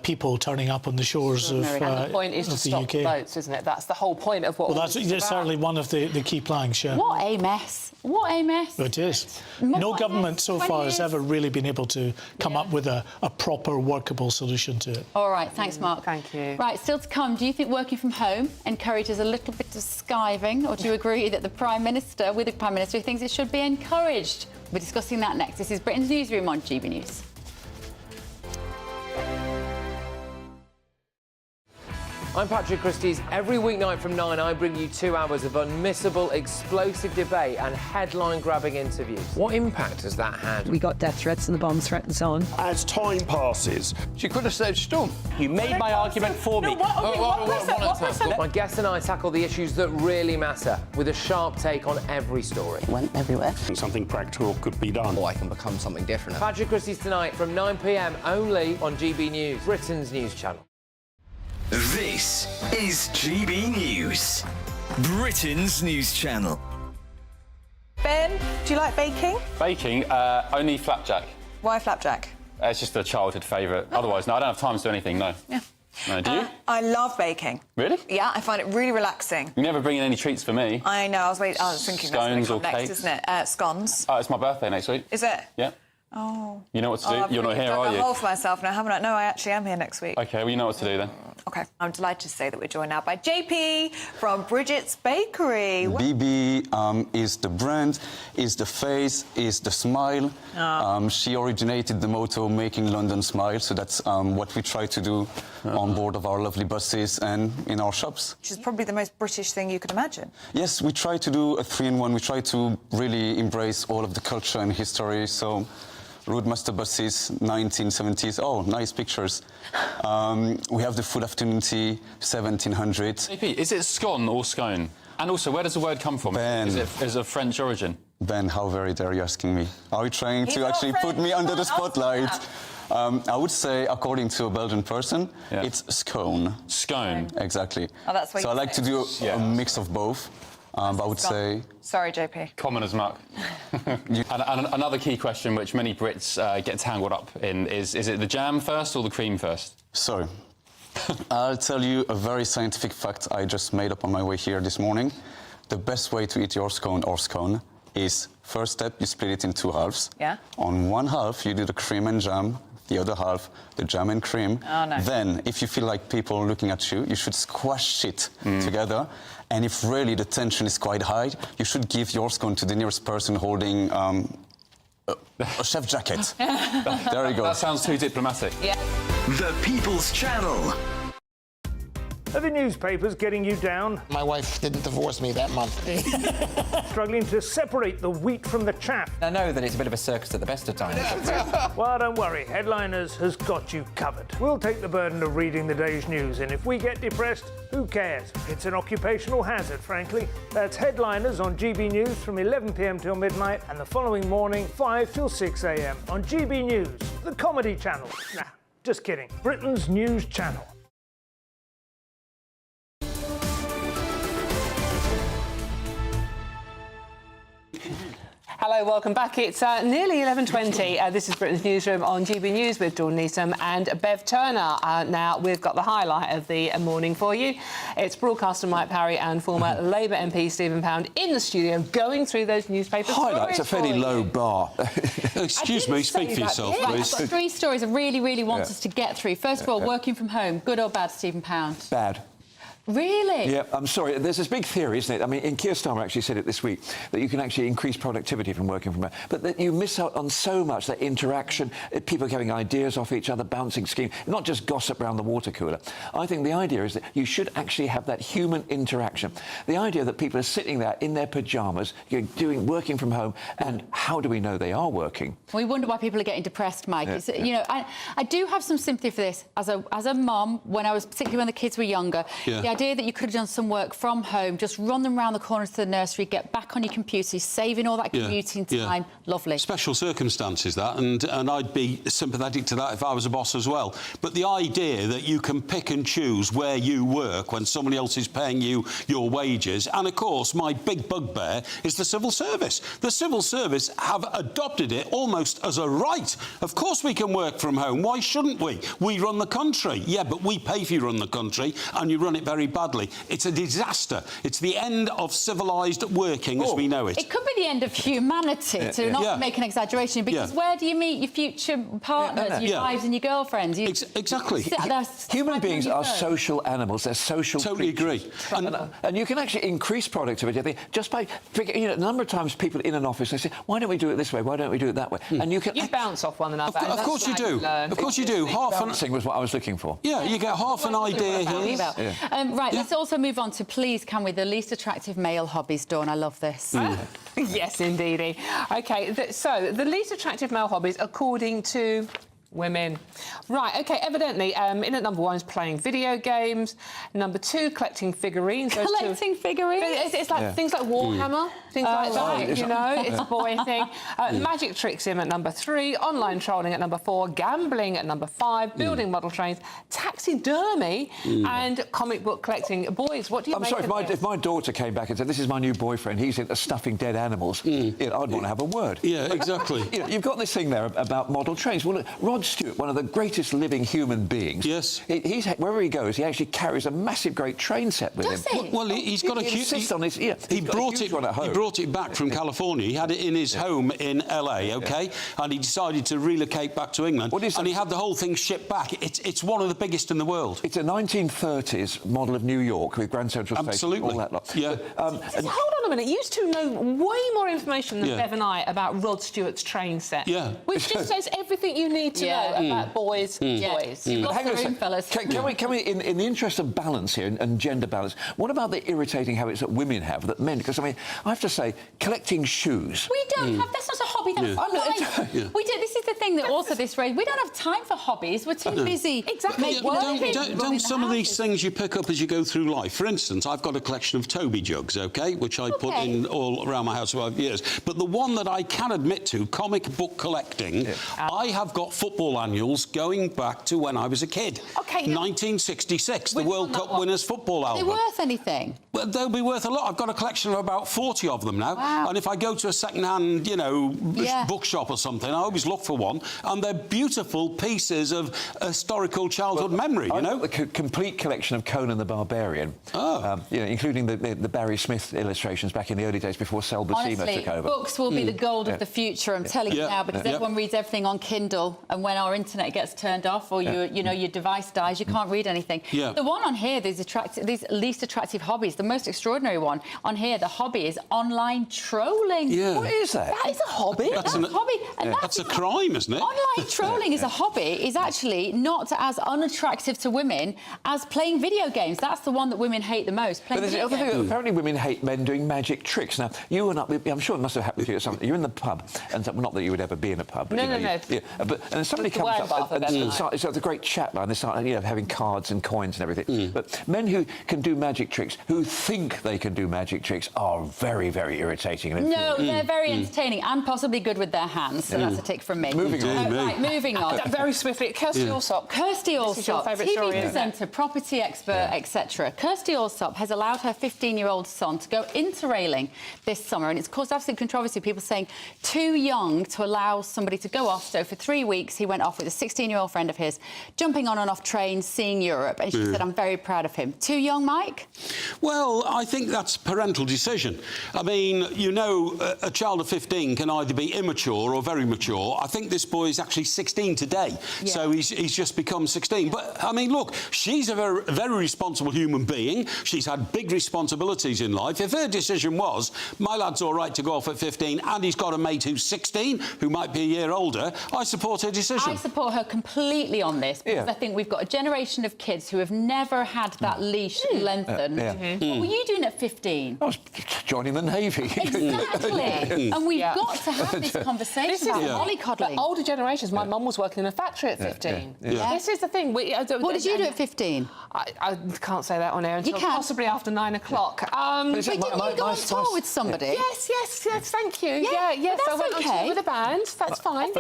people turning up on the shores of the UK. And the point is to stop the boats, isn't it? That's the whole point of what Well, that's certainly one of the key planks, yeah. What a mess. What a mess. It is. No government so far has ever really been able to come up with a proper, workable solution to it. All right, thanks, Mark. Thank you. Right, still to come, do you think working from home encourages a little bit of skiving, or do you agree that the Prime Minister, with the Prime Minister, thinks it should be encouraged? We're discussing that next. This is Britain's Newsroom on GB News. I'm Patrick Christie's. Every weeknight from 9, I bring you 2 hours of unmissable, explosive debate and headline-grabbing interviews. What impact has that had? We got death threats and the bomb threats on. As time passes, she could have said storm. You made my argument for me. My guest and I tackle the issues that really matter, with a sharp take on every story. Went everywhere. Something practical could be done. Or I can become something different. Patrick Christie's tonight from 9 p.m. only on GB News, Britain's news channel. This is GB News, Britain's news channel. Ben, do you like baking? Baking? Only flapjack. Why flapjack? It's just a childhood favourite. Otherwise, no, I don't have time to do anything, no. Yeah. No, do you? I love baking. Really? Yeah, I find it really relaxing. You never bring in any treats for me. I know, I was thinking Scones that's or next, cakes? isn't it? Scones. Oh, it's my birthday next week. Is it? Yeah. Oh. You know what to do? I've You're not really here, dug are a you? hole for myself now, haven't I? No, I actually am here next week. OK, well, you know what to do then. OK. I'm delighted to say that we're joined now by JP from Bridget's Bakery. BB is the brand, is the face, is the smile. She originated the motto, making London smile, so that's what we try to do on board of our lovely buses and in our shops. Which is probably the most British thing you could imagine. Yes, we try to do a 3-in-1. We try to really embrace all of the culture and history, so Roadmaster buses, 1970s. Oh, nice pictures. We have the full afternoon tea, 1700. JP, is it scone or scone? And also, where does the word come from? Ben. Is it of French origin? Ben, how very dare you asking me? Are you trying to actually put me under the spotlight? I would say, according to a Belgian person, it's scone. Scone. Exactly. Oh, that's what so I like to do a mix of both. But I would say... Sorry, JP. Common as muck. and another key question which many Brits get tangled up in is it the jam first or the cream first? So, I'll tell you a very scientific fact I just made up on my way here this morning. The best way to eat your scone or scone is, first step, you split it in 2 halves. Yeah. On one half, you do the cream and jam. The other half, the jam and cream. Oh, no. Then, if you feel like people are looking at you, you should squash it together. And if really the tension is quite high, you should give your scone to the nearest person holding a chef jacket. There you go. That sounds too diplomatic. Yeah. The People's Channel. Are the newspapers getting you down? My wife didn't divorce me that month. Struggling to separate the wheat from the chaff? I know that it's a bit of a circus at the best of times. Well, don't worry. Headliners has got you covered. We'll take the burden of reading the day's news, and if we get depressed, who cares? It's an occupational hazard, frankly. That's Headliners on GB News from 11 p.m. till midnight, and the following morning, 5 till 6 a.m. on GB News, the comedy channel. Nah, just kidding. Britain's news channel. Hello, welcome back. It's nearly 11:20. This is Britain's Newsroom on GB News with Dawn Neeson and Bev Turner. Now, we've got the highlight of the morning for you. It's broadcaster Mike Parry and former Labour MP Stephen Pound in the studio going through those newspaper stories. Highlight's a fairly low bar. Excuse me, speak for yourself, please. I've got 3 stories I really want us to get through. First of all, working from home, good or bad, Stephen Pound? Bad. Really? Yeah, I'm sorry. There's this big theory, isn't it? I mean, Keir Starmer actually said it this week, that you can actually increase productivity from working from home, but that you miss out on so much, that interaction, people getting ideas off each other, bouncing schemes, not just gossip around the water cooler. I think the idea is that you should actually have that human interaction. The idea that people are sitting there in their pyjamas, working from home, and how do we know they are working? We wonder why people are getting depressed, Mike. Yeah. You know, I do have some sympathy for this. As a mum, particularly when the kids were younger, the idea that you could have done some work from home, just run them around the corner to the nursery, get back on your computer, saving all that commuting time, lovely. Special circumstances, that, and I'd be sympathetic to that if I was a boss as well. But the idea that you can pick and choose where you work when somebody else is paying you your wages, and of course my big bugbear is the civil service. The civil service have adopted it almost as a right. Of course we can work from home. Why shouldn't we? We run the country. Yeah, but we pay for you run the country, and you run it very very badly. It's a disaster. It's the end of civilised working as we know it. It could be the end of humanity, to not make an exaggeration, because where do you meet your future partners, your wives and your girlfriends? Exactly. Human beings are social animals. They're social creatures. And you can actually increase productivity, I think, just by figuring, a number of times people in an office, they say, why don't we do it this way? Why don't we do it that way? And you can... You bounce off one another. Of course you do. Of course you do. Bouncing was what I was looking for. Yeah, you get half an idea here. Right, let's also move on to, please, can we, the least attractive male hobbies, Dawn? I love this. Yes, indeedy. OK, so the least attractive male hobbies, according to women. Right, OK, evidently, in at number 1 is playing video games. Number 2, collecting figurines. Collecting figurines? It's like things like Warhammer, things like that, you know, it's a boy thing. Magic tricks in at number 3, online trolling at number 4, gambling at number 5, building model trains, taxidermy and comic book collecting. Boys, what do you make of this? If my daughter came back and said, this is my new boyfriend, he's into stuffing dead animals, I'd want to have a word. Yeah, exactly. You've got this thing there about model trains. Well, look, Rod Stewart, one of the greatest living human beings. Yes. He's wherever he goes, he actually carries a massive, great train set with him. Well, he's got a huge... He brought it back from California. He had it in his home in LA, OK? And he decided to relocate back to England. And he had the whole thing shipped back. It's one of the biggest in the world. It's a 1930s model of New York with Grand Central Station. Absolutely. All that lot. Yeah. Hold on a minute. You two know way more information than Bev and I about Rod Stewart's train set. Yeah. Which just says everything you need to know about boys. Boys. Hang on a second. Can we, in the interest of balance here and gender balance, what about the irritating habits that women have that men? Because I mean, I have to say, collecting shoes. We don't have. That's not a hobby. That's fine. We do. This is the thing that also this raised. We don't have time for hobbies. We're too busy. Exactly. Don't some of these things you pick up as you go through life. For instance, I've got a collection of Toby jugs, OK, which I put in all around my house for 5 years. But the one that I can admit to, comic book collecting, I have got football annuals going back to when I was a kid. OK. 1966, the World Cup winners football album. Are they worth anything? Well, they'll be worth a lot. I've got a collection of about 40 of them now. Wow. And if I go to a second-hand, bookshop or something, I always look for one. And they're beautiful pieces of historical childhood memory, you know? The complete collection of Conan the Barbarian. Including the Barry Smith illustrations back in the early days before Sel Buscema took over. Books will be the gold of the future, I'm telling you now, because everyone reads everything on Kindle, and when our internet gets turned off or your device dies, you can't read anything. The one on here, these least attractive hobbies, the most extraordinary one on here, the hobby is online trolling. What is that? That is a hobby. That's a hobby. And that's a crime, isn't it? Online trolling is a hobby, is actually not as unattractive to women as playing video games. That's the one that women hate the most. But there's the other thing, apparently women hate men doing magic tricks. Now, you and I'm sure it must have happened to you or something. You're in the pub, and not that you would ever be in a pub. But, and somebody comes up and it's a great chat line. They start having cards and coins and everything. But men who can do magic tricks, who think they can do magic tricks, are very, very irritating. No, they're very entertaining and possibly good with their hands. So that's a tick from me. Moving on. Right, moving on. Very swiftly, Kirsty Allsop. Kirsty Allsop, TV story, presenter, property expert, etc. Kirsty Allsop has allowed her 15-year-old son to go interrailing this summer, and it's caused absolute controversy. People saying too young to allow somebody to go off. So for 3 weeks, he went off with a 16-year-old friend of his, jumping on and off trains, seeing Europe. And she said, I'm very proud of him. Too young, Mike? Well, I think that's a parental decision. I mean, a child of 15 can either be immature or very mature. I think this boy is actually 16 today, so he's just become 16. But, I mean, look, she's a very, very responsible human being. She's had big responsibilities in life. If her decision was, my lad's all right to go off at 15 and he's got a mate who's 16, who might be a year older, I support her decision. I support her completely on this, because I think we've got a generation of kids who have never had that leash lengthened. What were you doing at 15? I was joining the Navy. Exactly. And we've got to have this conversation about mollycoddling. Older generations, my mum was working in a factory at 15. This is the thing. What did you do at 15? I can't say that on air until possibly after 9 o'clock. But didn't you go on tour with somebody? Yes, thank you. Yes, I went on tour with a band. That's fine.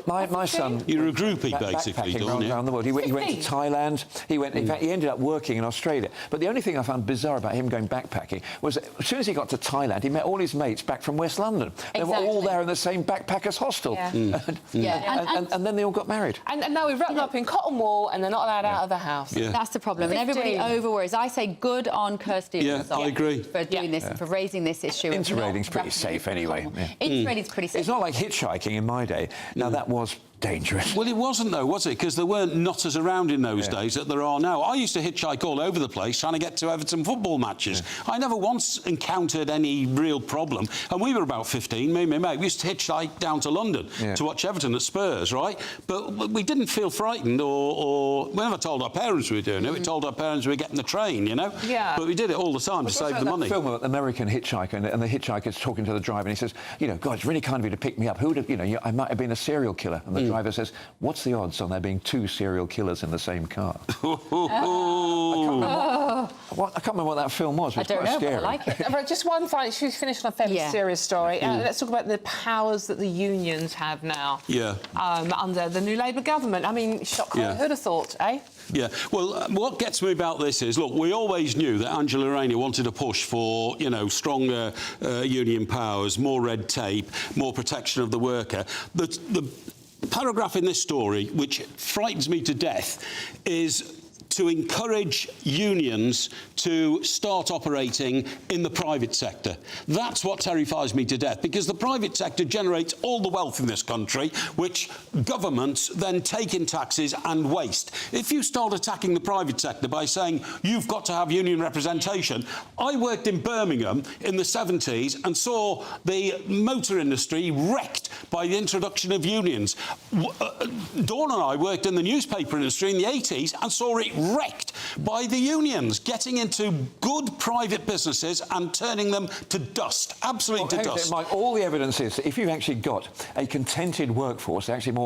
My son... You're a groupie, basically, around the world. He went to Thailand. In fact, he ended up working in Australia. But the only thing I found bizarre about him going backpacking was that as soon as he got to Thailand, he met all his mates back from West London. They were all there in the same backpackers hostel. And then they all got married. And now we've wrapped them up in cotton wool and they're not allowed out of the house. That's the problem. And everybody over-worries. I say good on Kirsty I agree. for doing this and for raising this issue. Interrailing's pretty safe anyway. Interrailing's pretty safe. It's not like hitchhiking in my day. Now, that was dangerous. Well, it wasn't, though, was it? Because there weren't nutters around in those days that there are now. I used to hitchhike all over the place trying to get to Everton football matches. I never once encountered any real problem. And we were about 15, me and my mate. We used to hitchhike down to London to watch Everton at Spurs, right? But we didn't feel frightened or we never told our parents we were doing it. We told our parents we were getting the train, you know? But we did it all the time to save the money. Film of an American hitchhiker, and the hitchhiker's talking to the driver, and he says, you know, God, it's really kind of you to pick me up. Who would have, you know, I might have been a serial killer. And the driver says, what's the odds on there being 2 serial killers in the same car? I can't remember what that film was. It was quite scary. But I like it. Right, just one final. She's finished on a fairly serious story. Let's talk about the powers that the unions have now. Under the new Labour government. I mean, shock horror. Who'd have thought, eh? Yeah, well, what gets me about this is, look, we always knew that Angela Rayner wanted to push for, you know, stronger union powers, more red tape, more protection of the worker. The paragraph in this story, which frightens me to death, is to encourage unions to start operating in the private sector. That's what terrifies me to death, because the private sector generates all the wealth in this country, which governments then take in taxes and waste. If you start attacking the private sector by saying you've got to have union representation, I worked in Birmingham in the 70s and saw the motor industry wrecked by the introduction of unions. Dawn and I worked in the newspaper industry in the 80s and saw it wrecked by the unions getting into good private businesses and turning them to dust, absolutely to dust. Mike, all the evidence is that if you've actually got a contented workforce, actually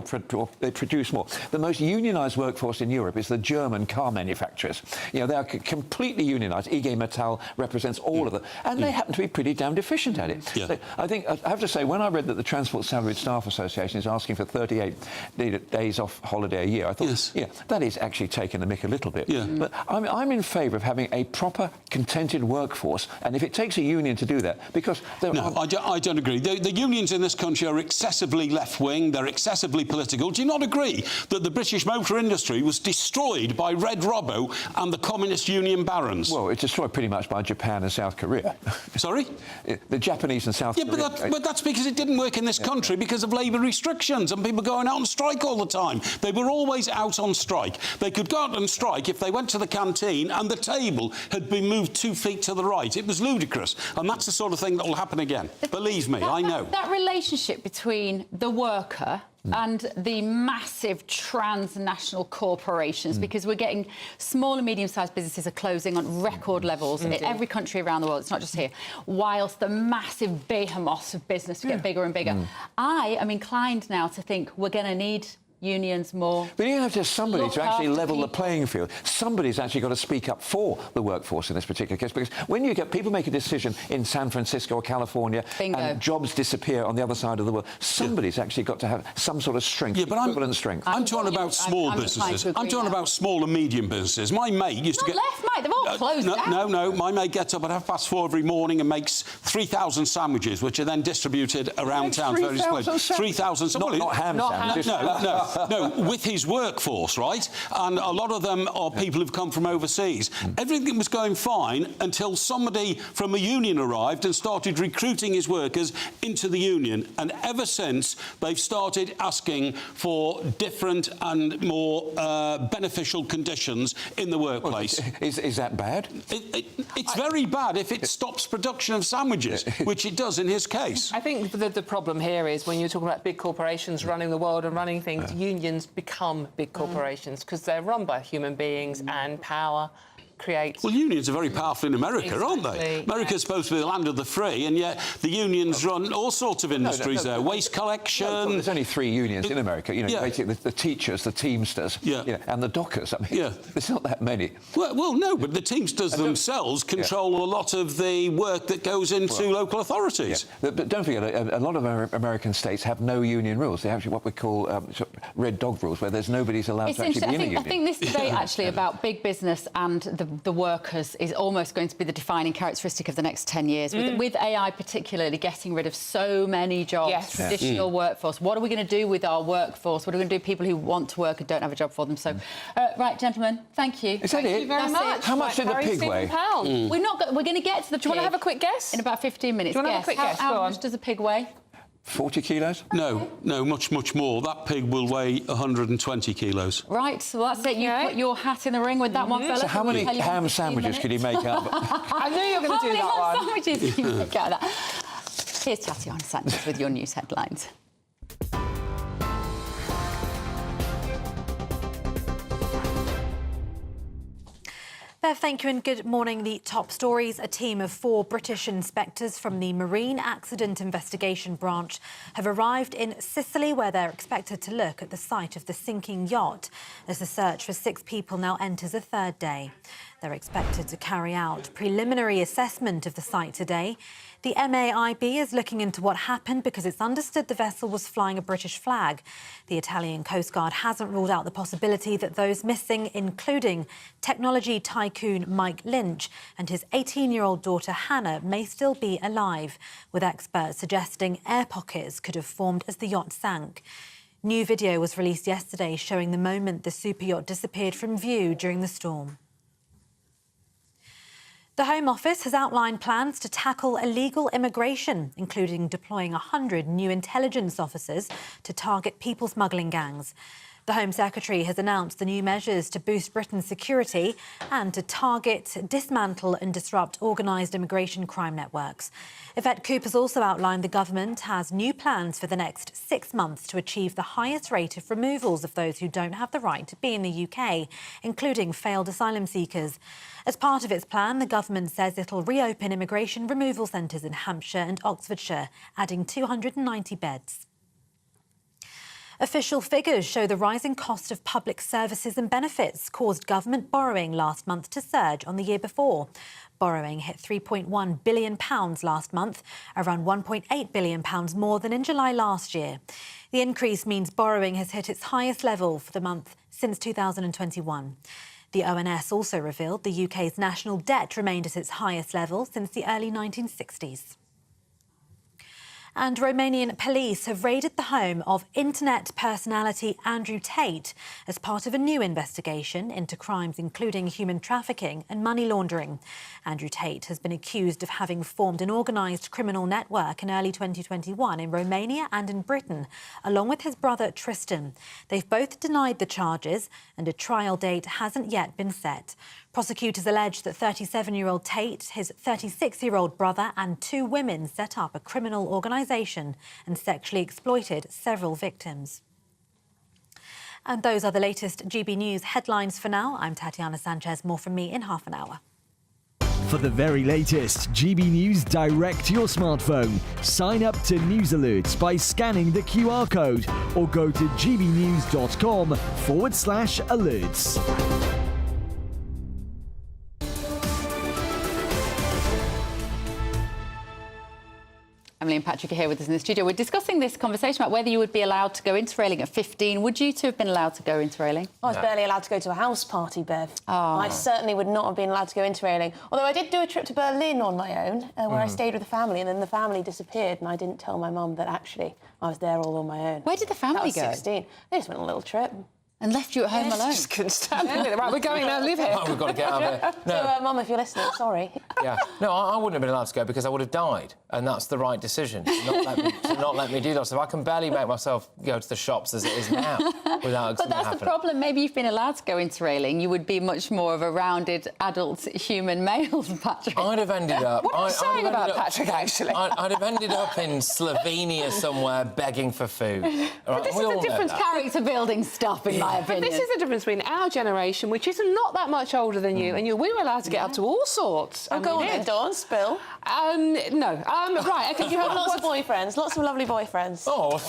they produce more. The most unionised workforce in Europe is the German car manufacturers. You know, they are completely unionised. IG Metall represents all of them, and they happen to be pretty damned efficient at it. I think, I have to say, when I read that the Transport Salaried Staff Association is asking for 38 days off holiday a year, I thought, that is actually taking the mick a little bit. But I'm in favour of having a proper, contented workforce, and if it takes a union to do that, because... I don't agree. The unions in this country are excessively left-wing, they're excessively political. Do you not agree that the British motor industry was destroyed by Red Robbo and the communist union barons? Well, it's destroyed pretty much by Japan and South Korea. Sorry? The Japanese and South Korea... But that's because it didn't work in this country because of labour restrictions and people going out on strike all the time. They were always out on strike. They could go out on strike if they went to the canteen and the table had been moved 2 feet to the right. It was ludicrous. And that's the sort of thing that will happen again. Believe me, I know. That relationship between the worker and the massive transnational corporations, because we're getting small and medium-sized businesses are closing on record levels in every country around the world. It's not just here. Whilst the massive behemoths of business get bigger and bigger. I am inclined now to think we're going to need unions more. But you have to have somebody to actually level the playing field. Somebody's actually got to speak up for the workforce in this particular case, because when you get people make a decision in San Francisco or California and jobs disappear on the other side of the world, somebody's actually got to have some sort of strength, equivalent strength. I'm talking about small businesses. I'm talking about small and medium businesses. My mate used to get... left, mate. They've all closed down. No. My mate gets up at 4:30 every morning and makes 3,000 sandwiches, which are then distributed around town. 3,000. Not ham sandwiches. No, with his workforce, right? And a lot of them are people who've come from overseas. Everything was going fine until somebody from a union arrived and started recruiting his workers into the union. And ever since, they've started asking for different and more beneficial conditions in the workplace. Is that bad? It's very bad if it stops production of sandwiches, which it does in his case. I think the problem here is when you're talking about big corporations running the world and running things, unions become big corporations because they're run by human beings and power creates... Well, unions are very powerful in America, aren't they? America's supposed to be the land of the free, and yet the unions run all sorts of industries there. Waste collection... there's only 3 unions in America, you know, basically the teachers, the Teamsters, you know, and the dockers. I mean, there's not that many. Well, no, but the Teamsters themselves control a lot of the work that goes into local authorities. But don't forget, a lot of American states have no union rules. They have what we call red dog rules, where there's nobody's allowed to actually be in a union. I think this debate, actually, about big business and the the workers is almost going to be the defining characteristic of the next 10 years. With AI particularly getting rid of so many jobs, traditional workforce. What are we going to do with our workforce? What are we going to do with people who want to work and don't have a job for them? So, right, gentlemen, thank you. Is that it? Thank you very much. How much did the pig weigh? We're going to get to the pig. Do you want to have a quick guess? In about 15 minutes. Do you want to have a quick guess? How much does a pig weigh? 40 kilos? No, much more. That pig will weigh 120 kilos. Right, so that's it. You put your hat in the ring with that one, fella. So how many ham sandwiches could he make out of it? I knew you were going to do that one. How many ham sandwiches can you make out of that? Here's Tatiana Sanchez with your news headlines. Bev, thank you and good morning. The top stories. A team of 4 British inspectors from the Marine Accident Investigation Branch have arrived in Sicily, where they're expected to look at the site of the sinking yacht as the search for 6 people now enters a 3rd day. They're expected to carry out preliminary assessment of the site today. The MAIB is looking into what happened because it's understood the vessel was flying a British flag. The Italian Coast Guard hasn't ruled out the possibility that those missing, including technology tycoon Mike Lynch and his 18-year-old daughter Hannah, may still be alive, with experts suggesting air pockets could have formed as the yacht sank. New video was released yesterday showing the moment the super yacht disappeared from view during the storm. The Home Office has outlined plans to tackle illegal immigration, including deploying 100 new intelligence officers to target people smuggling gangs. The Home Secretary has announced the new measures to boost Britain's security and to target, dismantle and disrupt organised immigration crime networks. Yvette Cooper's also outlined the government has new plans for the next 6 months to achieve the highest rate of removals of those who don't have the right to be in the UK, including failed asylum seekers. As part of its plan, the government says it'll reopen immigration removal centres in Hampshire and Oxfordshire, adding 290 beds. Official figures show the rising cost of public services and benefits caused government borrowing last month to surge on the year before. Borrowing hit £3.1 billion last month, around £1.8 billion more than in July last year. The increase means borrowing has hit its highest level for the month since 2021. The ONS also revealed the UK's national debt remained at its highest level since the early 1960s. And Romanian police have raided the home of internet personality Andrew Tate as part of a new investigation into crimes including human trafficking and money laundering. Andrew Tate has been accused of having formed an organised criminal network in early 2021 in Romania and in Britain, along with his brother Tristan. They've both denied the charges and a trial date hasn't yet been set. Prosecutors allege that 37-year-old Tate, his 36-year-old brother and 2 women set up a criminal organisation and sexually exploited several victims. And those are the latest GB News headlines for now. I'm Tatiana Sanchez. More from me in half an hour. For the very latest GB News direct to your smartphone, sign up to News Alerts by scanning the QR code or go to gbnews.com/alerts. Emily and Patrick are here with us in the studio. We're discussing this conversation about whether you would be allowed to go interrailing at 15. Would you two have been allowed to go interrailing? I was barely allowed to go to a house party, Bev. I certainly would not have been allowed to go interrailing. Although I did do a trip to Berlin on my own, where I stayed with the family, and then the family disappeared, and I didn't tell my mum that actually I was there all on my own. Where did the family go? I was 16. They just went on a little trip. And left you at home alone? Just couldn't stand it. Right, we're going now, live here. Oh, we've got to get out of here. No. So, Mum, if you're listening, sorry. Yeah. No, I wouldn't have been allowed to go because I would have died, and that's the right decision, to not let me do that. So I can barely make myself go to the shops as it is now without But that's the problem. Maybe you've been allowed to go interrailing, you would be much more of a rounded, adult human male, Patrick. I'd have ended up... What are you saying about Patrick, actually? I'd have ended up in Slovenia somewhere begging for food. But this is the difference character-building stuff, in my opinion. But this is the difference between our generation, which is not that much older than you, and we were allowed to get up to all sorts. Oh, go on then, Dawn, spill. No. Right, OK, you have lots of boyfriends, lots of lovely boyfriends. Oh.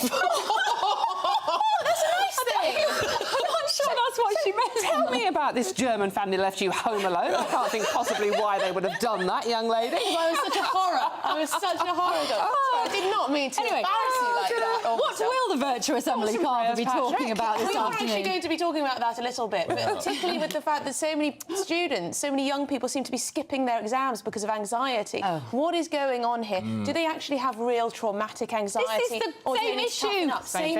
That's a nice thing. I'm not sure that's what she meant. Tell me about this German family left you home alone. I can't think possibly why they would have done that, young lady. I was such a horror. I was such a horror. I did not mean to embarrass you like that. What will the virtuous Emily Carver be talking about this afternoon? We're actually going to be talking about that a little bit, but particularly with the fact that so many students, so many young people seem to be skipping their exams because of anxiety. What is going on here? Do they actually have real traumatic anxiety? This is the same issue.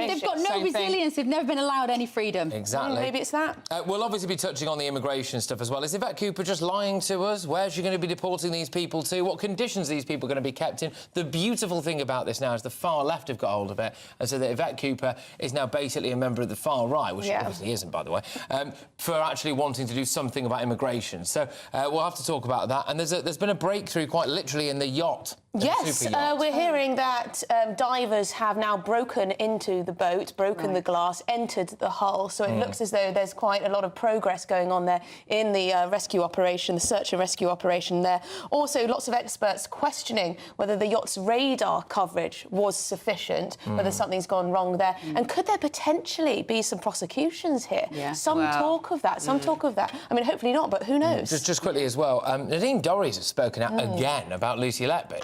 They've got no resilience. They've never been allowed any freedom. Exactly. Maybe it's that. We'll obviously be touching on the immigration stuff as well. Is Yvette Cooper just lying to us? Where's she going to be deporting these people to? What conditions are these people going to be kept in? The beautiful thing about this now is the far left have got hold of it, and so that Yvette Cooper is now basically a member of the far right, which she obviously isn't, by the way, for actually wanting to do something about immigration. So we'll have to talk about that. And there's been a breakthrough, quite literally, in the yacht. Yes, we're hearing that divers have now broken into the boat, broken the glass, entered the hull. So it looks as though there's quite a lot of progress going on there in the rescue operation, the search and rescue operation there. Also, lots of experts questioning whether the yacht's radar coverage was sufficient, whether something's gone wrong there. And could there potentially be some prosecutions here? Some talk of that, I mean, hopefully not, but who knows? Just quickly as well, Nadine Dorries has spoken out again about Lucy Letby.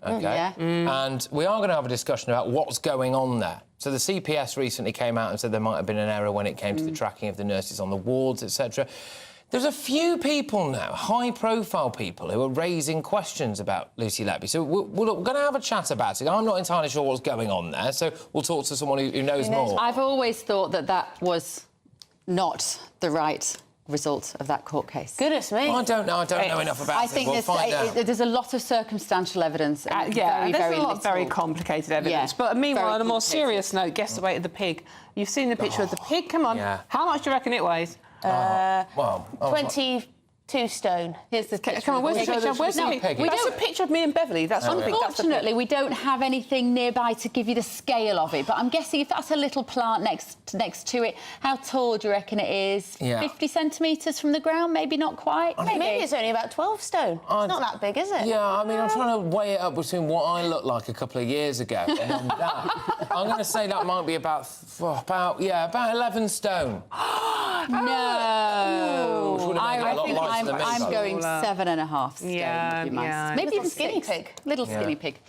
And we are going to have a discussion about what's going on there. So the CPS recently came out and said there might have been an error when it came to the tracking of the nurses on the wards, etc. There's a few people now, high-profile people, who are raising questions about Lucy Letby. So we're going to have a chat about it. I'm not entirely sure what's going on there, so we'll talk to someone who knows more. I've always thought that was not the right result of that court case. Goodness me. I don't know enough about it. I think there's a lot of circumstantial evidence. There's a lot of very complicated evidence. But meanwhile, on a more serious note, guess the weight of the pig. You've seen the picture of the pig. Come on. How much do you reckon it weighs? 22 stone. Here's the picture. Come on, where's the picture? Where's the picture? That's a picture of me and Beverly. That's not the pig. Unfortunately, we don't have anything nearby to give you the scale of it, but I'm guessing if that's a little plant next to it, how tall do you reckon it is? 50 centimetres from the ground? Maybe not quite? Maybe it's only about 12 stone. It's not that big, is it? Yeah, I mean, I'm trying to weigh it up between what I looked like a couple of years ago and that. I'm going to say that might be about 11 stone. No. I'm going 7.5 stone. Maybe even skinny pig. Little skinny pig.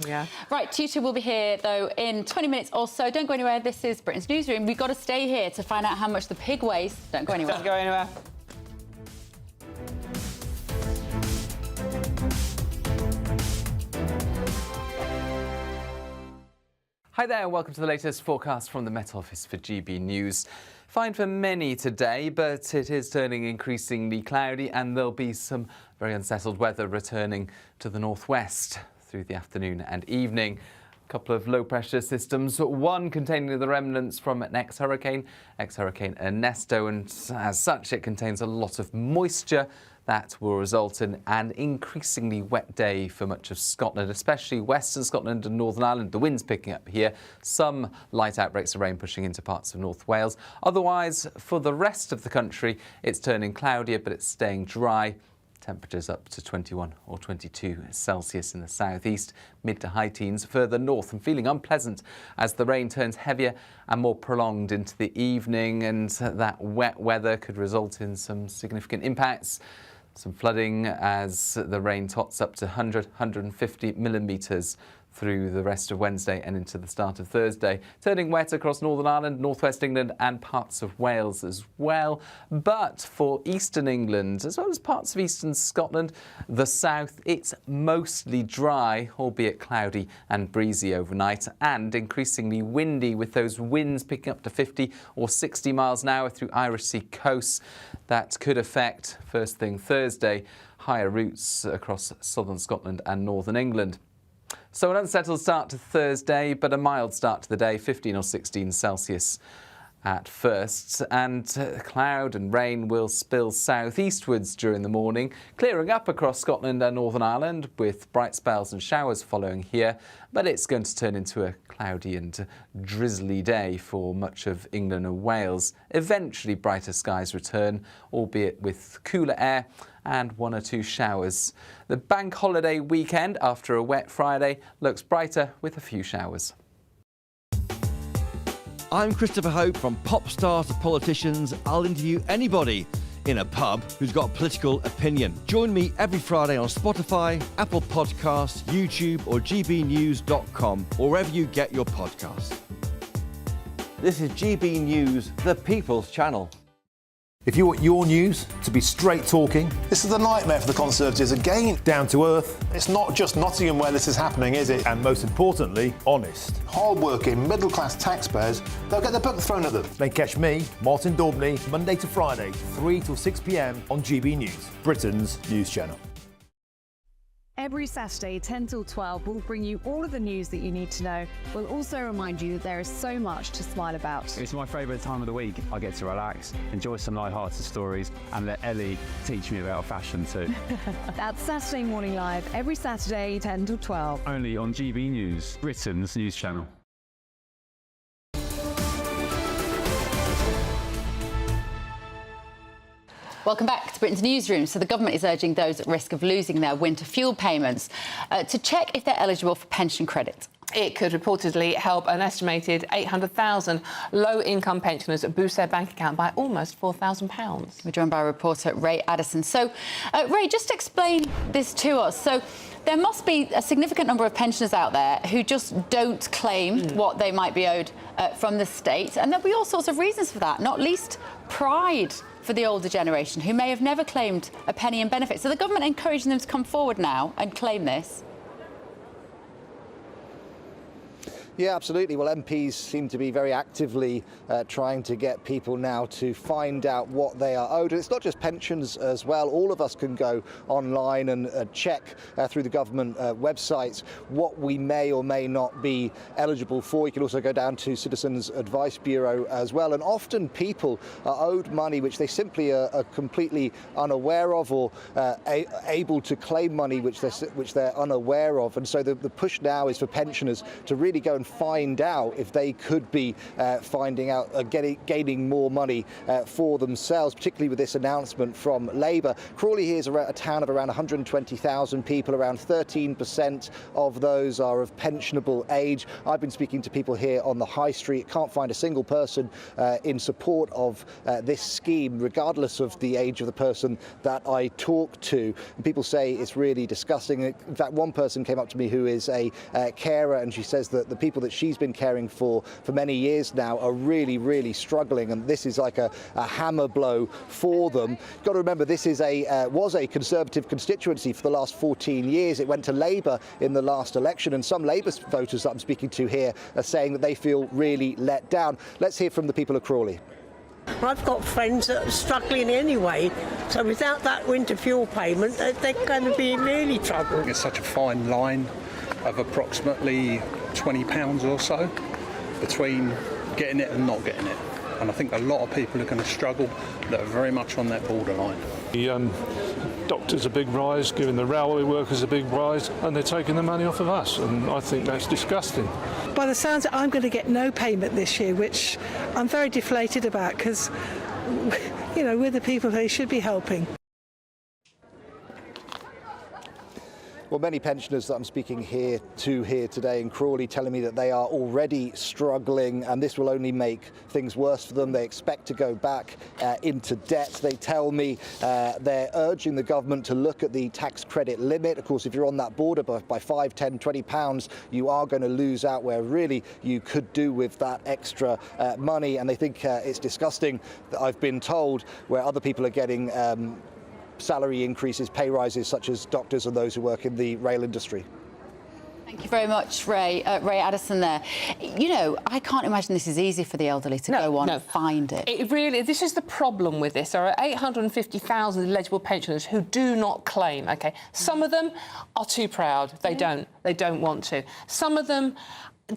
Right, Tutu will be here, though, in 20 minutes or so. Don't go anywhere. This is Britain's Newsroom. We've got to stay here to find out how much the pig weighs. Don't go anywhere. Don't go anywhere. Hi there, and welcome to the latest forecast from the Met Office for GB News. Fine for many today, but it is turning increasingly cloudy and there'll be some very unsettled weather returning to the northwest through the afternoon and evening. A couple of low-pressure systems, one containing the remnants from an ex-hurricane Ernesto, and as such it contains a lot of moisture that will result in an increasingly wet day for much of Scotland, especially Western Scotland and Northern Ireland. The wind's picking up here. Some light outbreaks of rain pushing into parts of North Wales. Otherwise, for the rest of the country, it's turning cloudier, but it's staying dry. Temperatures up to 21 or 22 Celsius in the southeast, mid to high teens further north, and feeling unpleasant as the rain turns heavier and more prolonged into the evening, and that wet weather could result in some significant impacts. Some flooding as the rain tots up to 150 millimetres through the rest of Wednesday and into the start of Thursday, turning wet across Northern Ireland, northwest England and parts of Wales as well. But for eastern England, as well as parts of eastern Scotland, the south, it's mostly dry, albeit cloudy and breezy overnight, and increasingly windy, with those winds picking up to 50 or 60 miles an hour through Irish Sea coasts. That could affect, first thing Thursday, higher routes across southern Scotland and northern England. So an unsettled start to Thursday, but a mild start to the day, 15 or 16 Celsius at first, and cloud and rain will spill southeastwards during the morning, clearing up across Scotland and Northern Ireland with bright spells and showers following here, but it's going to turn into a cloudy and drizzly day for much of England and Wales. Eventually brighter skies return, albeit with cooler air and one or two showers. The bank holiday weekend after a wet Friday looks brighter with a few showers. I'm Christopher Hope. From pop stars to politicians, I'll interview anybody in a pub who's got a political opinion. Join me every Friday on Spotify, Apple Podcasts, YouTube or gbnews.com, or wherever you get your podcasts. This is GB News, the People's Channel. If you want your news to be straight talking... This is a nightmare for the Conservatives again. Down to earth. It's not just Nottingham where this is happening, is it? And most importantly, honest. Hard-working, middle-class taxpayers, they'll get their book thrown at them. Then catch me, Martin Daubney, Monday to Friday, 3 till 6 p.m. on GB News, Britain's news channel. Every Saturday, 10 till 12, we'll bring you all of the news that you need to know. We'll also remind you that there is so much to smile about. It's my favourite time of the week. I get to relax, enjoy some light-hearted stories, and let Ellie teach me about fashion too. That's Saturday Morning Live, every Saturday, 10 till 12. Only on GB News, Britain's news channel. Welcome back to Britain's Newsroom. So the government is urging those at risk of losing their winter fuel payments to check if they're eligible for pension credit. It could reportedly help an estimated 800,000 low-income pensioners boost their bank account by almost £4,000. We're joined by reporter Ray Addison. So, Ray, just explain this to us. So, there must be a significant number of pensioners out there who just don't claim what they might be owed from the state, and there'll be all sorts of reasons for that, not least pride for the older generation who may have never claimed a penny in benefits. So the government encouraging them to come forward now and claim this. Yeah, absolutely. Well, MPs seem to be very actively trying to get people now to find out what they are owed. And it's not just pensions as well. All of us can go online and check through the government websites what we may or may not be eligible for. You can also go down to Citizens Advice Bureau as well. And often people are owed money which they simply are completely unaware of, or able to claim money which they're unaware of. And so the push now is for pensioners to really go and find out if they could be gaining more money for themselves, particularly with this announcement from Labour. Crawley here is a town of around 120,000 people. Around 13% of those are of pensionable age. I've been speaking to people here on the high street. Can't find a single person in support of this scheme, regardless of the age of the person that I talk to. And people say it's really disgusting. In fact, one person came up to me who is a carer, and she says that the people that she's been caring for many years now are really, really struggling, and this is like a hammer blow for them. You've got to remember, this is was a Conservative constituency for the last 14 years. It went to Labour in the last election, and some Labour voters that I'm speaking to here are saying that they feel really let down. Let's hear from the people of Crawley. I've got friends that are struggling anyway, so without that winter fuel payment, they're going to be in really trouble. It's such a fine line of approximately £20 or so between getting it and not getting it. And I think a lot of people are going to struggle that are very much on that borderline. The doctors a big rise, giving the railway workers a big rise, and they're taking the money off of us, and I think that's disgusting. By the sounds of it, I'm going to get no payment this year, which I'm very deflated about, because, you know, we're the people who should be helping. Well, many pensioners that I'm speaking here today in Crawley telling me that they are already struggling, and this will only make things worse for them. They expect to go back into debt. They tell me they're urging the government to look at the tax credit limit. Of course, if you're on that border by £5, £10, £20, you are going to lose out where really you could do with that extra money. And they think it's disgusting that I've been told where other people are getting salary increases, pay rises, such as doctors and those who work in the rail industry. Thank you very much, Ray. Ray Addison there. You know, I can't imagine this is easy for the elderly to go on and find it. It really, this is the problem with this. There are 850,000 eligible pensioners who do not claim, OK? Some of them are too proud. They don't want to. Some of them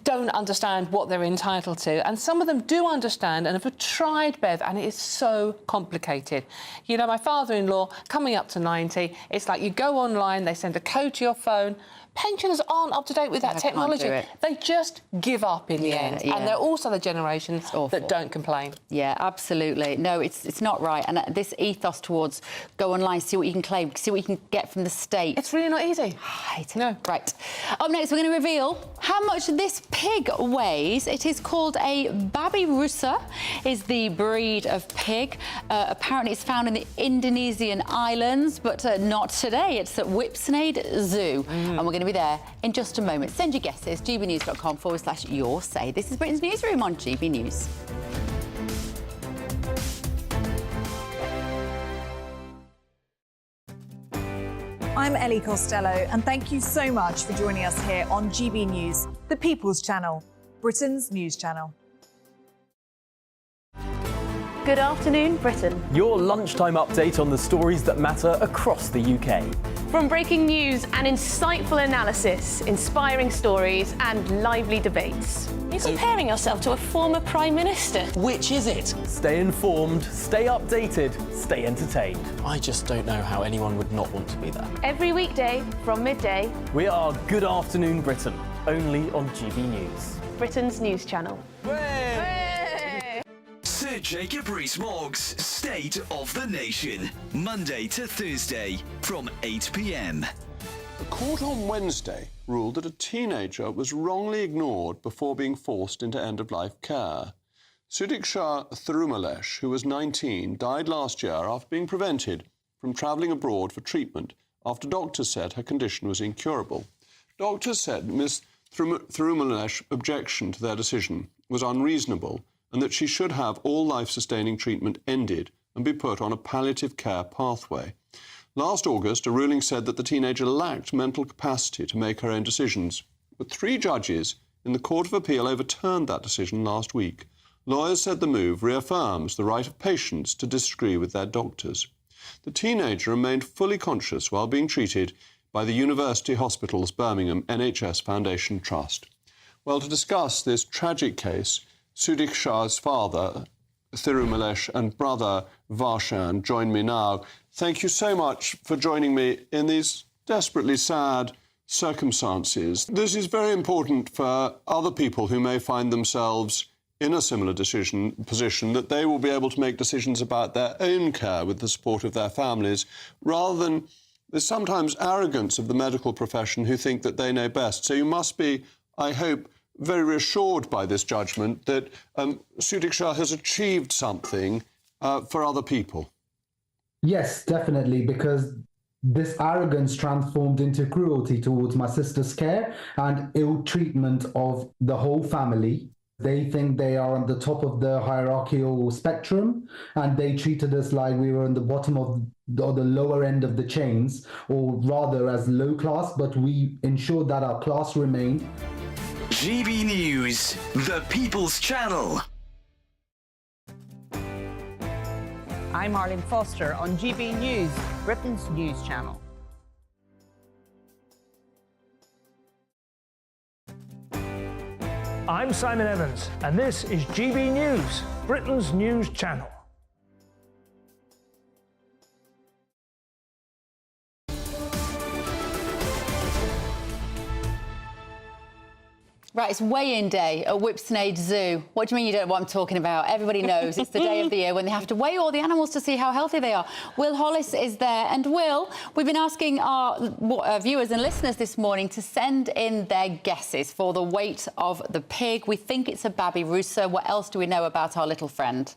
don't understand what they're entitled to, and some of them do understand and have tried, Bev, and it is so complicated. You know, my father-in-law, coming up to 90, it's like you go online, they send a code to your phone. Pensioners aren't up to date with that technology. They just give up in the end. And they're also the generation that don't complain. Yeah, absolutely. No, it's not right. And this ethos towards go online, see what you can claim, see what you can get from the state. It's really not easy. No. Right. Up next, we're going to reveal how much this this pig weighs. It is called a babi rusa, is the breed of pig. Apparently it's found in the Indonesian islands, but not today. It's at Whipsnade Zoo, and we're going to be there in just a moment. Send your guesses, gbnews.com/your say. This is Britain's Newsroom on GB News. I'm Ellie Costello, and thank you so much for joining us here on GB News, the People's Channel, Britain's news channel. Good afternoon, Britain. Your lunchtime update on the stories that matter across the UK. From breaking news and insightful analysis, inspiring stories and lively debates. You're comparing yourself to a former Prime Minister. Which is it? Stay informed, stay updated, stay entertained. I just don't know how anyone would not want to be there. Every weekday from midday. We are Good Afternoon Britain, only on GB News. Britain's news channel. Sir Jacob Rees-Mogg's State of the Nation, Monday to Thursday from 8 p.m. The court on Wednesday ruled that a teenager was wrongly ignored before being forced into end-of-life care. Sudiksha Thirumalesh, who was 19, died last year after being prevented from travelling abroad for treatment after doctors said her condition was incurable. Doctors said Ms. Thirumalesh's objection to their decision was unreasonable and that she should have all life-sustaining treatment ended and be put on a palliative care pathway. Last August, a ruling said that the teenager lacked mental capacity to make her own decisions, but 3 judges in the Court of Appeal overturned that decision last week. Lawyers said the move reaffirms the right of patients to disagree with their doctors. The teenager remained fully conscious while being treated by the University Hospitals Birmingham NHS Foundation Trust. Well, to discuss this tragic case, Sudiksha's father, Thirumalesh, and brother, Varshan, join me now. Thank you so much for joining me in these desperately sad circumstances. This is very important for other people who may find themselves in a similar position, that they will be able to make decisions about their own care with the support of their families, rather than the sometimes arrogance of the medical profession who think that they know best. So you must be, I hope, very reassured by this judgment that Sudiksha has achieved something for other people. Yes, definitely, because this arrogance transformed into cruelty towards my sister's care and ill treatment of the whole family. They think they are on the top of the hierarchical spectrum, and they treated us like we were on the bottom of the lower end of the chains, or rather as low class, but we ensured that our class remained. GB News, the People's Channel. I'm Arlene Foster on GB News, Britain's news channel. I'm Simon Evans, and this is GB News, Britain's news channel. Right, it's weigh-in day at Whipsnade Zoo. What do you mean you don't know what I'm talking about? Everybody knows it's the day of the year when they have to weigh all the animals to see how healthy they are. Will Hollis is there. And Will, we've been asking our viewers and listeners this morning to send in their guesses for the weight of the pig. We think it's a babi rusa. What else do we know about our little friend?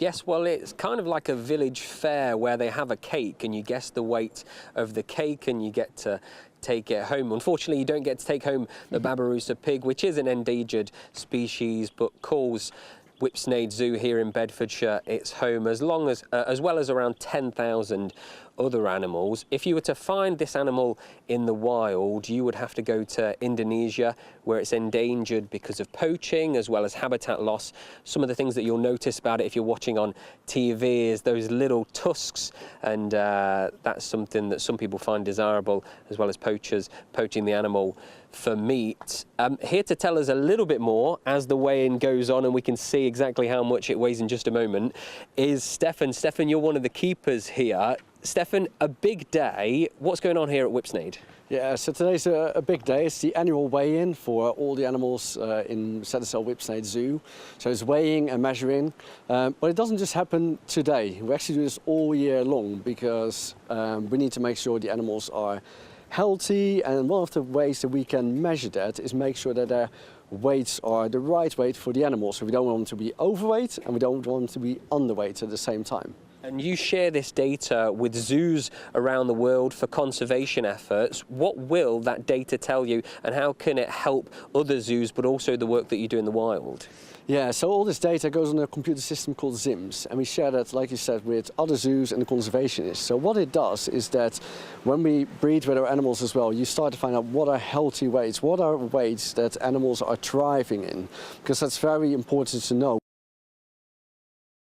Yes, well, it's kind of like a village fair where they have a cake and you guess the weight of the cake and you get to take it home. Unfortunately, you don't get to take home the Babirusa pig, which is an endangered species, but calls Whipsnade Zoo here in Bedfordshire its home, as well as around 10,000 other animals. If you were to find this animal in the wild, you would have to go to Indonesia, where it's endangered because of poaching as well as habitat loss. Some of the things that you'll notice about it if you're watching on TV is those little tusks, and that's something that some people find desirable, as well as poachers poaching the animal for meat. Here to tell us a little bit more as the weigh-in goes on, and we can see exactly how much it weighs in just a moment, is Stefan. Stefan, you're one of the keepers here. Stefan, a big day. What's going on here at Whipsnade? Yeah, so today's a big day. It's the annual weigh-in for all the animals in Cedar Whipsnade Zoo. So it's weighing and measuring, but it doesn't just happen today. We actually do this all year long because we need to make sure the animals are healthy, and one of the ways that we can measure that is make sure that their weights are the right weight for the animals. So we don't want them to be overweight and we don't want them to be underweight at the same time. And you share this data with zoos around the world for conservation efforts. What will that data tell you, and how can it help other zoos, but also the work that you do in the wild? Yeah, so all this data goes on a computer system called ZIMS, and we share that, like you said, with other zoos and the conservationists. So what it does is that when we breed with our animals as well, you start to find out what are healthy weights, what are weights that animals are thriving in, because that's very important to know.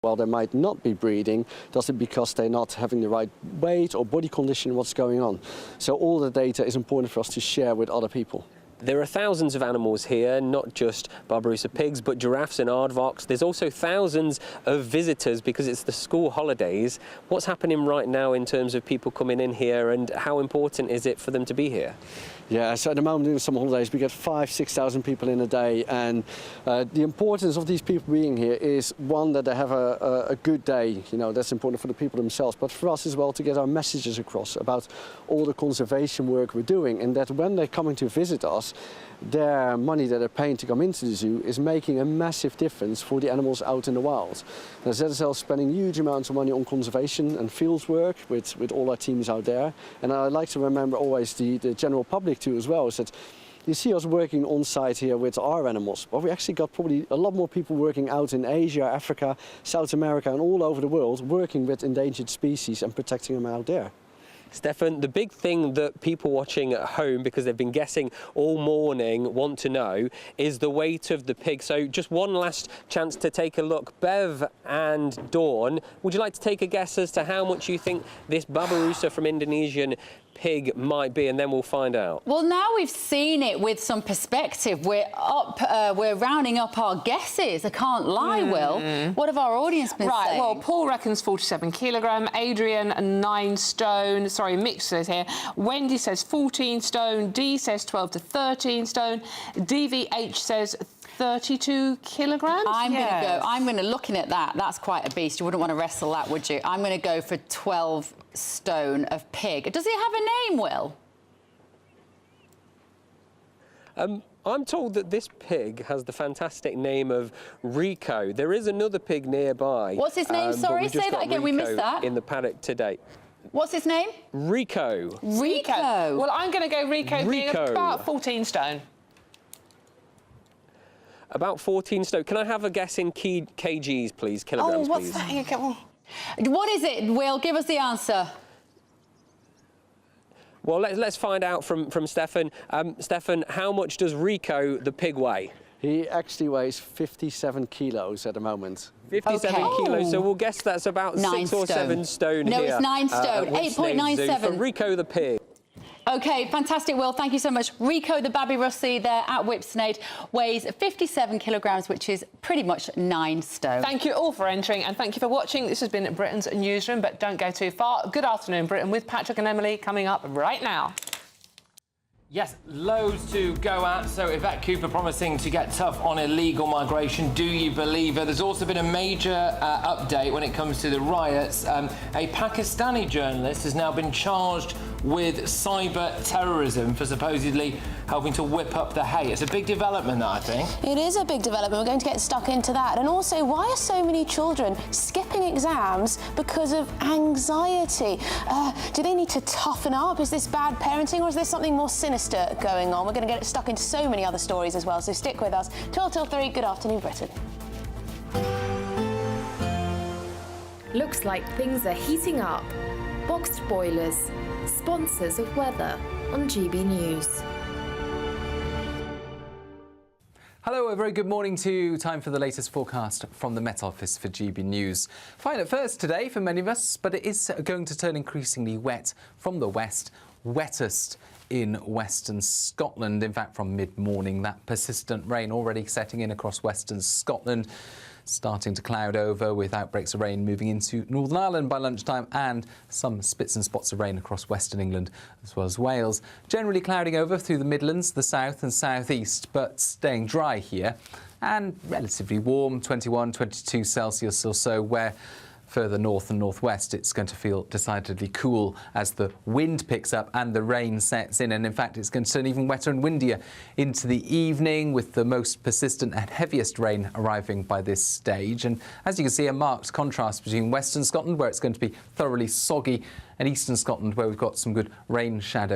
While they might not be breeding, does it because they're not having the right weight or body condition, what's going on? So all the data is important for us to share with other people. There are thousands of animals here, not just Barbarossa pigs, but giraffes and aardvarks. There's also thousands of visitors because it's the school holidays. What's happening right now in terms of people coming in here, and how important is it for them to be here? Yeah, so at the moment during summer holidays we get 5,000–6,000 people in a day, and the importance of these people being here is, one, that they have a good day, you know, that's important for the people themselves, but for us as well to get our messages across about all the conservation work we're doing, and that when they're coming to visit us, their money that they're paying to come into the zoo is making a massive difference for the animals out in the wild. Now, ZSL is spending huge amounts of money on conservation and field work with all our teams out there, and I like to remember always the general public too as well, is that you see us working on site here with our animals, but we actually got probably a lot more people working out in Asia, Africa, South America and all over the world, working with endangered species and protecting them out there. Stefan, the big thing that people watching at home, because they've been guessing all morning, want to know is the weight of the pig. So just one last chance to take a look. Bev and Dawn, would you like to take a guess as to how much you think this Barbarossa from Indonesian pig might be, and then we'll find out? Well, now we've seen it with some perspective. We're rounding up our guesses. I can't lie, Will. What have our audience been saying? Right, well, Paul reckons 47 kilogram, Adrian 9 stone, sorry, mixers here. Wendy says 14 stone, Dee says 12 to 13 stone, DVH says 32 kilograms? I'm going to, looking at that, that's quite a beast. You wouldn't want to wrestle that, would you? I'm going to go for 12 stone of pig. Does it have a name, Will? I'm told that this pig has the fantastic name of Rico. There is another pig nearby. What's his name? Sorry, say that again. We missed that. In the paddock today. What's his name? Rico. Rico. Well, I'm going to go Rico being about 14 stone. About 14 stone. Can I have a guess in kgs, please? Kilograms, what's please. that? What is it, Will? Give us the answer. Well, let's find out from Stefan. Stefan, how much does Rico the pig weigh? He actually weighs 57 kilos at the moment. 57 kilos, so we'll guess that's about 6 or 7 stone no, here. No, it's 9 stone, 8.97. For Rico the pig. OK, fantastic, Will. Thank you so much. Rico the Babby-Russie there at Whipsnade weighs 57 kilograms, which is pretty much 9 stone. Thank you all for entering, and thank you for watching. This has been Britain's Newsroom, but don't go too far. Good afternoon, Britain, with Patrick and Emily coming up right now. Yes, loads to go at. So Yvette Cooper promising to get tough on illegal migration. Do you believe her? There's also been a major update when it comes to the riots. A Pakistani journalist has now been charged with cyber terrorism for supposedly helping to whip up the hate. It's a big development, I think. It is a big development. We're going to get stuck into that. And also, why are so many children skipping exams because of anxiety? Do they need to toughen up? Is this bad parenting, or is there something more sinister going on? We're going to get stuck into so many other stories as well, so stick with us. 12 till 3, good afternoon, Britain. Looks like things are heating up. Boxed boilers, sponsors of weather on GB News. Hello, a very good morning to you. Time for the latest forecast from the Met Office for GB News. Fine at first today for many of us, but it is going to turn increasingly wet from the west, wettest in western Scotland. In fact, from mid-morning, that persistent rain already setting in across western Scotland, starting to cloud over with outbreaks of rain moving into Northern Ireland by lunchtime, and some spits and spots of rain across western England as well as Wales. Generally clouding over through the Midlands, the south and southeast, but staying dry here and relatively warm, 21, 22 Celsius or so, where Further north and northwest, it's going to feel decidedly cool as the wind picks up and the rain sets in. And in fact, it's going to turn even wetter and windier into the evening, with the most persistent and heaviest rain arriving by this stage. And as you can see, a marked contrast between western Scotland, where it's going to be thoroughly soggy, and eastern Scotland, where we've got some good rain shadow